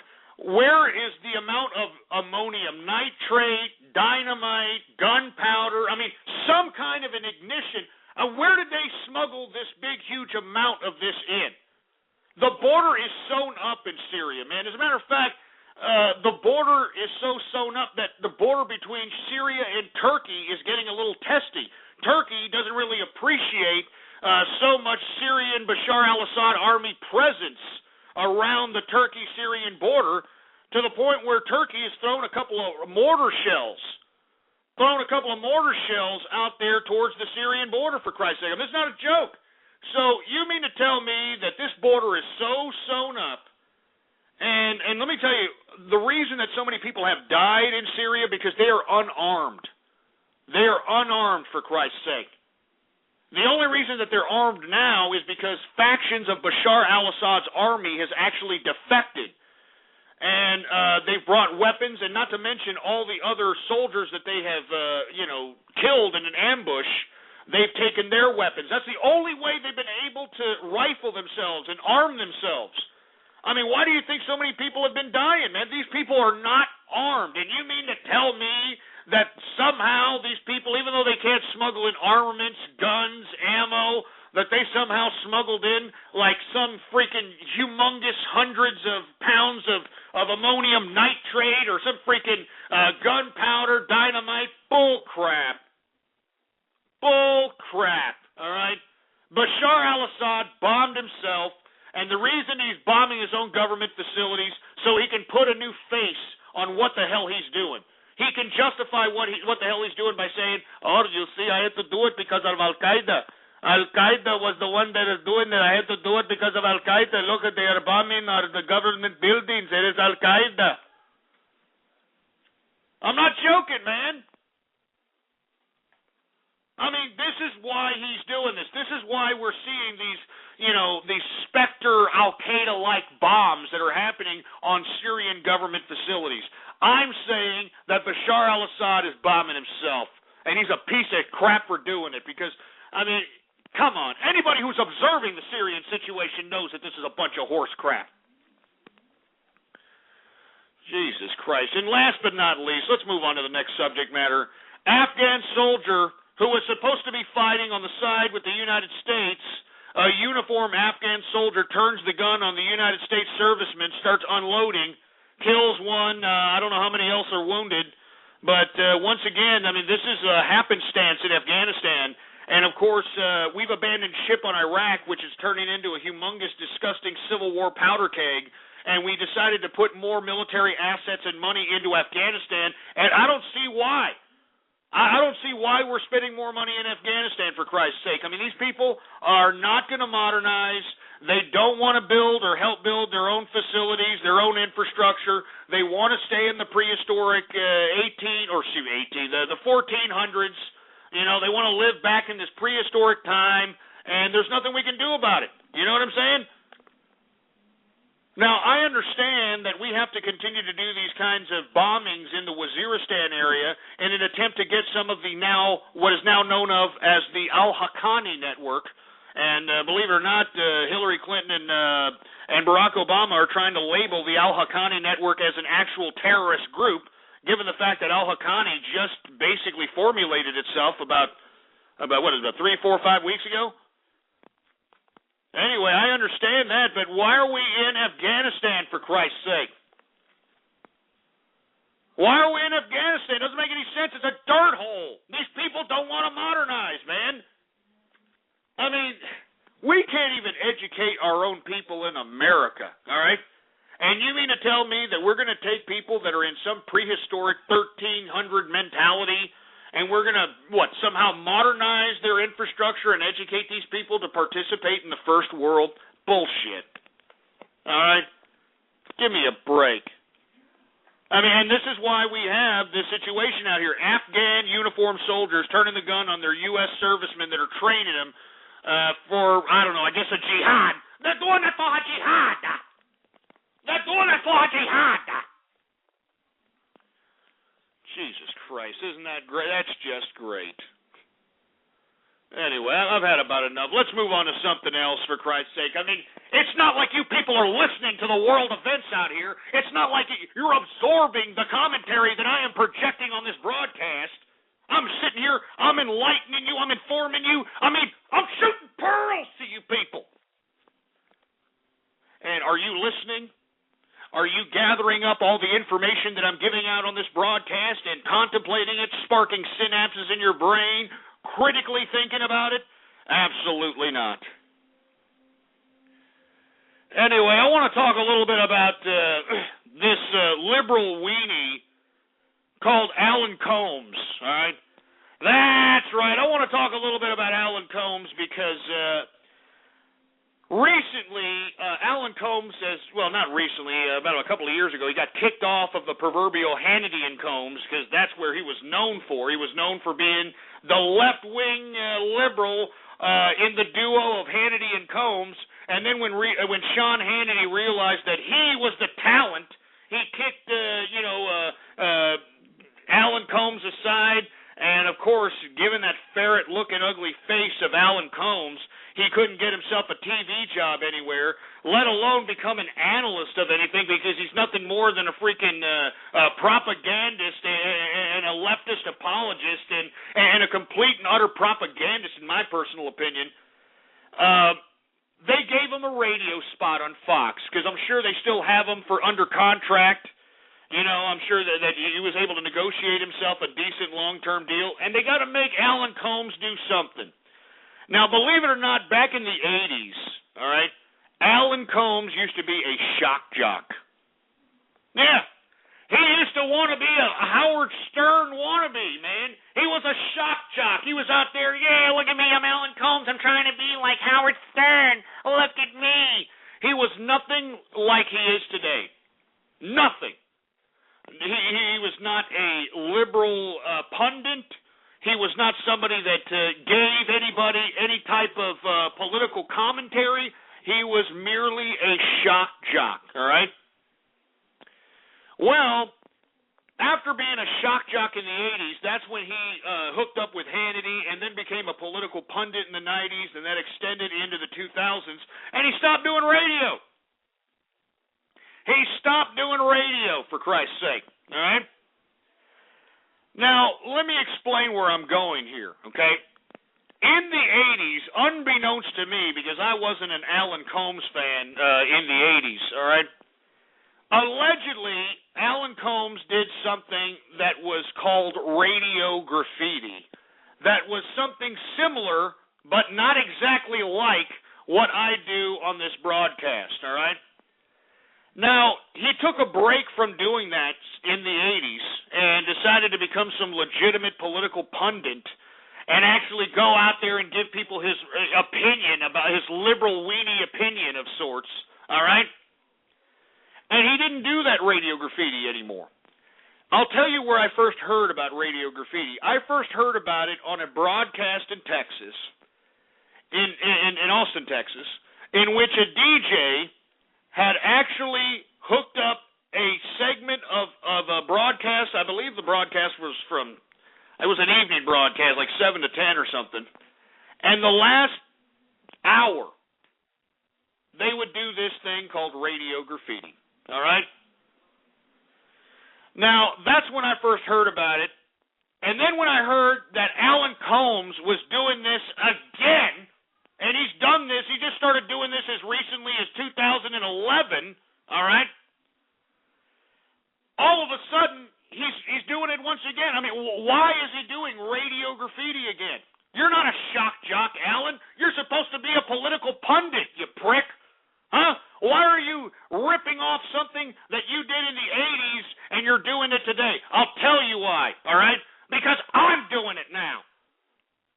where is the amount of ammonium nitrate, dynamite, gunpowder? I mean, some kind of an ignition. Where did they smuggle this big, huge amount of this in? The border is sewn up in Syria, man. As a matter of fact, the border is so sewn up that the border between Syria and Turkey is getting a little testy. Turkey doesn't really appreciate so much Syrian Bashar al-Assad army presence around the Turkey-Syrian border, to the point where Turkey has thrown a couple of mortar shells out there towards the Syrian border, for Christ's sake. I mean, it's not a joke. So you mean to tell me that this border is so sewn up? And let me tell you, the reason that so many people have died in Syria, because they are unarmed. They are unarmed, for Christ's sake. The only reason that they're armed now is because factions of Bashar al-Assad's army has actually defected. And they've brought weapons, and not to mention all the other soldiers that they have, killed in an ambush. They've taken their weapons. That's the only way they've been able to rifle themselves and arm themselves. I mean, why do you think so many people have been dying, man? These people are not armed. And you mean to tell me that somehow these people, even though they can't smuggle in armaments, guns, ammo, that they somehow smuggled in like some freaking humongous hundreds of pounds of ammonium nitrate or some freaking gunpowder, dynamite? Bull crap. Bull crap, all right? Bashar al-Assad bombed himself, and the reason he's bombing his own government facilities so he can put a new face on what the hell he's doing. He can justify what the hell he's doing by saying, oh, you see, I had to do it because of Al-Qaeda. Al-Qaeda was the one that is doing it. I had to do it because of Al-Qaeda. Look, they are bombing the government buildings. It is Al-Qaeda. I'm not joking, man. I mean, this is why he's doing this. This is why we're seeing these Spectre Al-Qaeda-like bombs that are happening on Syrian government facilities. I'm saying that Bashar al-Assad is bombing himself, and he's a piece of crap for doing it because, I mean, come on. Anybody who's observing the Syrian situation knows that this is a bunch of horse crap. Jesus Christ. And last but not least, let's move on to the next subject matter. Afghan soldier who was supposed to be fighting on the side with the United States, a uniformed Afghan soldier turns the gun on the United States serviceman, starts unloading, kills one. I don't know how many else are wounded. But once again, I mean, this is a happenstance in Afghanistan. And, of course, we've abandoned ship on Iraq, which is turning into a humongous, disgusting Civil War powder keg. And we decided to put more military assets and money into Afghanistan. And I don't see why. I don't see why we're spending more money in Afghanistan, for Christ's sake. I mean, these people are not going to modernize. They don't want to build or help build their own facilities, their own infrastructure. They want to stay in the prehistoric the 1400s. You know, they want to live back in this prehistoric time, and there's nothing we can do about it. You know what I'm saying? Now, I understand that we have to continue to do these kinds of bombings in the Waziristan area in an attempt to get some of the what is now known of as the Al-Haqqani network. And believe it or not, Hillary Clinton and Barack Obama are trying to label the Al-Haqqani network as an actual terrorist group, given the fact that Al-Haqqani just basically formulated itself about 3, 4, 5 weeks ago? Anyway, I understand that, but why are we in Afghanistan, for Christ's sake? Why are we in Afghanistan? It doesn't make any sense. It's a dirt hole. These people don't want to modernize, man. I mean, We can't even educate our own people in America, all right? And you mean to tell me that we're going to take people that are in some prehistoric 1300 mentality and we're going to, somehow modernize their infrastructure and educate these people to participate in the first world? Bullshit. All right? Give me a break. I mean, and this is why we have this situation out here. Afghan uniformed soldiers turning the gun on their U.S. servicemen that are training them for, I don't know, I guess a jihad. They're doing it for a jihad. They're doing it for a jihad. Jesus Christ, isn't that great? That's just great. Anyway, I've had about enough. Let's move on to something else, for Christ's sake. I mean, it's not like you people are listening to the world events out here. It's not like you're absorbing the commentary that I am projecting on this broadcast. I'm sitting here, I'm enlightening you, I'm informing you. I mean, I'm shooting pearls to you people. And are you listening? Are you gathering up all the information that I'm giving out on this broadcast and contemplating it, sparking synapses in your brain, critically thinking about it? Absolutely not. Anyway, I want to talk a little bit about this liberal weenie called Alan Colmes, all right? That's right. I want to talk a little bit about Alan Colmes because recently, Alan Colmes says, well, not recently, about a couple of years ago, he got kicked off of the proverbial Hannity and Colmes because that's where he was known for. He was known for being the left-wing liberal in the duo of Hannity and Colmes. And then when Sean Hannity realized that he was the talent, he kicked, Alan Colmes aside. And, of course, given that ferret-looking ugly face of Alan Colmes, he couldn't get himself a TV job anywhere, let alone become an analyst of anything, because he's nothing more than a freaking propagandist and a leftist apologist and a complete and utter propagandist, in my personal opinion. They gave him a radio spot on Fox, because I'm sure they still have him for under contract. You know, I'm sure that he was able to negotiate himself a decent long-term deal, and they got to make Alan Colmes do something. Now, believe it or not, back in the 80s, all right, Alan Colmes used to be a shock jock. Yeah, he used to want to be a Howard Stern wannabe, man. He was a shock jock. He was out there, yeah, look at me, I'm Alan Colmes, I'm trying to be like Howard Stern. Look at me. He was nothing like he is today. Nothing. He was not a liberal pundit. He was not somebody that gave anybody any type of political commentary. He was merely a shock jock, all right? Well, after being a shock jock in the 80s, that's when he hooked up with Hannity and then became a political pundit in the 90s, and that extended into the 2000s, and he stopped doing radio. He stopped doing radio, for Christ's sake, all right? Now, let me explain where I'm going here, okay? In the 80s, unbeknownst to me, because I wasn't an Alan Colmes fan in the 80s, all right? Allegedly, Alan Colmes did something that was called radio graffiti. That was something similar, but not exactly like what I do on this broadcast, all right? Now, he took a break from doing that in the 80s and decided to become some legitimate political pundit and actually go out there and give people his opinion about his liberal weenie opinion of sorts, all right? And he didn't do that radio graffiti anymore. I'll tell you where I first heard about radio graffiti. I first heard about it on a broadcast in Texas, in Austin, Texas, in which a DJ had actually hooked up a segment of a broadcast. I believe the broadcast was it was an evening broadcast, like 7 to 10 or something. And the last hour, they would do this thing called radio graffiti. All right? Now, that's when I first heard about it. And then when I heard that Alan Colmes was doing this again, and he's done this, he just started doing this as recently as 2011, all right? All of a sudden, he's doing it once again. I mean, why is he doing radio graffiti again? You're not a shock jock, Alan. You're supposed to be a political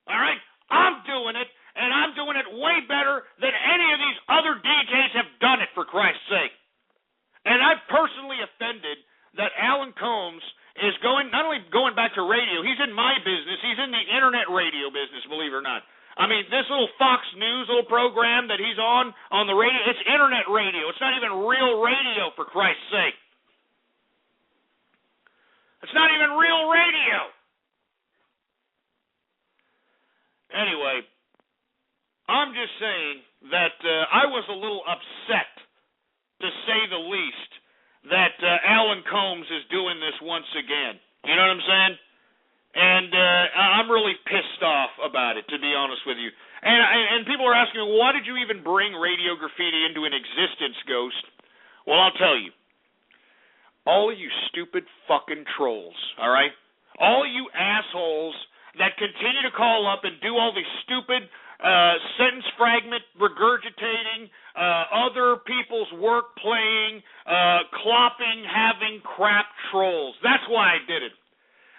All right? I'm doing it, and I'm doing it way better than any of these other DJs have done it, for Christ's sake. And I'm personally offended that Alan Combs is not only going back to radio, he's in my business, he's in the internet radio business, believe it or not. I mean, this little Fox News little program that he's on the radio, it's internet radio. It's not even real radio, for Christ's sake. It's not even real radio. Anyway, I'm just saying that I was a little upset, to say the least, that Alan Combs is doing this once again. You know what I'm saying? And I'm really pissed off about it, to be honest with you. And people are asking me, why did you even bring Radio Graffiti into an existence, Ghost? Well, I'll tell you. All you stupid fucking trolls, all right? All you assholes that continue to call up and do all these stupid sentence fragment regurgitating, other people's work playing, clopping, having crap trolls. That's why I did it.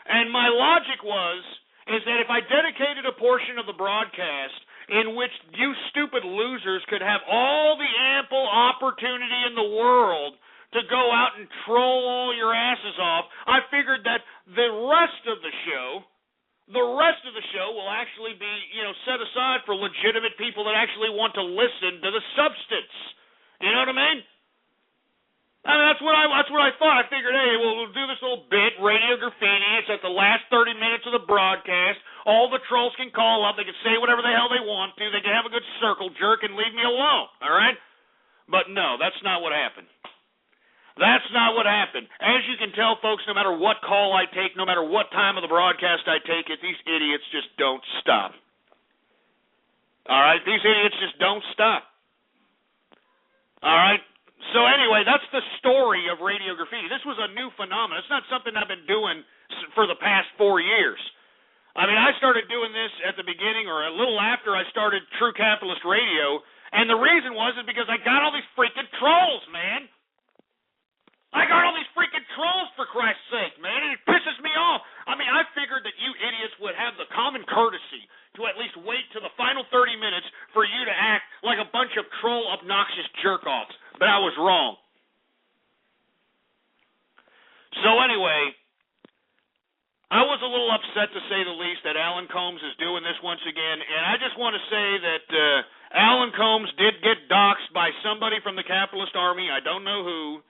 And my logic is that if I dedicated a portion of the broadcast in which you stupid losers could have all the ample opportunity in the world to go out and troll all your asses off, I figured that the rest of the show will actually be, set aside for legitimate people that actually want to listen to the substance. You know what I mean? I mean, that's what I thought. I figured, hey, we'll do this little bit, Radio Graffiti. It's at the last 30 minutes of the broadcast. All the trolls can call up. They can say whatever the hell they want to. They can have a good circle jerk and leave me alone. All right? But no, that's not what happened. That's not what happened. As you can tell, folks, no matter what call I take, no matter what time of the broadcast I take it, these idiots just don't stop. All right? These idiots just don't stop. All right? So anyway, that's the story of Radio Graffiti. This was a new phenomenon. It's not something I've been doing for the past 4 years. I mean, I started doing this at the beginning or a little after I started True Capitalist Radio, and the reason was because I got all these freaking trolls, man. I got all these freaking trolls, for Christ's sake, man, and it pisses me off. I mean, I figured that you idiots would have the common courtesy to at least wait to the final 30 minutes for you to act like a bunch of troll, obnoxious jerk-offs, but I was wrong. So anyway, I was a little upset, to say the least, that Alan Combs is doing this once again, and I just want to say that Alan Combs did get doxxed by somebody from the Capitalist Army, I don't know who,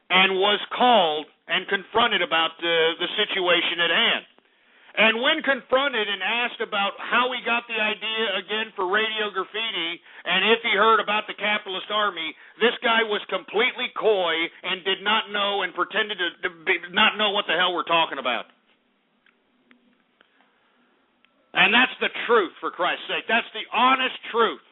and was called and confronted about the situation at hand. And when confronted and asked about how he got the idea again for Radio Graffiti and if he heard about the Capitalist Army, this guy was completely coy and did not know and pretended to not know what the hell we're talking about. And that's the truth, for Christ's sake. That's the honest truth.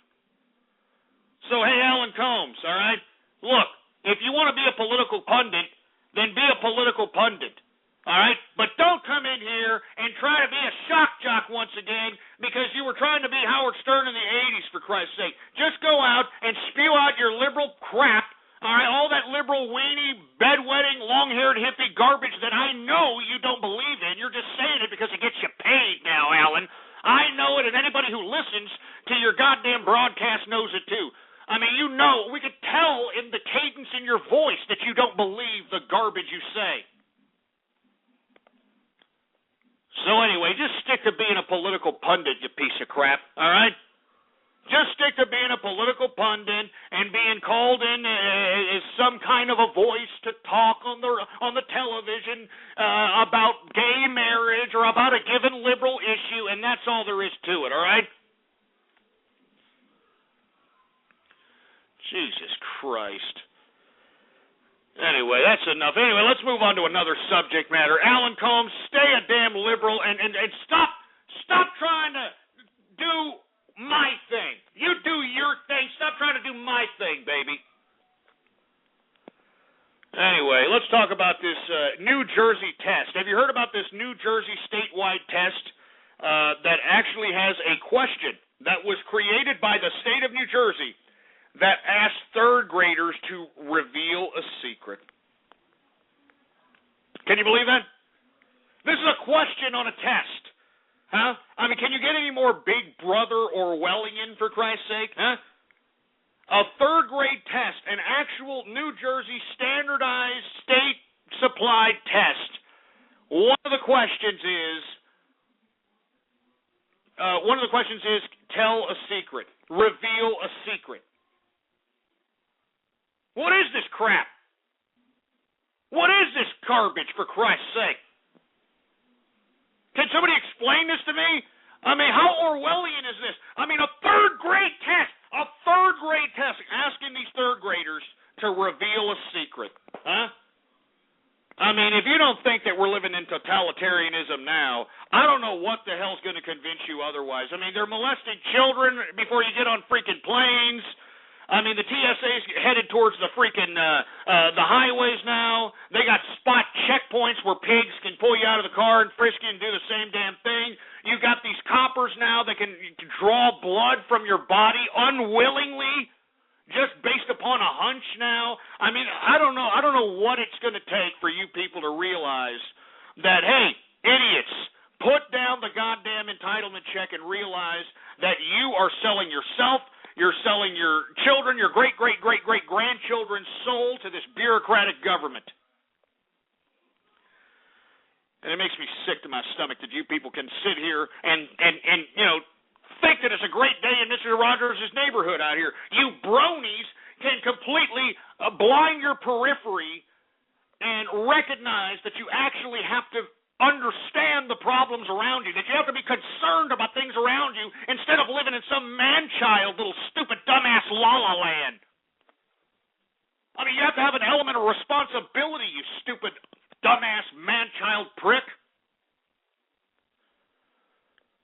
So, hey, Alan Combs, all right? Look, if you want to be a political pundit, then be a political pundit, all right? But don't come in here and try to be a shock jock once again because you were trying to be Howard Stern in the 80s, for Christ's sake. Just go out and spew out your liberal crap, all right, all that liberal, weenie, bedwetting, long-haired hippie garbage that I know you don't believe in. You're just saying it because it gets you paid now, Alan. I know it, and anybody who listens to your goddamn broadcast knows it too. I mean, you know, we could tell in the cadence in your voice that you don't believe the garbage you say. So anyway, just stick to being a political pundit, you piece of crap, all right? Just stick to being a political pundit and being called in as some kind of a voice to talk on the television about gay marriage or about a given liberal issue, and that's all there is to it, all right? Jesus Christ. Anyway, that's enough. Anyway, let's move on to another subject matter. Alan Combs, stay a damn liberal and stop trying to do my thing. You do your thing. Stop trying to do my thing, baby. Anyway, let's talk about this New Jersey test. Have you heard about this New Jersey statewide test that actually has a question that was created by the state of New Jersey that asked third graders to reveal a secret? Can you believe that? This is a question on a test. Huh? I mean, can you get any more Big Brother Orwellian, for Christ's sake? Huh? A third-grade test, an actual New Jersey standardized state-supplied test. One of the questions is, tell a secret, reveal a secret. What is this crap? What is this garbage, for Christ's sake? Can somebody explain this to me? I mean, how Orwellian is this? I mean, a third-grade test, asking these third graders to reveal a secret. Huh? I mean, if you don't think that we're living in totalitarianism now, I don't know what the hell's going to convince you otherwise. I mean, they're molesting children before you get on freaking planes. I mean, the TSA's headed towards the freaking the highways now. They got spot checkpoints where pigs can pull you out of the car and frisk you and do the same damn thing. You got these coppers now that can draw blood from your body unwillingly, just based upon a hunch now. I mean, I don't know what it's going to take for you people to realize that, hey, idiots, put down the goddamn entitlement check and realize that you are selling yourself. You're selling your children, your great-great-great-great-grandchildren's soul to this bureaucratic government. And it makes me sick to my stomach that you people can sit here and think that it's a great day in Mr. Rogers' neighborhood out here. You bronies can completely blind your periphery and recognize that you actually have to understand the problems around you, that you have to be concerned about things around you instead of living in some man-child, little stupid, dumbass la-la land. I mean, you have to have an element of responsibility, you stupid, dumbass, man-child prick.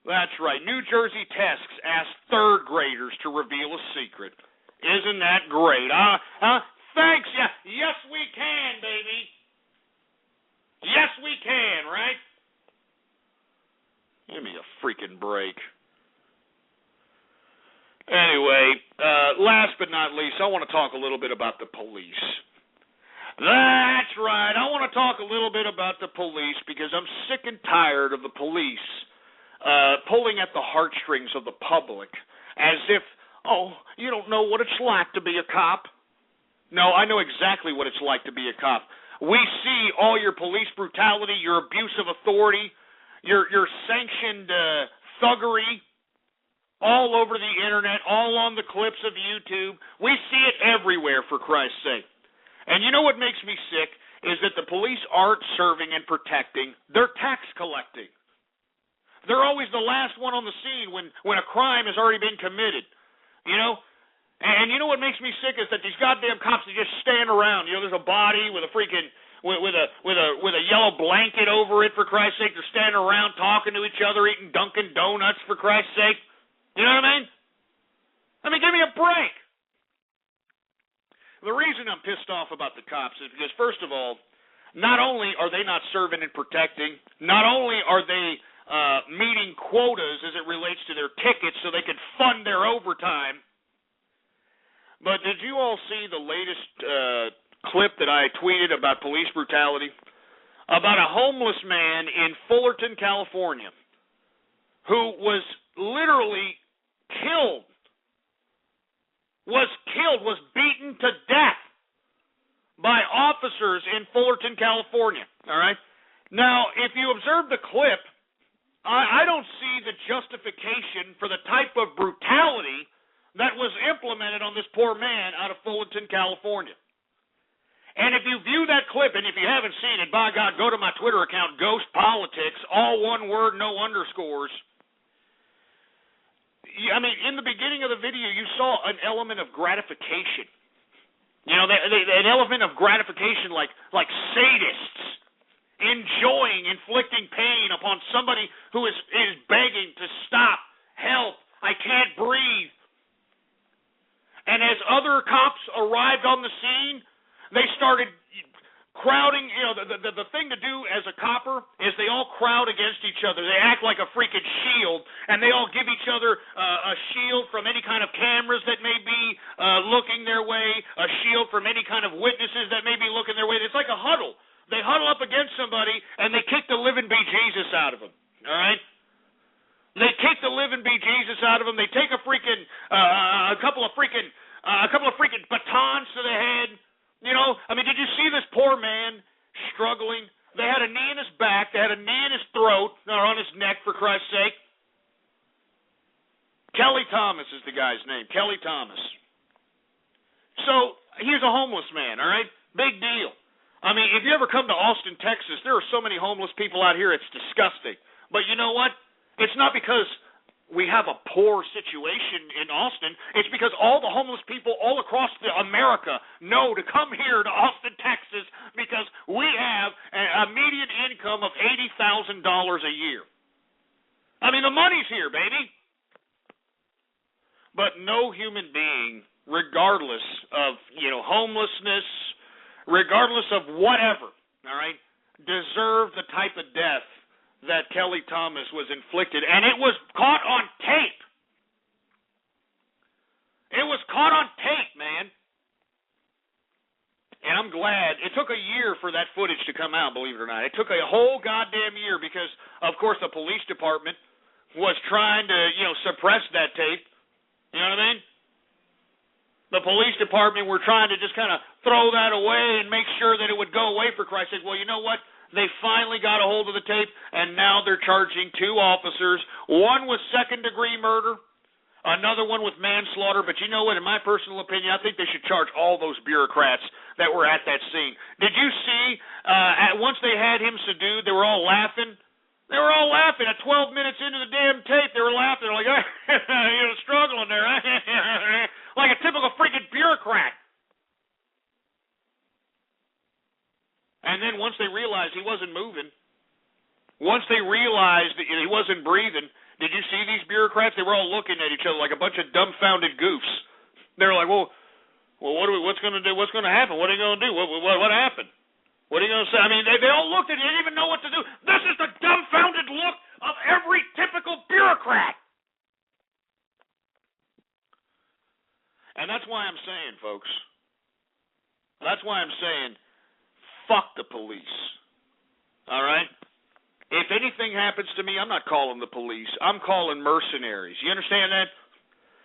That's right. New Jersey tests ask third graders to reveal a secret. Isn't that great? Thanks. Yeah. Yes, we can, baby. Yes, we can, right? Give me a freaking break. Anyway, last but not least, I want to talk a little bit about the police. That's right. I want to talk a little bit about the police because I'm sick and tired of the police pulling at the heartstrings of the public as if, oh, you don't know what it's like to be a cop. No, I know exactly what it's like to be a cop. We see all your police brutality, your abuse of authority, your sanctioned thuggery all over the internet, all on the clips of YouTube. We see it everywhere, for Christ's sake. And you know what makes me sick is that the police aren't serving and protecting. They're tax collecting. They're always the last one on the scene when a crime has already been committed, you know? And you know what makes me sick is that these goddamn cops, they just stand around. You know, there's a body with a freaking with a yellow blanket over it, for Christ's sake. They're standing around talking to each other, eating Dunkin' Donuts, for Christ's sake. You know what I mean? I mean, give me a break. The reason I'm pissed off about the cops is because, first of all, not only are they not serving and protecting, not only are they meeting quotas as it relates to their tickets so they can fund their overtime, but did you all see the latest clip that I tweeted about police brutality? About a homeless man in Fullerton, California, who was literally killed, was beaten to death by officers in Fullerton, California. All right? Now, if you observe the clip, I don't see the justification for the type of brutality that was implemented on this poor man out of Fullerton, California. And if you view that clip, and if you haven't seen it, by God, go to my Twitter account, Ghost Politics, all one word, no underscores. I mean, in the beginning of the video, you saw an element of gratification. You know, an element of gratification like sadists enjoying inflicting pain upon somebody who is begging to stop, help, I can't breathe. And as other cops arrived on the scene, they started crowding. You know, the thing to do as a copper is they all crowd against each other. They act like a freaking shield, and they all give each other a shield from any kind of cameras that may be looking their way, a shield from any kind of witnesses that may be looking their way. It's like a huddle. They huddle up against somebody, and they kick the living bejesus out of them. All right? They kick the living bejesus out of him. They take a couple of freaking batons to the head. You know, I mean, did you see this poor man struggling? They had a knee in his back. They had a knee in his throat, or on his neck, for Christ's sake. Kelly Thomas is the guy's name. Kelly Thomas. So here's a homeless man, all right? Big deal. I mean, if you ever come to Austin, Texas, there are so many homeless people out here, it's disgusting. But you know what? It's not because we have a poor situation in Austin. It's because all the homeless people all across America know to come here to Austin, Texas, because we have a median income of $80,000 a year. I mean, the money's here, baby. But no human being, regardless of, homelessness, regardless of whatever, all right, deserve the type of death that Kelly Thomas was inflicted. And it was caught on tape. It was caught on tape, man. And I'm glad. It took a year for that footage to come out, believe it or not. It took a whole goddamn year because, of course, the police department was trying to, suppress that tape. You know what I mean? The police department were trying to just kind of throw that away and make sure that it would go away, for Christ's sake. Well, you know what? They finally got a hold of the tape, and now they're charging 2 officers. One with second-degree murder, another one with manslaughter. But you know what? In my personal opinion, I think they should charge all those bureaucrats that were at that scene. Did you see, once they had him subdued, they were all laughing? They were all laughing. At 12 minutes into the damn tape, they were laughing. They're like, you're struggling there. Like a typical freaking bureaucrat. And then once they realized he wasn't moving, once they realized that he wasn't breathing, did you see these bureaucrats? They were all looking at each other like a bunch of dumbfounded goofs. They were like, well, what's going to do? What's going to happen? What are you going to do? What happened? What are you going to say? I mean, they all looked at it. They didn't even know what to do. This is the dumbfounded look of every typical bureaucrat. And that's why I'm saying, folks, fuck the police. All right? If anything happens to me, I'm not calling the police. I'm calling mercenaries. You understand that?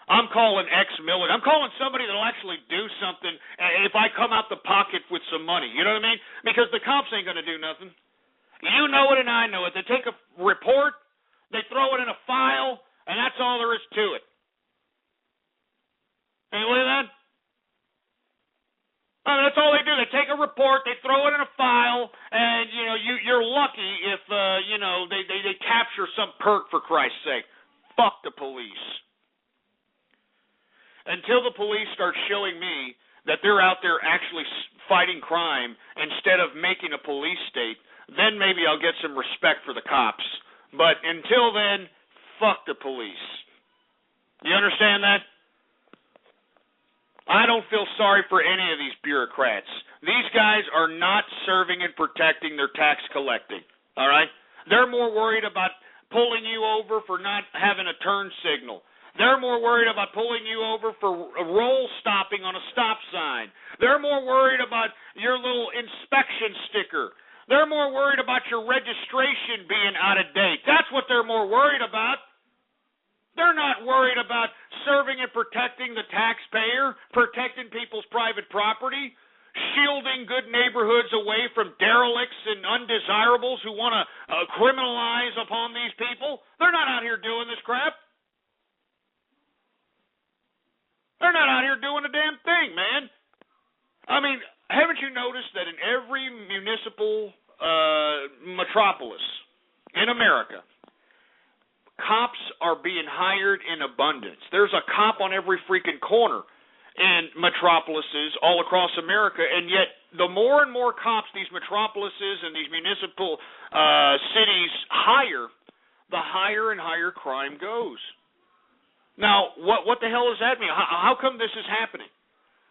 I'm calling ex-military. I'm calling somebody that will actually do something if I come out the pocket with some money. You know what I mean? Because the cops ain't going to do nothing. You know it and I know it. They take a report, they throw it in a file, and that's all there is to it. Hey, look at that. I mean, that's all they do. They take a report, they throw it in a file, and you're lucky if they capture some perk, for Christ's sake. Fuck the police. Until the police start showing me that they're out there actually fighting crime instead of making a police state, then maybe I'll get some respect for the cops. But until then, fuck the police. You understand that? I don't feel sorry for any of these bureaucrats. These guys are not serving and protecting their tax collecting, all right? They're more worried about pulling you over for not having a turn signal. They're more worried about pulling you over for roll stopping on a stop sign. They're more worried about your little inspection sticker. They're more worried about your registration being out of date. That's what they're more worried about. They're not worried about serving and protecting the taxpayer, protecting people's private property, shielding good neighborhoods away from derelicts and undesirables who want to criminalize upon these people. They're not out here doing this crap. They're not out here doing a damn thing, man. I mean, haven't you noticed that in every municipal metropolis in America, cops are being hired in abundance? There's a cop on every freaking corner in metropolises all across America, and yet the more and more cops these metropolises and these municipal cities hire, the higher and higher crime goes. Now, what the hell does that mean? How come this is happening?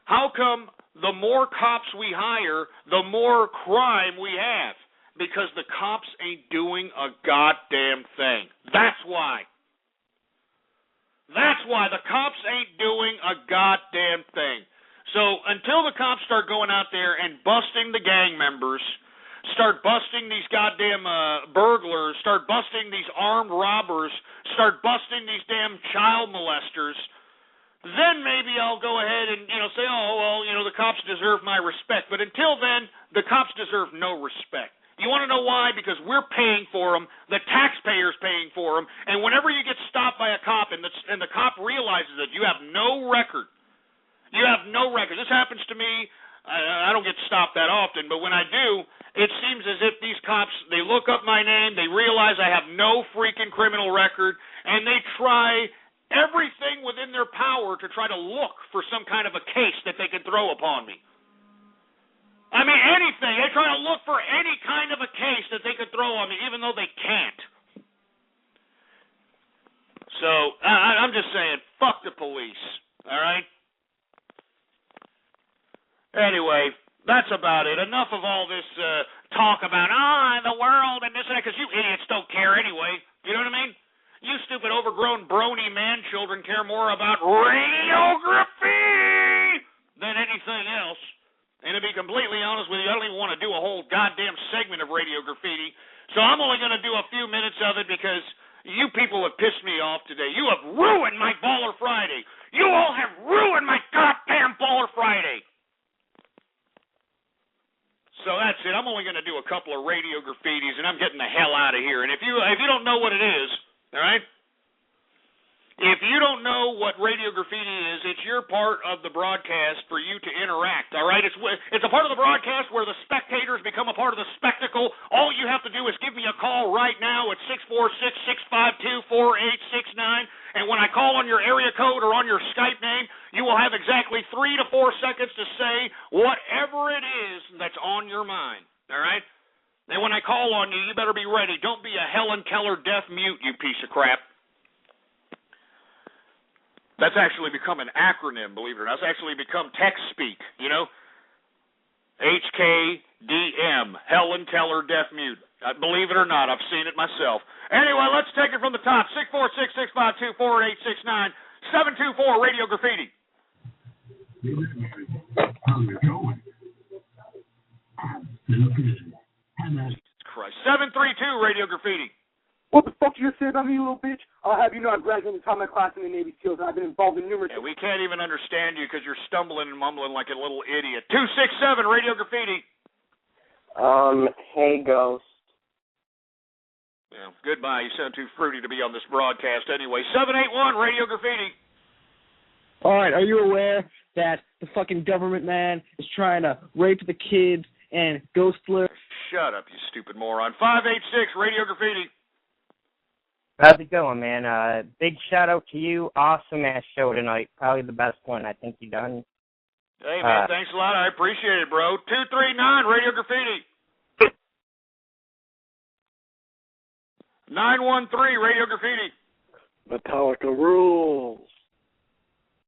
How come the more cops we hire, the more crime we have? Because the cops ain't doing a goddamn thing. That's why. That's why the cops ain't doing a goddamn thing. So until the cops start going out there and busting the gang members, start busting these goddamn burglars, start busting these armed robbers, start busting these damn child molesters, then maybe I'll go ahead and, say, oh, well, the cops deserve my respect. But until then, the cops deserve no respect. You want to know why? Because we're paying for them, the taxpayer's paying for them, and whenever you get stopped by a cop and the cop realizes that you have no record, This happens to me. I don't get stopped that often, but when I do, it seems as if these cops, they look up my name, they realize I have no freaking criminal record, and they try everything within their power to try to look for some kind of a case that they can throw upon me. I mean, anything. They try to look for any kind of a case that they could throw on me, even though they can't. So, I'm just saying, fuck the police, all right? Anyway, that's about it. Enough of all this talk about, the world and this and that, because you idiots don't care anyway. You know what I mean? You stupid, overgrown, brony man-children care more about radiography than anything else. And to be completely honest with you, I don't even want to do a whole goddamn segment of Radio Graffiti. So I'm only going to do a few minutes of it because you people have pissed me off today. You have ruined my Baller Friday. You all have ruined my goddamn Baller Friday. So that's it. I'm only going to do a couple of Radio Graffitis, and I'm getting the hell out of here. And if you don't know what it is, all right? If you don't know what Radio Graffiti is, it's your part of the broadcast for you to interact, all right? It's a part of the broadcast where the spectators become a part of the spectacle. All you have to do is give me a call right now at 646-652-4869, and when I call on your area code or on your Skype name, you will have exactly 3 to 4 seconds to say whatever it is that's on your mind, all right? And when I call on you, you better be ready. Don't be a Helen Keller deaf mute, you piece of crap. That's actually become an acronym, believe it or not. It's actually become text speak, HKDM, Helen Keller Deaf Mute. Believe it or not, I've seen it myself. Anyway, let's take it from the top. 646-652-4869, 724 Radio Graffiti. Christ. 732 Radio Graffiti. What the fuck you just said about me, you little bitch? I'll have you know I graduated from my class in the Navy SEALs, and I've been involved in numerous... Yeah, we can't even understand you because you're stumbling and mumbling like a little idiot. 267 Radio Graffiti. Hey, Ghost. Yeah, goodbye. You sound too fruity to be on this broadcast anyway. 781 Radio Graffiti. All right, are you aware that the fucking government, man, is trying to rape the kids and ghost flare? Shut up, you stupid moron. 586 Radio Graffiti. How's it going, man? Big shout out to you. Awesome ass show tonight. Probably the best one I think you've done. Hey, man, thanks a lot. I appreciate it, bro. 239 Radio Graffiti. 913 Radio Graffiti. Metallica rules.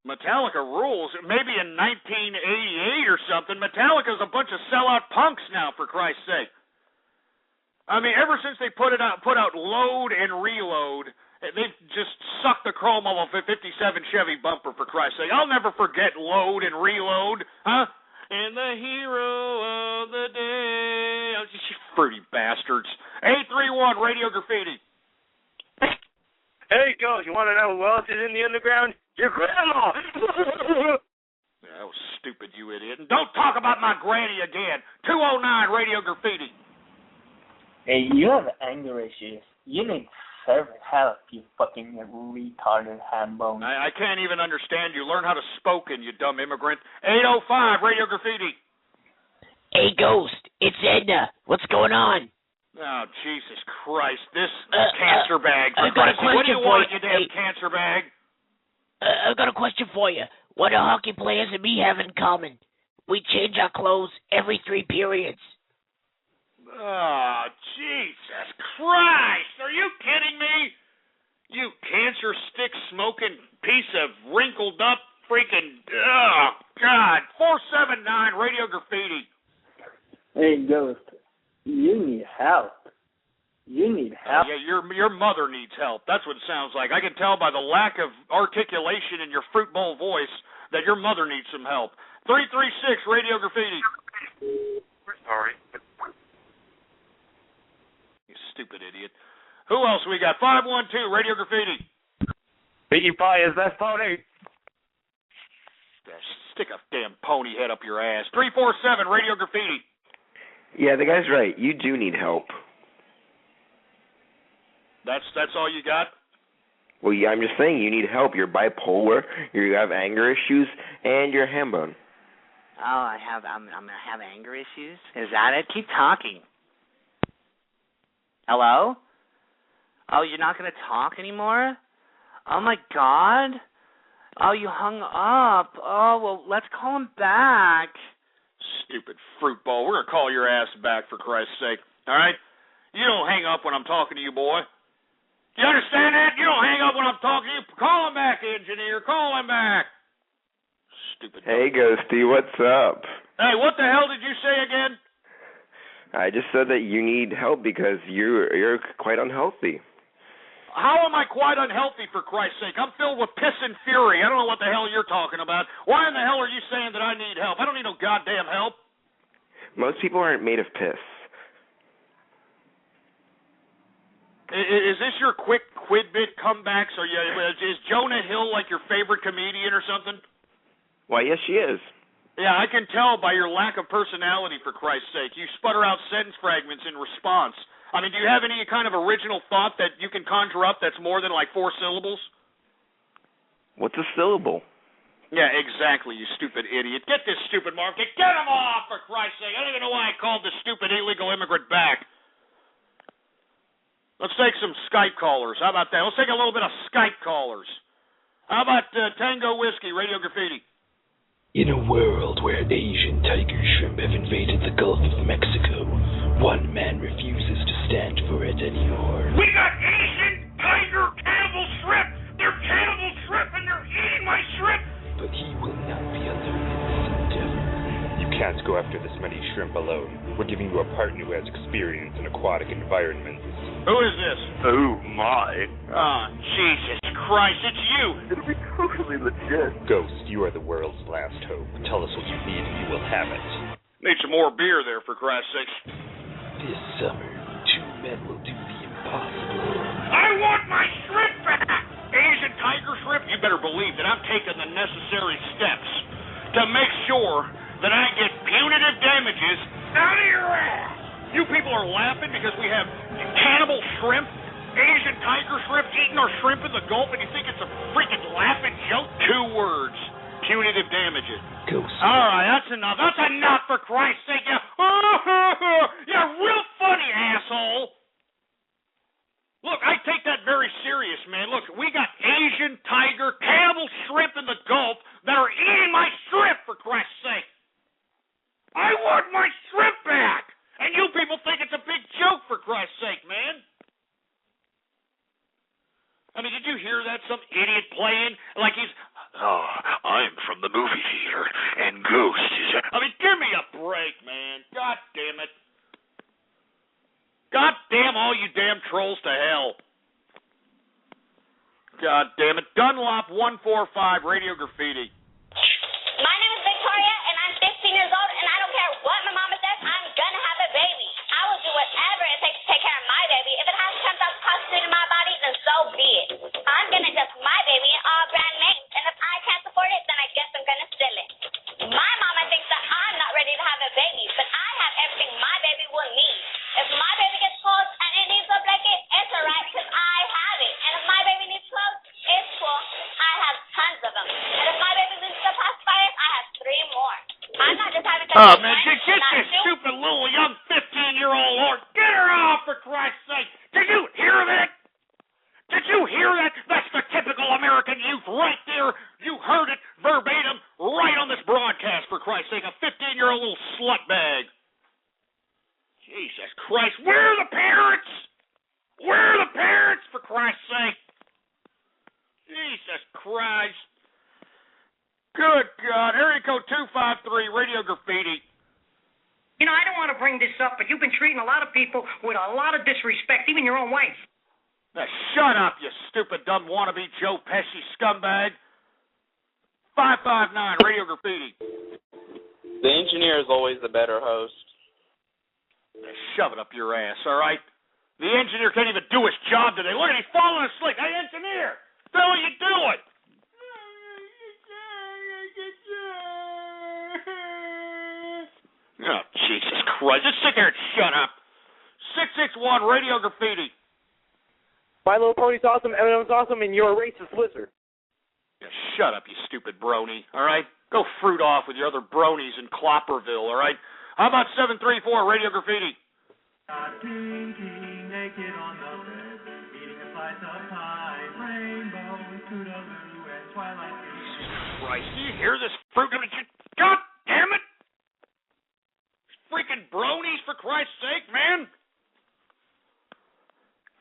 Metallica rules? Maybe in 1988 or something. Metallica's a bunch of sellout punks now, for Christ's sake. I mean, ever since they put out Load and Reload, they've just sucked the chrome off a 57 Chevy bumper, for Christ's sake. I'll never forget Load and Reload, huh? And the hero of the day. Oh, you fruity bastards. 831 Radio Graffiti. Hey, Ghost, you want to know who else is in the underground? Your grandma. Yeah, that was stupid, you idiot. And don't talk about my granny again. 209 Radio Graffiti. Hey, you have anger issues. You need help, you fucking retarded hambone. I can't even understand you. Learn how to spoken, you dumb immigrant. 805 Radio Graffiti. Hey, Ghost, it's Edna. What's going on? Oh, Jesus Christ. This cancer bag. I've got a question what do you want, for you, damn cancer bag? I've got a question for you. What do hockey players and me have in common? We change our clothes every 3 periods. Oh, Jesus Christ. Are you kidding me? You cancer stick smoking piece of wrinkled up freaking... Oh, God. 479 Radio Graffiti. Hey, Ghost. You need help. You need help. Yeah, your mother needs help. That's what it sounds like. I can tell by the lack of articulation in your fruit bowl voice that your mother needs some help. 336 Radio Graffiti. We're sorry, but Stupid idiot. Who else we got? 512, Radio Graffiti. Pinkie Pie is that pony. Stick a damn pony head up your ass. 347, Radio Graffiti. Yeah, the guy's right. You do need help. That's all you got? Well, yeah, I'm just saying you need help. You're bipolar, you have anger issues, and you're ham bone. Oh, I'm gonna have anger issues? Is that it? Keep talking. Hello? Oh, you're not gonna talk anymore? Oh my God. Oh, you hung up. Oh, well, let's call him back. Stupid fruit bowl. We're gonna call your ass back, for Christ's sake. All right? You don't hang up when I'm talking to you, boy. You understand that? You don't hang up when I'm talking to you. Call him back, engineer. Call him back. Stupid. Hey, Ghosty, what's up? Hey, what the hell did you say again? I just said that you need help because you're quite unhealthy. How am I quite unhealthy, for Christ's sake? I'm filled with piss and fury. I don't know what the hell you're talking about. Why in the hell are you saying that I need help? I don't need no goddamn help. Most people aren't made of piss. Is this your quick quidbit comebacks? Or is Jonah Hill like your favorite comedian or something? Why, yes, she is. Yeah, I can tell by your lack of personality, for Christ's sake. You sputter out sentence fragments in response. I mean, do you have any kind of original thought that you can conjure up that's more than like 4 syllables? What's a syllable? Yeah, exactly, you stupid idiot. Get this stupid market. Get him off, for Christ's sake. I don't even know why I called this stupid illegal immigrant back. Let's take some Skype callers. How about that? Let's take a little bit of Skype callers. How about Tango Whiskey, Radio Graffiti? In a world where Asian tiger shrimp have invaded the Gulf of Mexico, one man refuses to stand for it anymore. We got Asian tiger cannibal shrimp! They're cannibal shrimp and they're eating my shrimp! But he will not be alone in this endeavor. You can't go after this many shrimp alone. We're giving you a partner who has experience in aquatic environments. Who is this? Oh, my. Oh, Jesus Christ, it's you! It'll be totally legit. Ghost, you are the world's last hope. Tell us what you need and you will have it. Need some more beer there, for Christ's sake. This summer, 2 men will do the impossible. I want my shrimp back! Asian tiger shrimp? You better believe that I'm taking the necessary steps to make sure that I get punitive damages out of your ass! You people are laughing because we have cannibal shrimp, Asian tiger shrimp eating our shrimp in the Gulf, and you think it's a freaking laughing joke? 2 words. Punitive damages. Ghost. All right, that's enough. That's enough, for Christ's sake. You're real funny, asshole. Look, I take that very serious, man. Look, we got Asian tiger, cannibal shrimp in the Gulf that are eating my shrimp, for Christ's sake. I want my shrimp back. And you people think it's a big joke, for Christ's sake, man. I mean, did you hear that? Some idiot playing like he's, oh, I'm from the movie theater, and Ghost is... I mean, give me a break, man. God damn it. God damn all you damn trolls to hell. God damn it. Dunlop 145, Radio Graffiti. My name is Victoria, and I'm 15 years old, and I don't care what my mama says, I'm gonna have a baby. I will do whatever it takes to take care of my baby. If it has to come out toxin in my body, then so be it. I'm gonna dust my baby in all brand names, and if I can't support it, then I guess I'm gonna steal it. My mama thinks that I'm not ready to have a baby, but I have everything my baby will need. If my baby gets cold and it needs a blanket, it's alright, because I have it. And if my baby needs clothes, it's cool. I have tons of them. And if my baby needs the pacifiers, I have 3 more. I'm not just having to oh, man, get this stupid little young 15-year-old whore. Get her off, for Christ's sake. Did you hear that? Did you hear that? That's the typical American youth right there. You heard it verbatim right on this broadcast, for Christ's sake. A 15-year-old little slut bag. Jesus Christ. Where are the parents? Where are the parents, for Christ's sake? Jesus Christ. Good God. Area code 253, Radio Graffiti. You know, I don't want to bring this up, but you've been treating a lot of people with a lot of disrespect, even your own wife. Now, shut up, you stupid, dumb wannabe Joe Pesci scumbag. 559, Radio Graffiti. The engineer is always the better host. Now, shove it up your ass, all right? The engineer can't even do his job today. Look at him, he's falling asleep. Hey, engineer, what the hell are you doing? Oh, Jesus Christ. Just sit there and shut up. 661 Radio Graffiti. My Little Pony's awesome, Eminem's awesome, and you're a racist lizard. Yeah, shut up, you stupid brony, all right? Go fruit off with your other bronies in Clopperville, all right? How about 734 Radio Graffiti? Naked on the bed, eating a slice of pie, rainbows to the blue and twilight. Christ, do you hear this fruit? God damn it! Freaking bronies, for Christ's sake, man!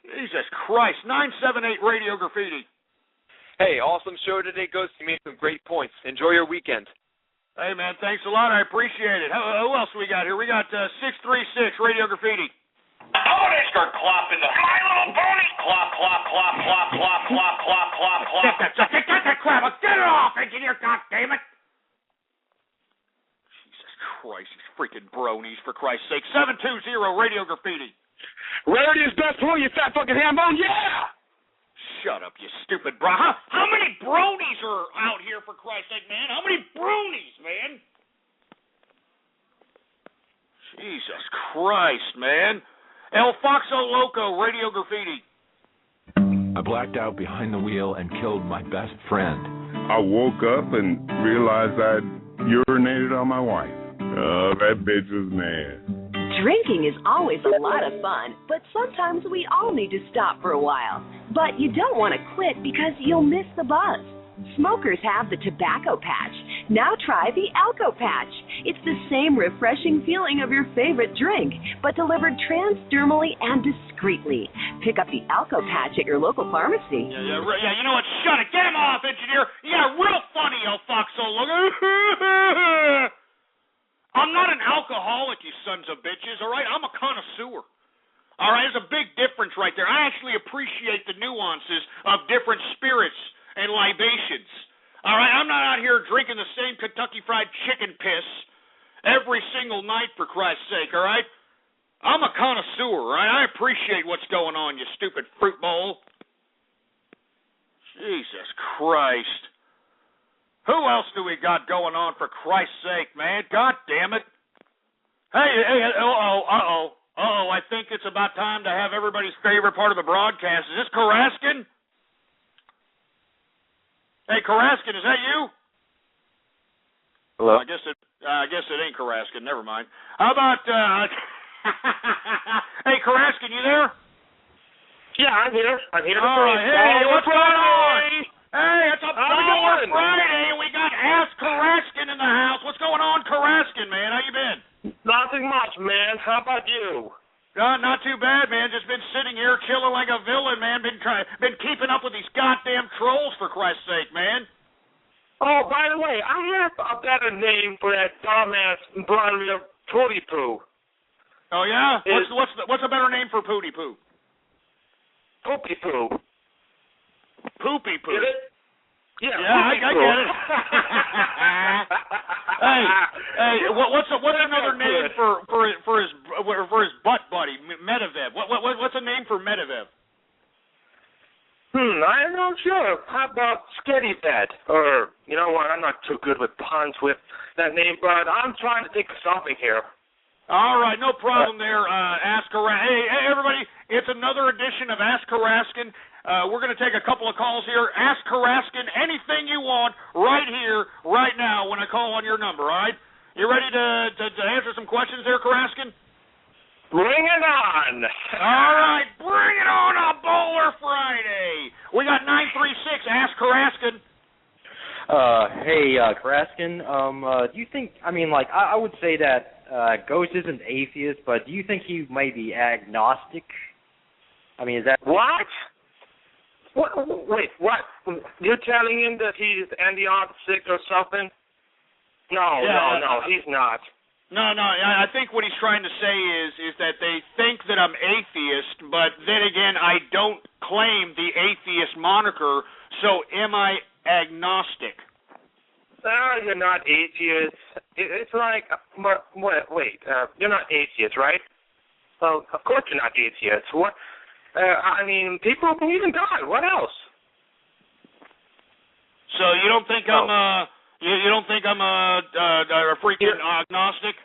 Jesus Christ, 978 Radio Graffiti. Hey, awesome show today, Ghost. You made some great points. Enjoy your weekend. Hey, man, thanks a lot. I appreciate it. Who else we got here? We got 636 Radio Graffiti. Oh, they start clopping the My Little Pony. Clop, clop, clop, clop, clop, clop, clop, clop, clop. Get that crap. Get it off, engineer. God damn it. Jesus Christ, these freaking bronies, for Christ's sake. 720 Radio Graffiti. Rarity's best boy, you fat fucking ham bone, yeah! Shut up, you stupid bro. How many bronies are out here, for Christ's sake, man? How many bronies, man? Jesus Christ, man. El Foxo Loco, Radio Graffiti. I blacked out behind the wheel and killed my best friend. I woke up and realized I'd urinated on my wife. Oh, that bitch was mad. Drinking is always a lot of fun, but sometimes we all need to stop for a while. But you don't want to quit because you'll miss the buzz. Smokers have the tobacco patch. Now try the Alco Patch. It's the same refreshing feeling of your favorite drink, but delivered transdermally and discreetly. Pick up the Alco Patch at your local pharmacy. Yeah, you know what? Shut it. Get him off, engineer. Yeah, real funny, El Foxo. I'm not an alcoholic, you sons of bitches, all right? I'm a connoisseur. All right, there's a big difference right there. I actually appreciate the nuances of different spirits and libations. All right, I'm not out here drinking the same Kentucky Fried Chicken piss every single night, for Christ's sake, all right? I'm a connoisseur, all right? I appreciate what's going on, you stupid fruit bowl. Jesus Christ. Who else do we got going on, for Christ's sake, man? God damn it. Hey, I think it's about time to have everybody's favorite part of the broadcast. Is this Karaskin? Hey, Karaskin, is that you? Hello? I guess it ain't Karaskin. Never mind. How about, hey, Karaskin, you there? Yeah, I'm here. All right, hey, what's going on? Hey, it's a Baller Friday, and we got Ask Karaskin in the house. What's going on, Karaskin, man? How you been? Nothing much, man. How about you? Not too bad, man. Just been sitting here chilling like a villain, man. Been keeping up with these goddamn trolls, for Christ's sake, man. Oh, by the way, I have a better name for that dumbass blonde Pooty Poo. Oh yeah? What's a better name for Pooty Poo? Poopy Poo. Poopy Poo. Get it? Yeah, I get it. hey, what's another name for his butt buddy, Medvedev? What's a name for Medvedev? I'm not sure. How about Sketty Bed? Or, you know what, I'm not too good with puns with that name, but I'm trying to think of something here. All right, no problem there, Ask Karaskin. Hey, everybody, it's another edition of Ask Karaskin. We're going to take a couple of calls here. Ask Karaskin anything you want right here, right now, when I call on your number, all right? You ready to answer some questions there, Karaskin? Bring it on. All right, bring it on a Bowler Friday. We got 936, Ask Karaskin. Hey, Karaskin, do you think, I would say that Ghost isn't atheist, but do you think he might be agnostic? Is that... What? Wait, what? You're telling him that he's agnostic or something? No, he's not. No, I think what he's trying to say is that they think that I'm atheist, but then again, I don't claim the atheist moniker, so am I agnostic? No, you're not atheist. It's like, wait, you're not atheist, right? Well, of course you're not atheist. What? I mean, people believe in God. What else? So you don't think I'm you don't think I'm a freaking agnostic?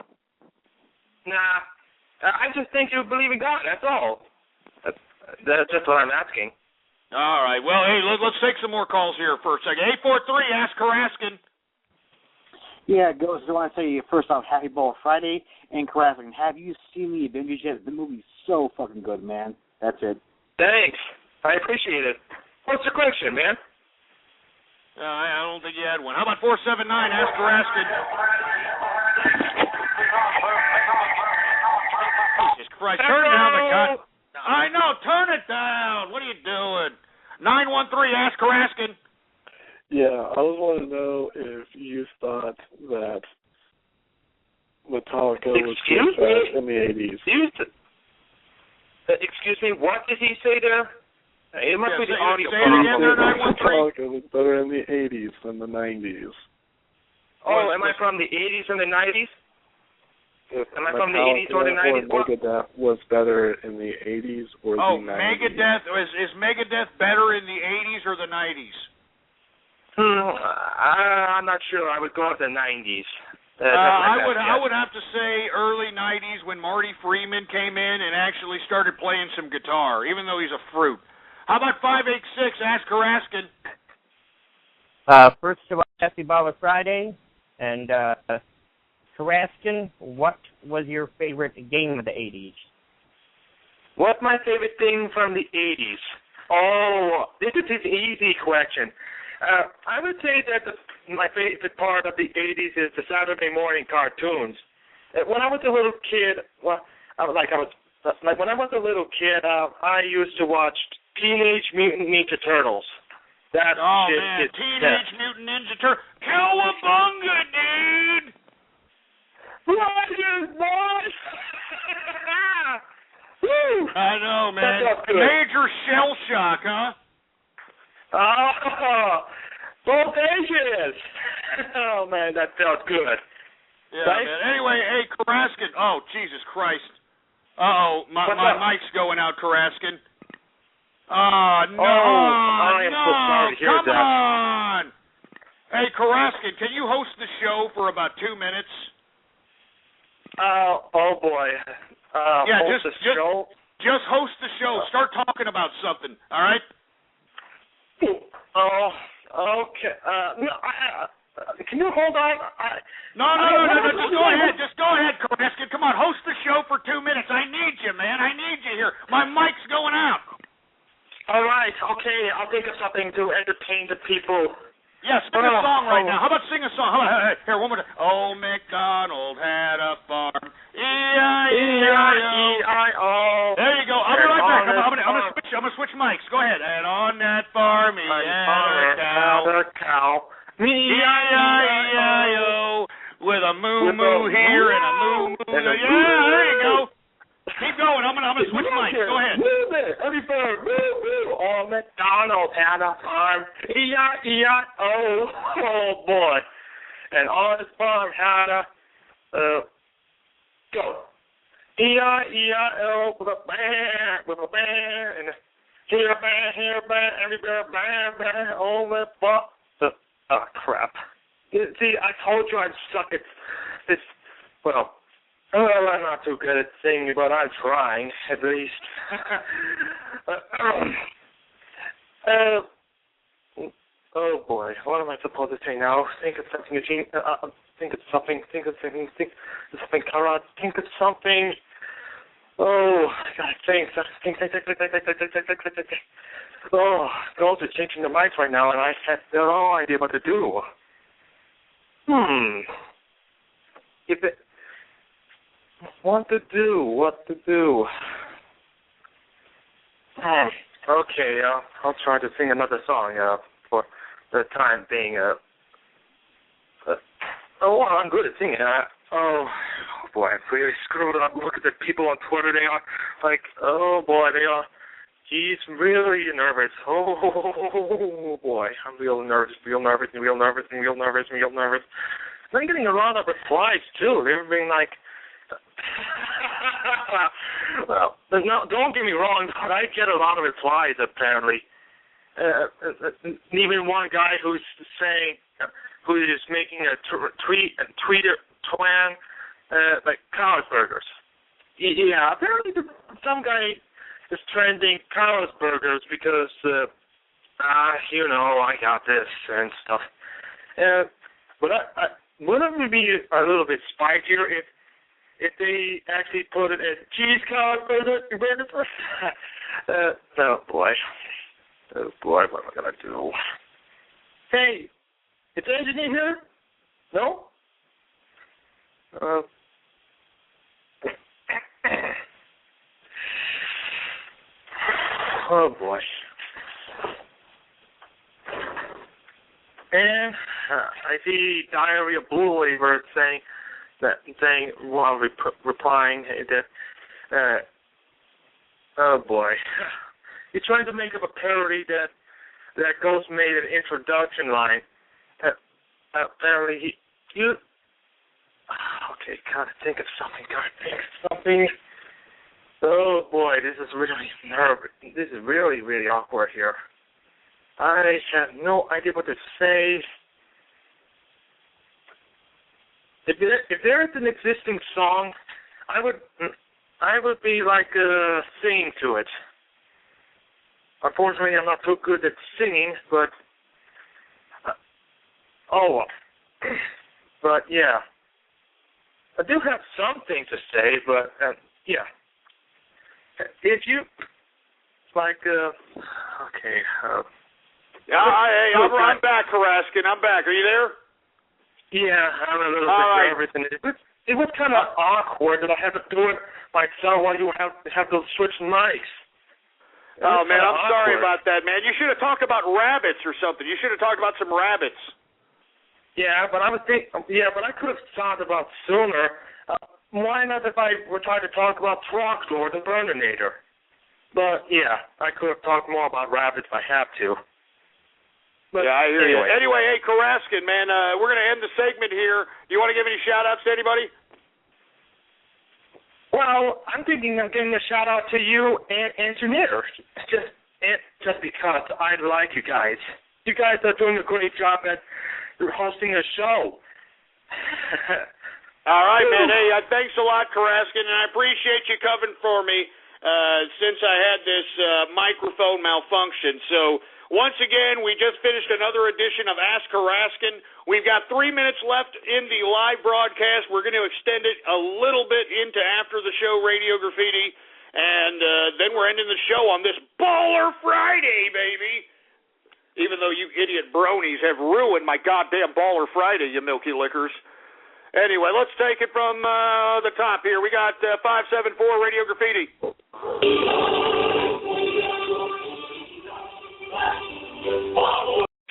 Nah. I just think you believe in God. That's all. That's just what I'm asking. All right. Well, hey, let's take some more calls here for a second. 843, ask Karaskin. Yeah, Ghost, I want to say first off, Happy Ball Friday, and Karaskin, have you seen The Avengers yet? The movie's so fucking good, man. That's it. Thanks. I appreciate it. What's the question, man? I don't think you had one. How about 479, ask Karaskin. Jesus Christ, turn down the cut. I know, turn it down. What are you doing? 913, ask Karaskin. Yeah, I just want to know if you thought that Metallica was good in the 80s. Excuse me, what did he say there? It must be the audio problem. Metallica was better in the 80s than the 90s. Oh, am I from the 80s and the 90s? Am I from the 80s or the 90s? Or Megadeth was better in the 80s or the 90s? Megadeth. Is Megadeth better in the 80s or the 90s? I'm not sure. I would go with the 90s. I would have to say early 90s when Marty Freeman came in and actually started playing some guitar, even though he's a fruit. How about 586, ask Karaskin? First of all, Happy Ball Friday, and Karaskin, what was your favorite game of the 80s? What's my favorite thing from the 80s? Oh, this is an easy question. I would say that my favorite part of the 80s is the Saturday morning cartoons. When I was a little kid, when I was a little kid, I used to watch Teenage Mutant Ninja Turtles. Teenage Mutant Ninja Turtles. Cowabunga, dude! Rogers, boys! I know, man. Major shell shock, huh? Oh, both ages. Oh, man, that felt good. Yeah, right? Man. Anyway, hey, Karaskin. Oh, Jesus Christ. Uh-oh, my mic's going out, Karaskin. No. I am so sorry to hear Come on. Hey, Karaskin, can you host the show for about 2 minutes? Oh, boy. Just host the show. Start talking about something, all right? Oh, okay. Can you hold on? No. Just go ahead, Karaskin. Come on, host the show for 2 minutes. I need you, man. I need you here. My mic's going out. All right, okay. I'll think of something to entertain the people. Yeah, sing a song right now. How about sing a song? Here, one more time. Old MacDonald had a farm. E-I-E-I-O. There you go. I'll be right back. I'm gonna switch mics. Go ahead. And on that farm, he had a cow. E-I-E-I-O. With a moo-moo here and a moo-moo there. Yeah, there you go. Keep going. I'm gonna switch mics. Go ahead. Every bird, moo-moo. Old MacDonald had a farm. E-I-E-I-O. Oh, boy. And on his farm had a goat. E-I-E-I-O with a bear, and here a bear, every bear, bear, oh, the fuck. Oh, crap. See, I told you I'd suck at this. Well, I'm not too good at singing, but I'm trying, at least. Oh, boy. What am I supposed to say now? Think of something, Eugene. Think of something, Conrad. Think of something. Oh, God, think. Oh, girls are changing the mics right now, and I have no idea what to do. What to do? Okay, I'll try to sing another song for the time being. I'm good at singing. Oh, boy, I really screwed up. Look at the people on Twitter. They are like, oh, boy, they are. He's really nervous. Oh, boy, I'm real nervous. And I'm getting a lot of replies, too. They're being like, Well, no, don't get me wrong, but I get a lot of replies, apparently. Even one guy who is making a tweeter twang, like Carl's Burgers. Yeah, apparently some guy is trending Carl's Burgers because, I got this and stuff. But wouldn't it be a little bit spicier if they actually put it as cheese Carl's Burgers? Oh boy, what am I gonna do? Hey, is the engineer here? No? Oh boy. And I see Diary of Blue Labor saying while replying that oh boy, he's trying to make up a parody that Ghost made an introduction line. Apparently okay, gotta think of something. Oh boy, this is really nervous. This is really, really awkward here. I have no idea what to say. If there is an existing song, I would be like singing to it. Unfortunately, I'm not too good at singing, but but yeah, I do have something to say, but yeah. If you like, okay. I'm back, Karaskin. I'm back. Are you there? Yeah, I'm a little bit nervous, and it was kind of awkward that I had to do it myself while you have those switch mics. Oh man, I'm sorry about that, man. You should have talked about rabbits or something. You should have talked about some rabbits. Yeah, but I could have thought about sooner. Why not if I were trying to talk about Trogdor the Burninator? But yeah, I could have talked more about rabbits if I have to. But yeah, I hear anyway. you. Anyway, hey, Karaskin, man, we're going to end the segment here. Do you want to give any shout-outs to anybody? Well, I'm thinking of giving a shout-out to you and Engineer, just because I like you guys. You guys are doing a great job at hosting a show. All right, man. Hey, thanks a lot, Karaskin, and I appreciate you covering for me since I had this microphone malfunction. So, once again, we just finished another edition of Ask Karaskin. We've got 3 minutes left in the live broadcast. We're going to extend it a little bit into after the show, Radio Graffiti, and then we're ending the show on this Baller Friday, baby. Even though you idiot bronies have ruined my goddamn Baller Friday, you milky lickers. Anyway, let's take it from the top here. We got 574 Radio Graffiti.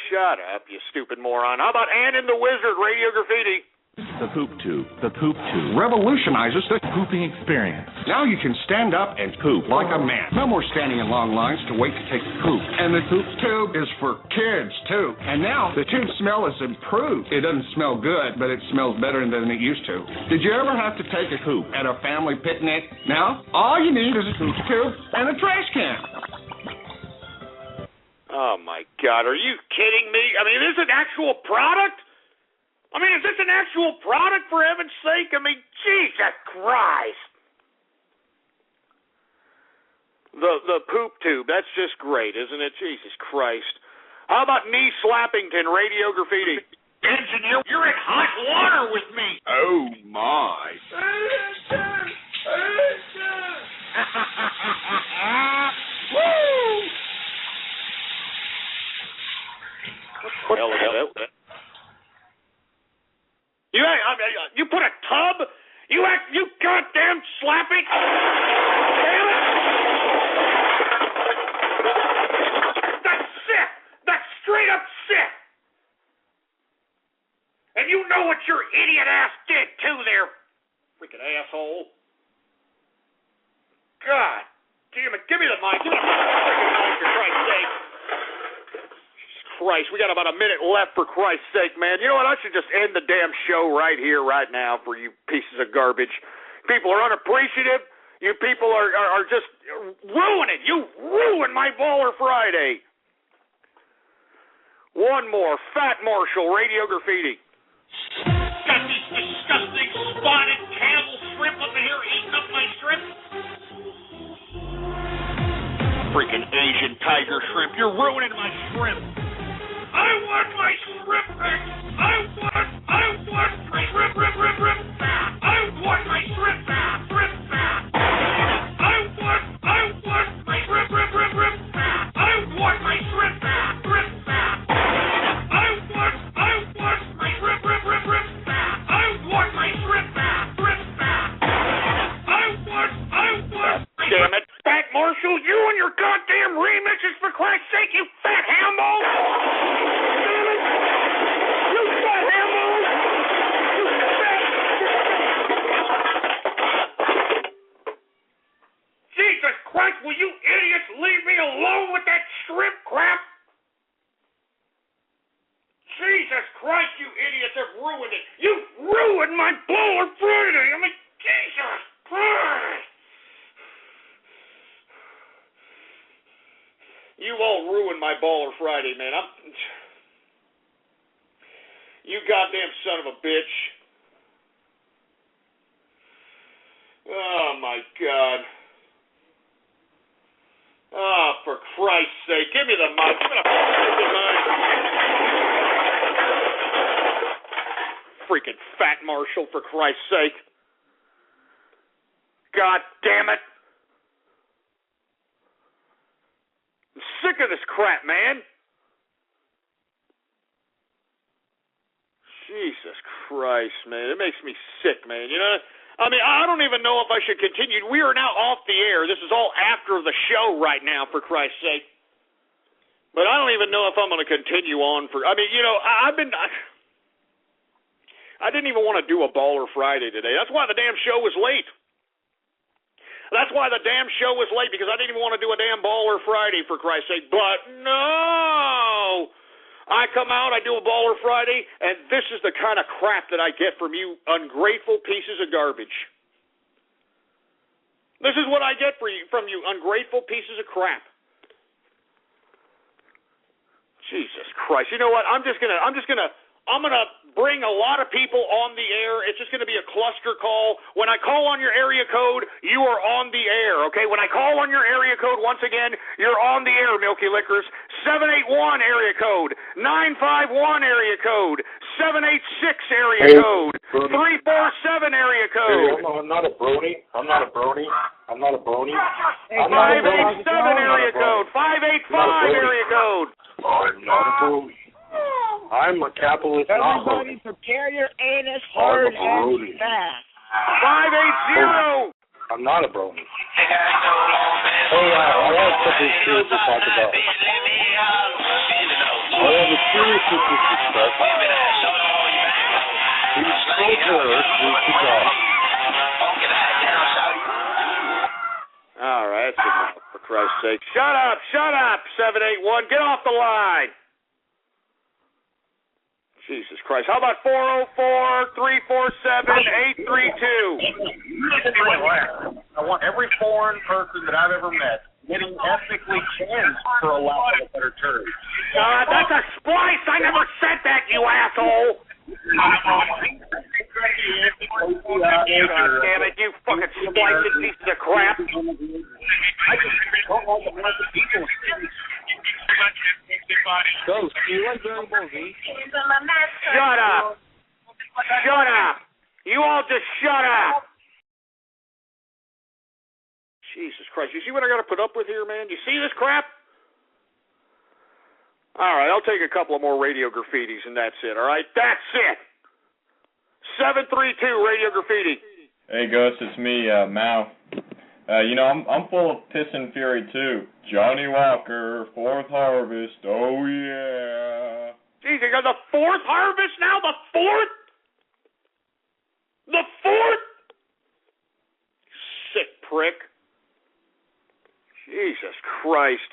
Shut up, you stupid moron. How about Ann and the Wizard, Radio Graffiti? The Poop Tube. The Poop Tube revolutionizes the pooping experience. Now you can stand up and poop like a man. No more standing in long lines to wait to take a poop. And the Poop Tube is for kids, too. And now the tube smell is improved. It doesn't smell good, but it smells better than it used to. Did you ever have to take a poop at a family picnic? Now, all you need is a Poop Tube and a trash can. Oh, my God. Are you kidding me? I mean, is this an actual product? I mean, is this an actual product, for heaven's sake? I mean, Jesus Christ. The Poop Tube, that's just great, isn't it? Jesus Christ. How about Nee Slappington, Radio Graffiti? Engineer, you're in hot water with me. Oh, my. Woo! What the hell is that? You put a tub? You goddamn slapping! Damn it! That's sick! That's straight up sick! And you know what your idiot ass did too there, freaking asshole. God damn it, give me the mic. Give me the freaking mic, for Christ's sake. Christ, we got about a minute left, for Christ's sake, man. You know what? I should just end the damn show right here, right now, for you pieces of garbage. people are unappreciative. You people are just ruining. You ruined my Baller Friday. One more. Fat Marshall, Radio Graffiti. Got these disgusting spotted cannibal shrimp up in here eating up my shrimp. Freaking Asian tiger shrimp. You're ruining my shrimp. I want my shrimp back. I want my shrimp back. I want my shrimp back. I want my shrimp back. I want my shrimp back. I want my shrimp back. I want my shrimp back. Damn it. Fat Marshall, you and your goddamn remixes, for Christ's sake, you fat hambo! Damn it! You fat hambo! You fat... Jesus Christ, will you idiots leave me alone with that shrimp crap? Jesus Christ, you idiots have ruined it. You've ruined my Baller Friday. I mean, Jesus Christ. You all ruined my Baller Friday, man. You goddamn son of a bitch. Oh, my God. Oh, for Christ's sake. Give me the mic. Give me the freaking mic. Freaking Fat Marshall, for Christ's sake. God damn it. I'm sick of this crap, man. Jesus Christ, man. It makes me sick, man. You know, I mean, I don't even know if I should continue. We are now off the air. This is all after the show right now, for Christ's sake. But I don't even know if I'm going to continue on for... I mean, you know, I didn't even want to do a Baller Friday today. That's why the damn show was late. That's why the damn show was late, because I didn't even want to do a damn Baller Friday, for Christ's sake. But no! I come out, I do a Baller Friday, and this is the kind of crap that I get from you ungrateful pieces of garbage. This is what I get from you ungrateful pieces of crap. Jesus Christ. You know what? I'm gonna bring a lot of people on the air. It's just going to be a cluster call. When I call on your area code, you are on the air, okay? When I call on your area code, once again, you're on the air, Milky Lickers. 781 area code, 951 area code, 786 area code, 347 area code. Hey, I'm not a brony. 587 area code, 585 area code. I'm not a brony. I'm a capitalist. Everybody prepare your anus hard and fast. 580. I'm not a brony. Hey, I have something serious to talk about. I have a serious issue to discuss. These co-terrorists need to talk. All right, that's enough, for Christ's sake. Shut up, 781. Get off the line. Jesus Christ. How about 404-347-832? I want every foreign person that I've ever met getting ethnically cleansed, for a lack of a better term. That's a splice. I never said that, you asshole. God damn it, you fucking splicing pieces of crap. I just don't want the rest of people. Ghost, do you like Dragon Ball Z? Shut up. Shut up. You all just shut up. Jesus Christ. You see what I got to put up with here, man? You see this crap? All right, I'll take a couple of more Radio Graffitis, and that's it, all right? That's it. 732 Radio Graffiti. Hey, Ghost, it's me, Mao. You know, I'm full of piss and fury, too. Johnny Walker, Fourth Harvest, oh, yeah. Jeez, you got the fourth harvest now? The fourth? The fourth? Sick prick. Jesus Christ.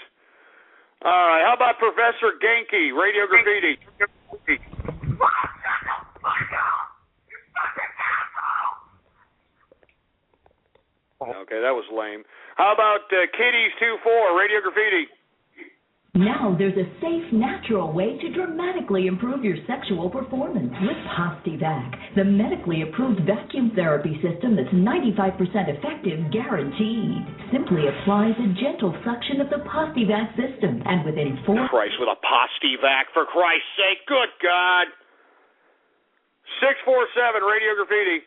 All right, how about Professor Genki, Radio Graffiti? Okay, that was lame. How about Kitties 24, Radio Graffiti? Now there's a safe, natural way to dramatically improve your sexual performance with Postivac, the medically approved vacuum therapy system that's 95% effective, guaranteed. Simply applies a gentle suction of the Postivac system, and within 4... Christ, with a Postivac, for Christ's sake, good God. 647, Radio Graffiti.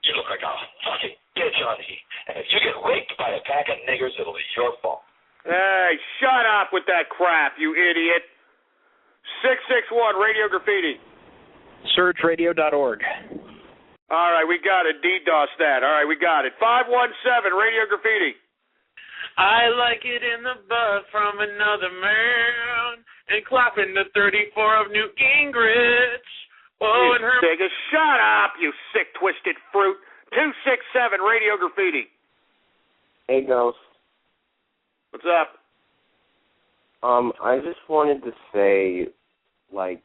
You look like a fucking bitch, honey. And if you get raped by a pack of niggers, it'll be your fault. Hey, shut up with that crap, you idiot. 661, Radio Graffiti. SurgeRadio.org. All right, we got it. DDoS that. All right, we got it. 517, Radio Graffiti. I like it in the butt from another man and clapping the 34 of Newt Gingrich. Oh, and her... Shut up, you sick, twisted fruit. 267, Radio Graffiti. Hey, Ghost. What's up? I just wanted to say, I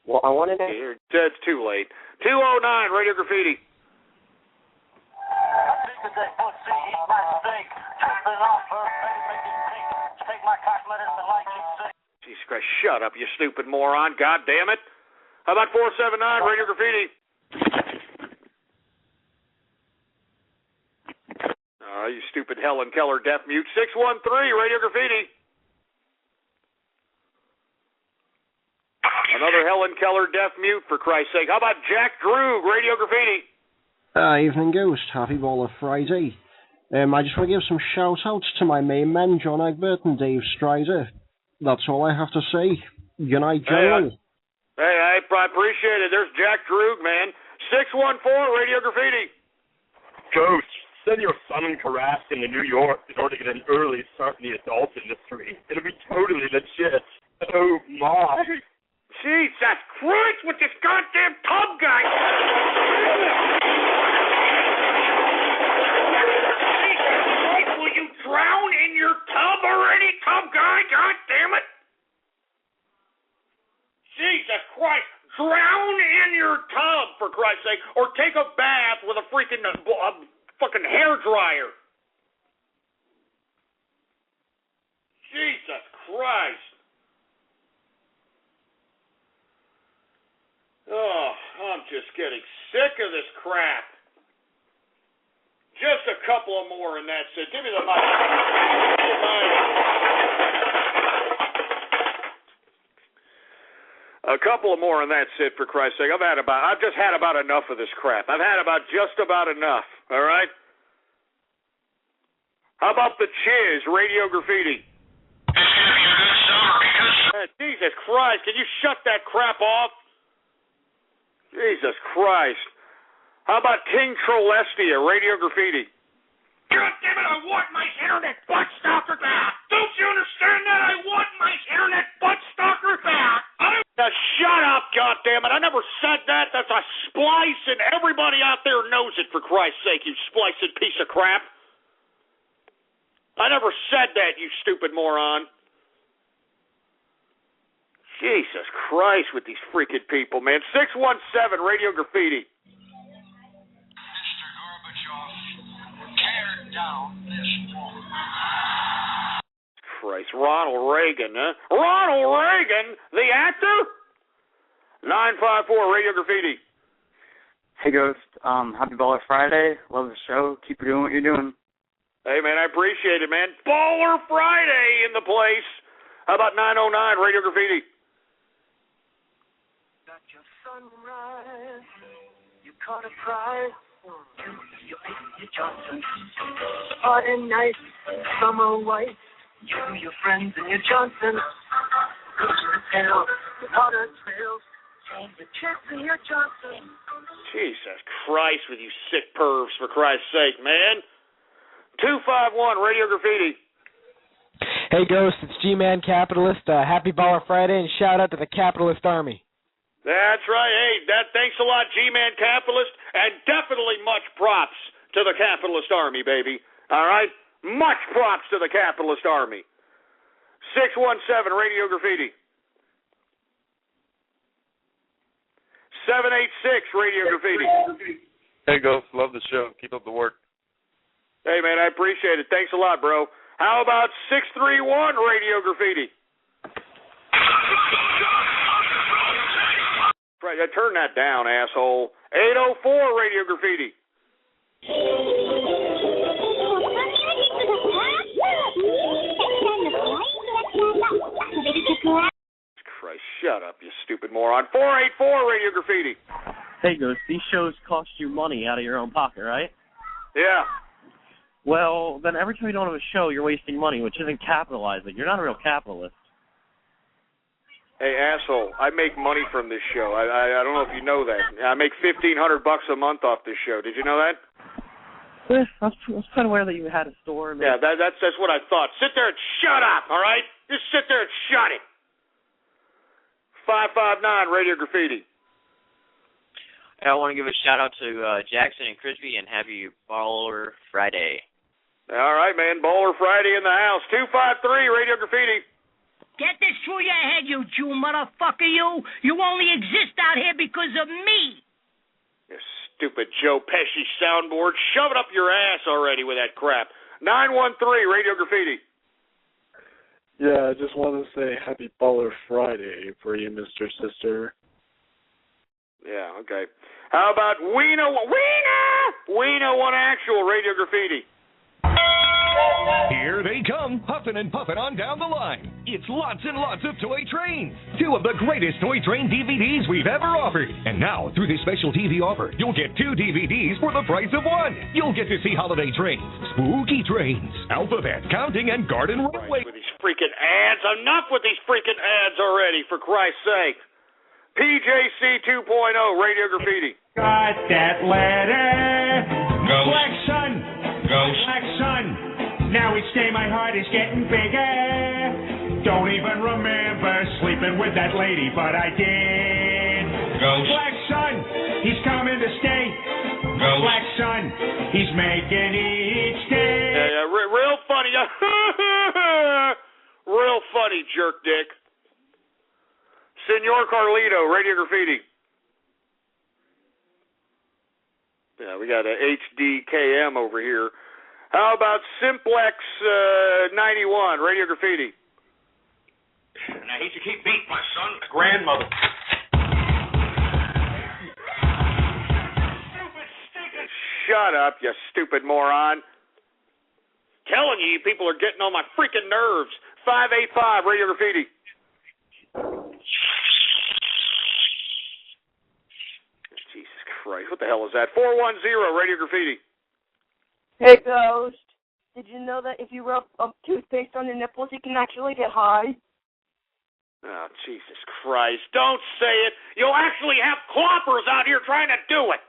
wanted to... It's too late. 209, Radio Graffiti. Jesus Christ, shut up, you stupid moron. God damn it. How about 479, Radio Graffiti? You stupid Helen Keller deaf mute. 613, Radio Graffiti. Another Helen Keller deaf mute, for Christ's sake. How about Jack Droog, Radio Graffiti? Evening, Ghost. Happy Baller Friday. I just want to give some shout-outs to my main men, John Egbert and Dave Strider. That's all I have to say. Good night, gentlemen. Hey, I appreciate it. There's Jack Droog, man. 614, Radio Graffiti. Ghost. Send your son and Karaskin to New York in order to get an early start in the adult industry. It'll be totally legit. Oh, Mom. Jesus Christ, with this goddamn tub guy. Jesus Christ, will you drown in your tub already, tub guy? God damn it. Jesus Christ, drown in your tub, for Christ's sake, or take a bath with a freaking... fucking hair dryer. Jesus Christ. Oh, I'm just getting sick of this crap. Just a couple of more and that's it. Give me the mic. A couple of more and that's it, for Christ's sake. I've just had about enough of this crap. I've had just about enough. All right? How about the Chiz, Radio Graffiti? Jesus Christ, can you shut that crap off? Jesus Christ. How about King Trolestia, Radio Graffiti? God damn it, I want my internet butt stalker back! Don't you understand that? I want my internet butt stalker back! Now shut up, goddammit! I never said that. That's a splice, and everybody out there knows it, for Christ's sake, you spliced piece of crap. I never said that, you stupid moron. Jesus Christ with these freaking people, man. 617, Radio Graffiti. Mr. Gorbachev, tear down this wall. Christ, Ronald Reagan, huh? Ronald Reagan, the actor? 954, Radio Graffiti. Hey, Ghost. Happy Baller Friday. Love the show. Keep doing what you're doing. Hey, man, I appreciate it, man. Baller Friday in the place. How about 909, Radio Graffiti? Got your sunrise. You caught a prize. You ate your Johnson. Party night. Summer white. You, your friends, and your Johnson. Cooking the tail. Water trails. Change the chips in your Johnson. Jesus Christ with you sick pervs, for Christ's sake, man. 251, Radio Graffiti. Hey, Ghost, it's G-Man Capitalist. Happy Baller Friday, and shout out to the Capitalist Army. That's right. Hey, thanks a lot, G-Man Capitalist, and definitely much props to the Capitalist Army, baby. All right? Much props to the Capitalist Army. 617, Radio Graffiti. 786, Radio Graffiti. Hey, Ghost, love the show. Keep up the work. Hey, man, I appreciate it. Thanks a lot, bro. How about 631 Radio Graffiti? Right, turn that down, asshole. 804 Radio Graffiti. Christ, shut up, you stupid moron. 484 Radio Graffiti. Hey, Ghost, these shows cost you money out of your own pocket, right? Yeah. Well, then every time you don't have a show, you're wasting money, which isn't capitalizing. You're not a real capitalist. Hey, asshole, I make money from this show. I don't know if you know that. I make $1,500 a month off this show. Did you know that? I was kind of aware that you had a store. Yeah, that's what I thought. Sit there and shut up, all right? Just sit there and shut it. 559 Radio Graffiti. I want to give a shout out to Jackson and Crispy and happy Baller Friday. All right, man. Baller Friday in the house. 253 Radio Graffiti. Get this through your head, you Jew motherfucker, you. You only exist out here because of me. You stupid Joe Pesci soundboard. Shove it up your ass already with that crap. 913 Radio Graffiti. Yeah, I just want to say happy Baller Friday for you, Mr. Sister. Yeah, okay. How about Weena One Actual Radio Graffiti? Here they come, huffing and puffing on down the line. It's lots and lots of Toy Trains. 2 of the greatest Toy Train DVDs we've ever offered. And now, through this special TV offer, you'll get 2 DVDs for the price of 1. You'll get to see Holiday Trains, Spooky Trains, Alphabet, Counting, and Garden Railway. With these freaking ads. Enough with these freaking ads already, for Christ's sake. PJC 2.0 Radio Graffiti. Got that letter. Ghost. Black Sun. Ghost. Black Sun. Now each day my heart is getting bigger. Don't even remember sleeping with that lady, but I did. Ghost. Black Sun, he's coming to stay. Ghost. Black Sun, he's making each day. Yeah, real funny. Real funny, jerk dick. Senor Carlito, Radio Graffiti. Yeah, we got a HDKM over here. How about Simplex 91, Radio Graffiti? And I hate to keep beating my son, my grandmother. Shut up, you stupid moron. Telling you people are getting on my freaking nerves. 585, Radio Graffiti. Jesus Christ, what the hell is that? 410, Radio Graffiti. Hey, Ghost. Did you know that if you rub toothpaste on your nipples, you can actually get high? Oh, Jesus Christ. Don't say it. You'll actually have cloppers out here trying to do it.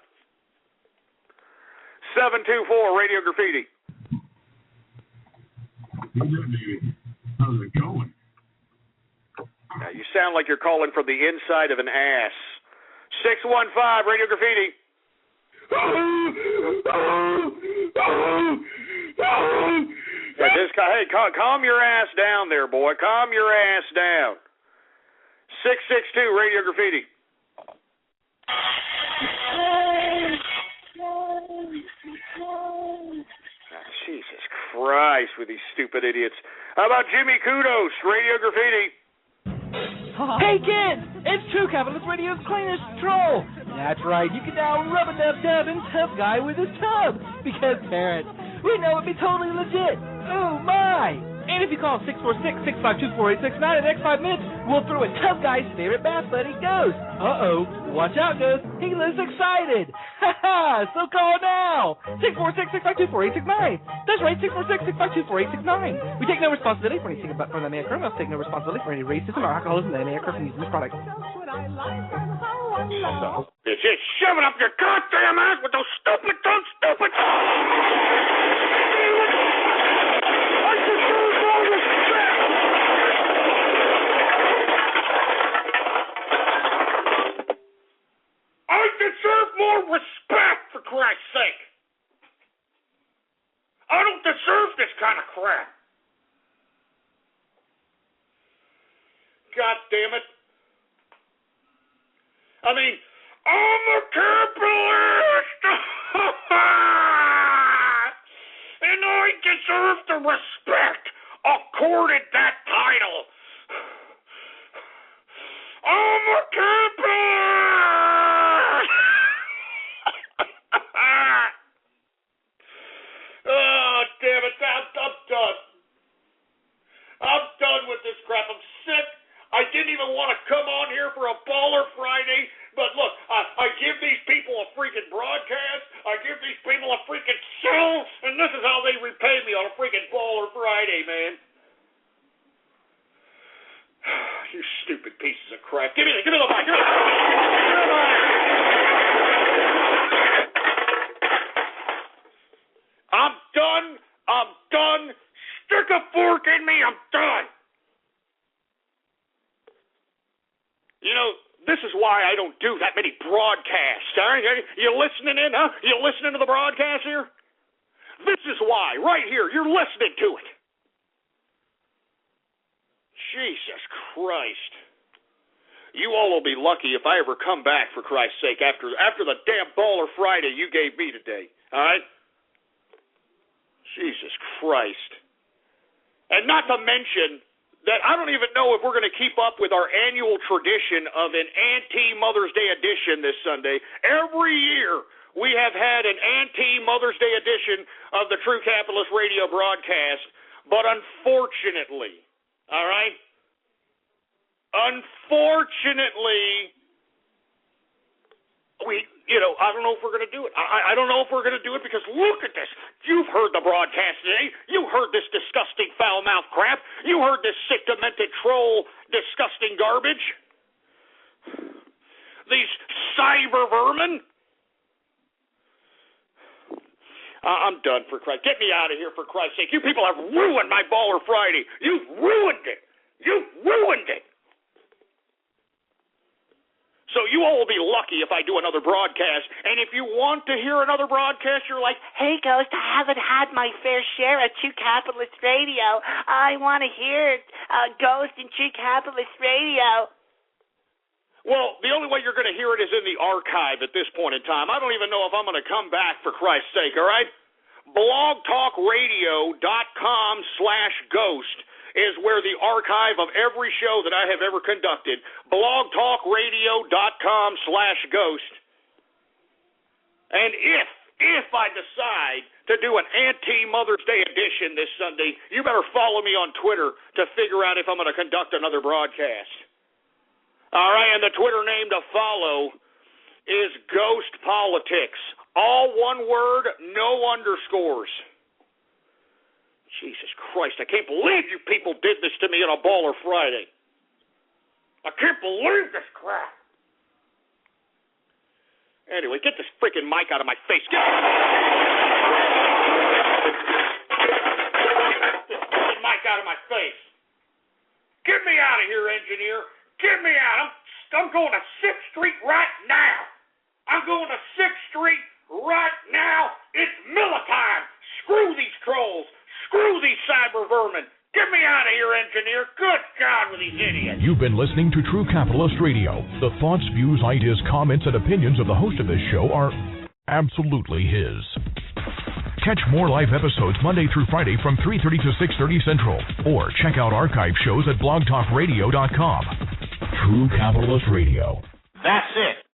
724, Radio Graffiti. How's it going? Now, you sound like you're calling from the inside of an ass. 615, Radio Graffiti. Yeah, hey, calm your ass down there, boy. Calm your ass down. 662, Radio Graffiti. Jesus Christ, with these stupid idiots. How about Jimmy Kudos, Radio Graffiti? Hey kids, it's True Capitalist Radio's cleanest troll. That's right, you can now rub a dub and Tough Guy with his tub. Because parents, we know it'd be totally legit. Oh my! And if you call 646-652-4869 in the next 5 minutes, we'll throw a Tough Guy's favorite bath buddy, Ghost. Uh-oh, watch out, Ghost. He lives excited. Ha-ha, so call now. 646-652-4869. That's right, 646-652-4869. We take no responsibility for anything from the man criminals. Take no responsibility for any racism or alcoholism that may occur from using this product. Bitch, just shove it up your goddamn ass with those stupid. I deserve more respect, for Christ's sake. I don't deserve this kind of crap. God damn it. I mean, I'm a capitalist! deserve the respect accorded that title. I'm a capitalist! Oh, damn it. I'm done. I'm done with this crap. I'm sick. I didn't even want to come on here for a Baller Friday, but look, I give these people a freaking broadcast, I give these people a freaking show, and this is how they repay me on a freaking Baller Friday, man. You stupid pieces of crap. Give me the mic. Give me the mic. I'm done. Stick a fork in me. I'm done. You know, this is why I don't do that many broadcasts. All right? You listening in, huh? You listening to the broadcast here? This is why, right here. You're listening to it. Jesus Christ. You all will be lucky if I ever come back, for Christ's sake, after the damn Baller Friday you gave me today. All right? Jesus Christ. And not to mention that I don't even know if we're going to keep up with our annual tradition of an anti-Mother's Day edition this Sunday. Every year we have had an anti-Mother's Day edition of the True Capitalist Radio broadcast, but unfortunately, all right, I don't know if we're going to do it. I don't know if we're going to do it because look at this. You've heard the broadcast today. You heard this disgusting foul-mouthed crap. You heard this sick, demented troll, disgusting garbage. These cyber vermin. I'm done, for Christ. Get me out of here, for Christ's sake. You people have ruined my Baller Friday. You've ruined it. You've ruined it. So you all will be lucky if I do another broadcast. And if you want to hear another broadcast, you're like, hey, Ghost, I haven't had my fair share at True Capitalist Radio. I want to hear Ghost and True Capitalist Radio. Well, the only way you're going to hear it is in the archive at this point in time. I don't even know if I'm going to come back, for Christ's sake, all right? blogtalkradio.com/ghost is where the archive of every show that I have ever conducted. blogtalkradio.com/ghost. And if I decide to do an anti-Mother's Day edition this Sunday, you better follow me on Twitter to figure out if I'm going to conduct another broadcast. All right, and the Twitter name to follow is Ghost Politics. All one word, no underscores. Jesus Christ, I can't believe you people did this to me on a Baller Friday. I can't believe this crap. Anyway, get this freaking mic out of my face. Get this freaking mic out of my face. Get me out of here, engineer. Get me out. I'm going to 6th Street right now. I'm going to 6th Street right now. It's Miller time. Screw these trolls. Screw these cyber vermin. Get me out of here, engineer. Good God with these idiots. You've been listening to True Capitalist Radio. The thoughts, views, ideas, comments, and opinions of the host of this show are absolutely his. Catch more live episodes Monday through Friday from 3:30 to 6:30 Central. Or check out archive shows at blogtalkradio.com. True Capitalist Radio. That's it.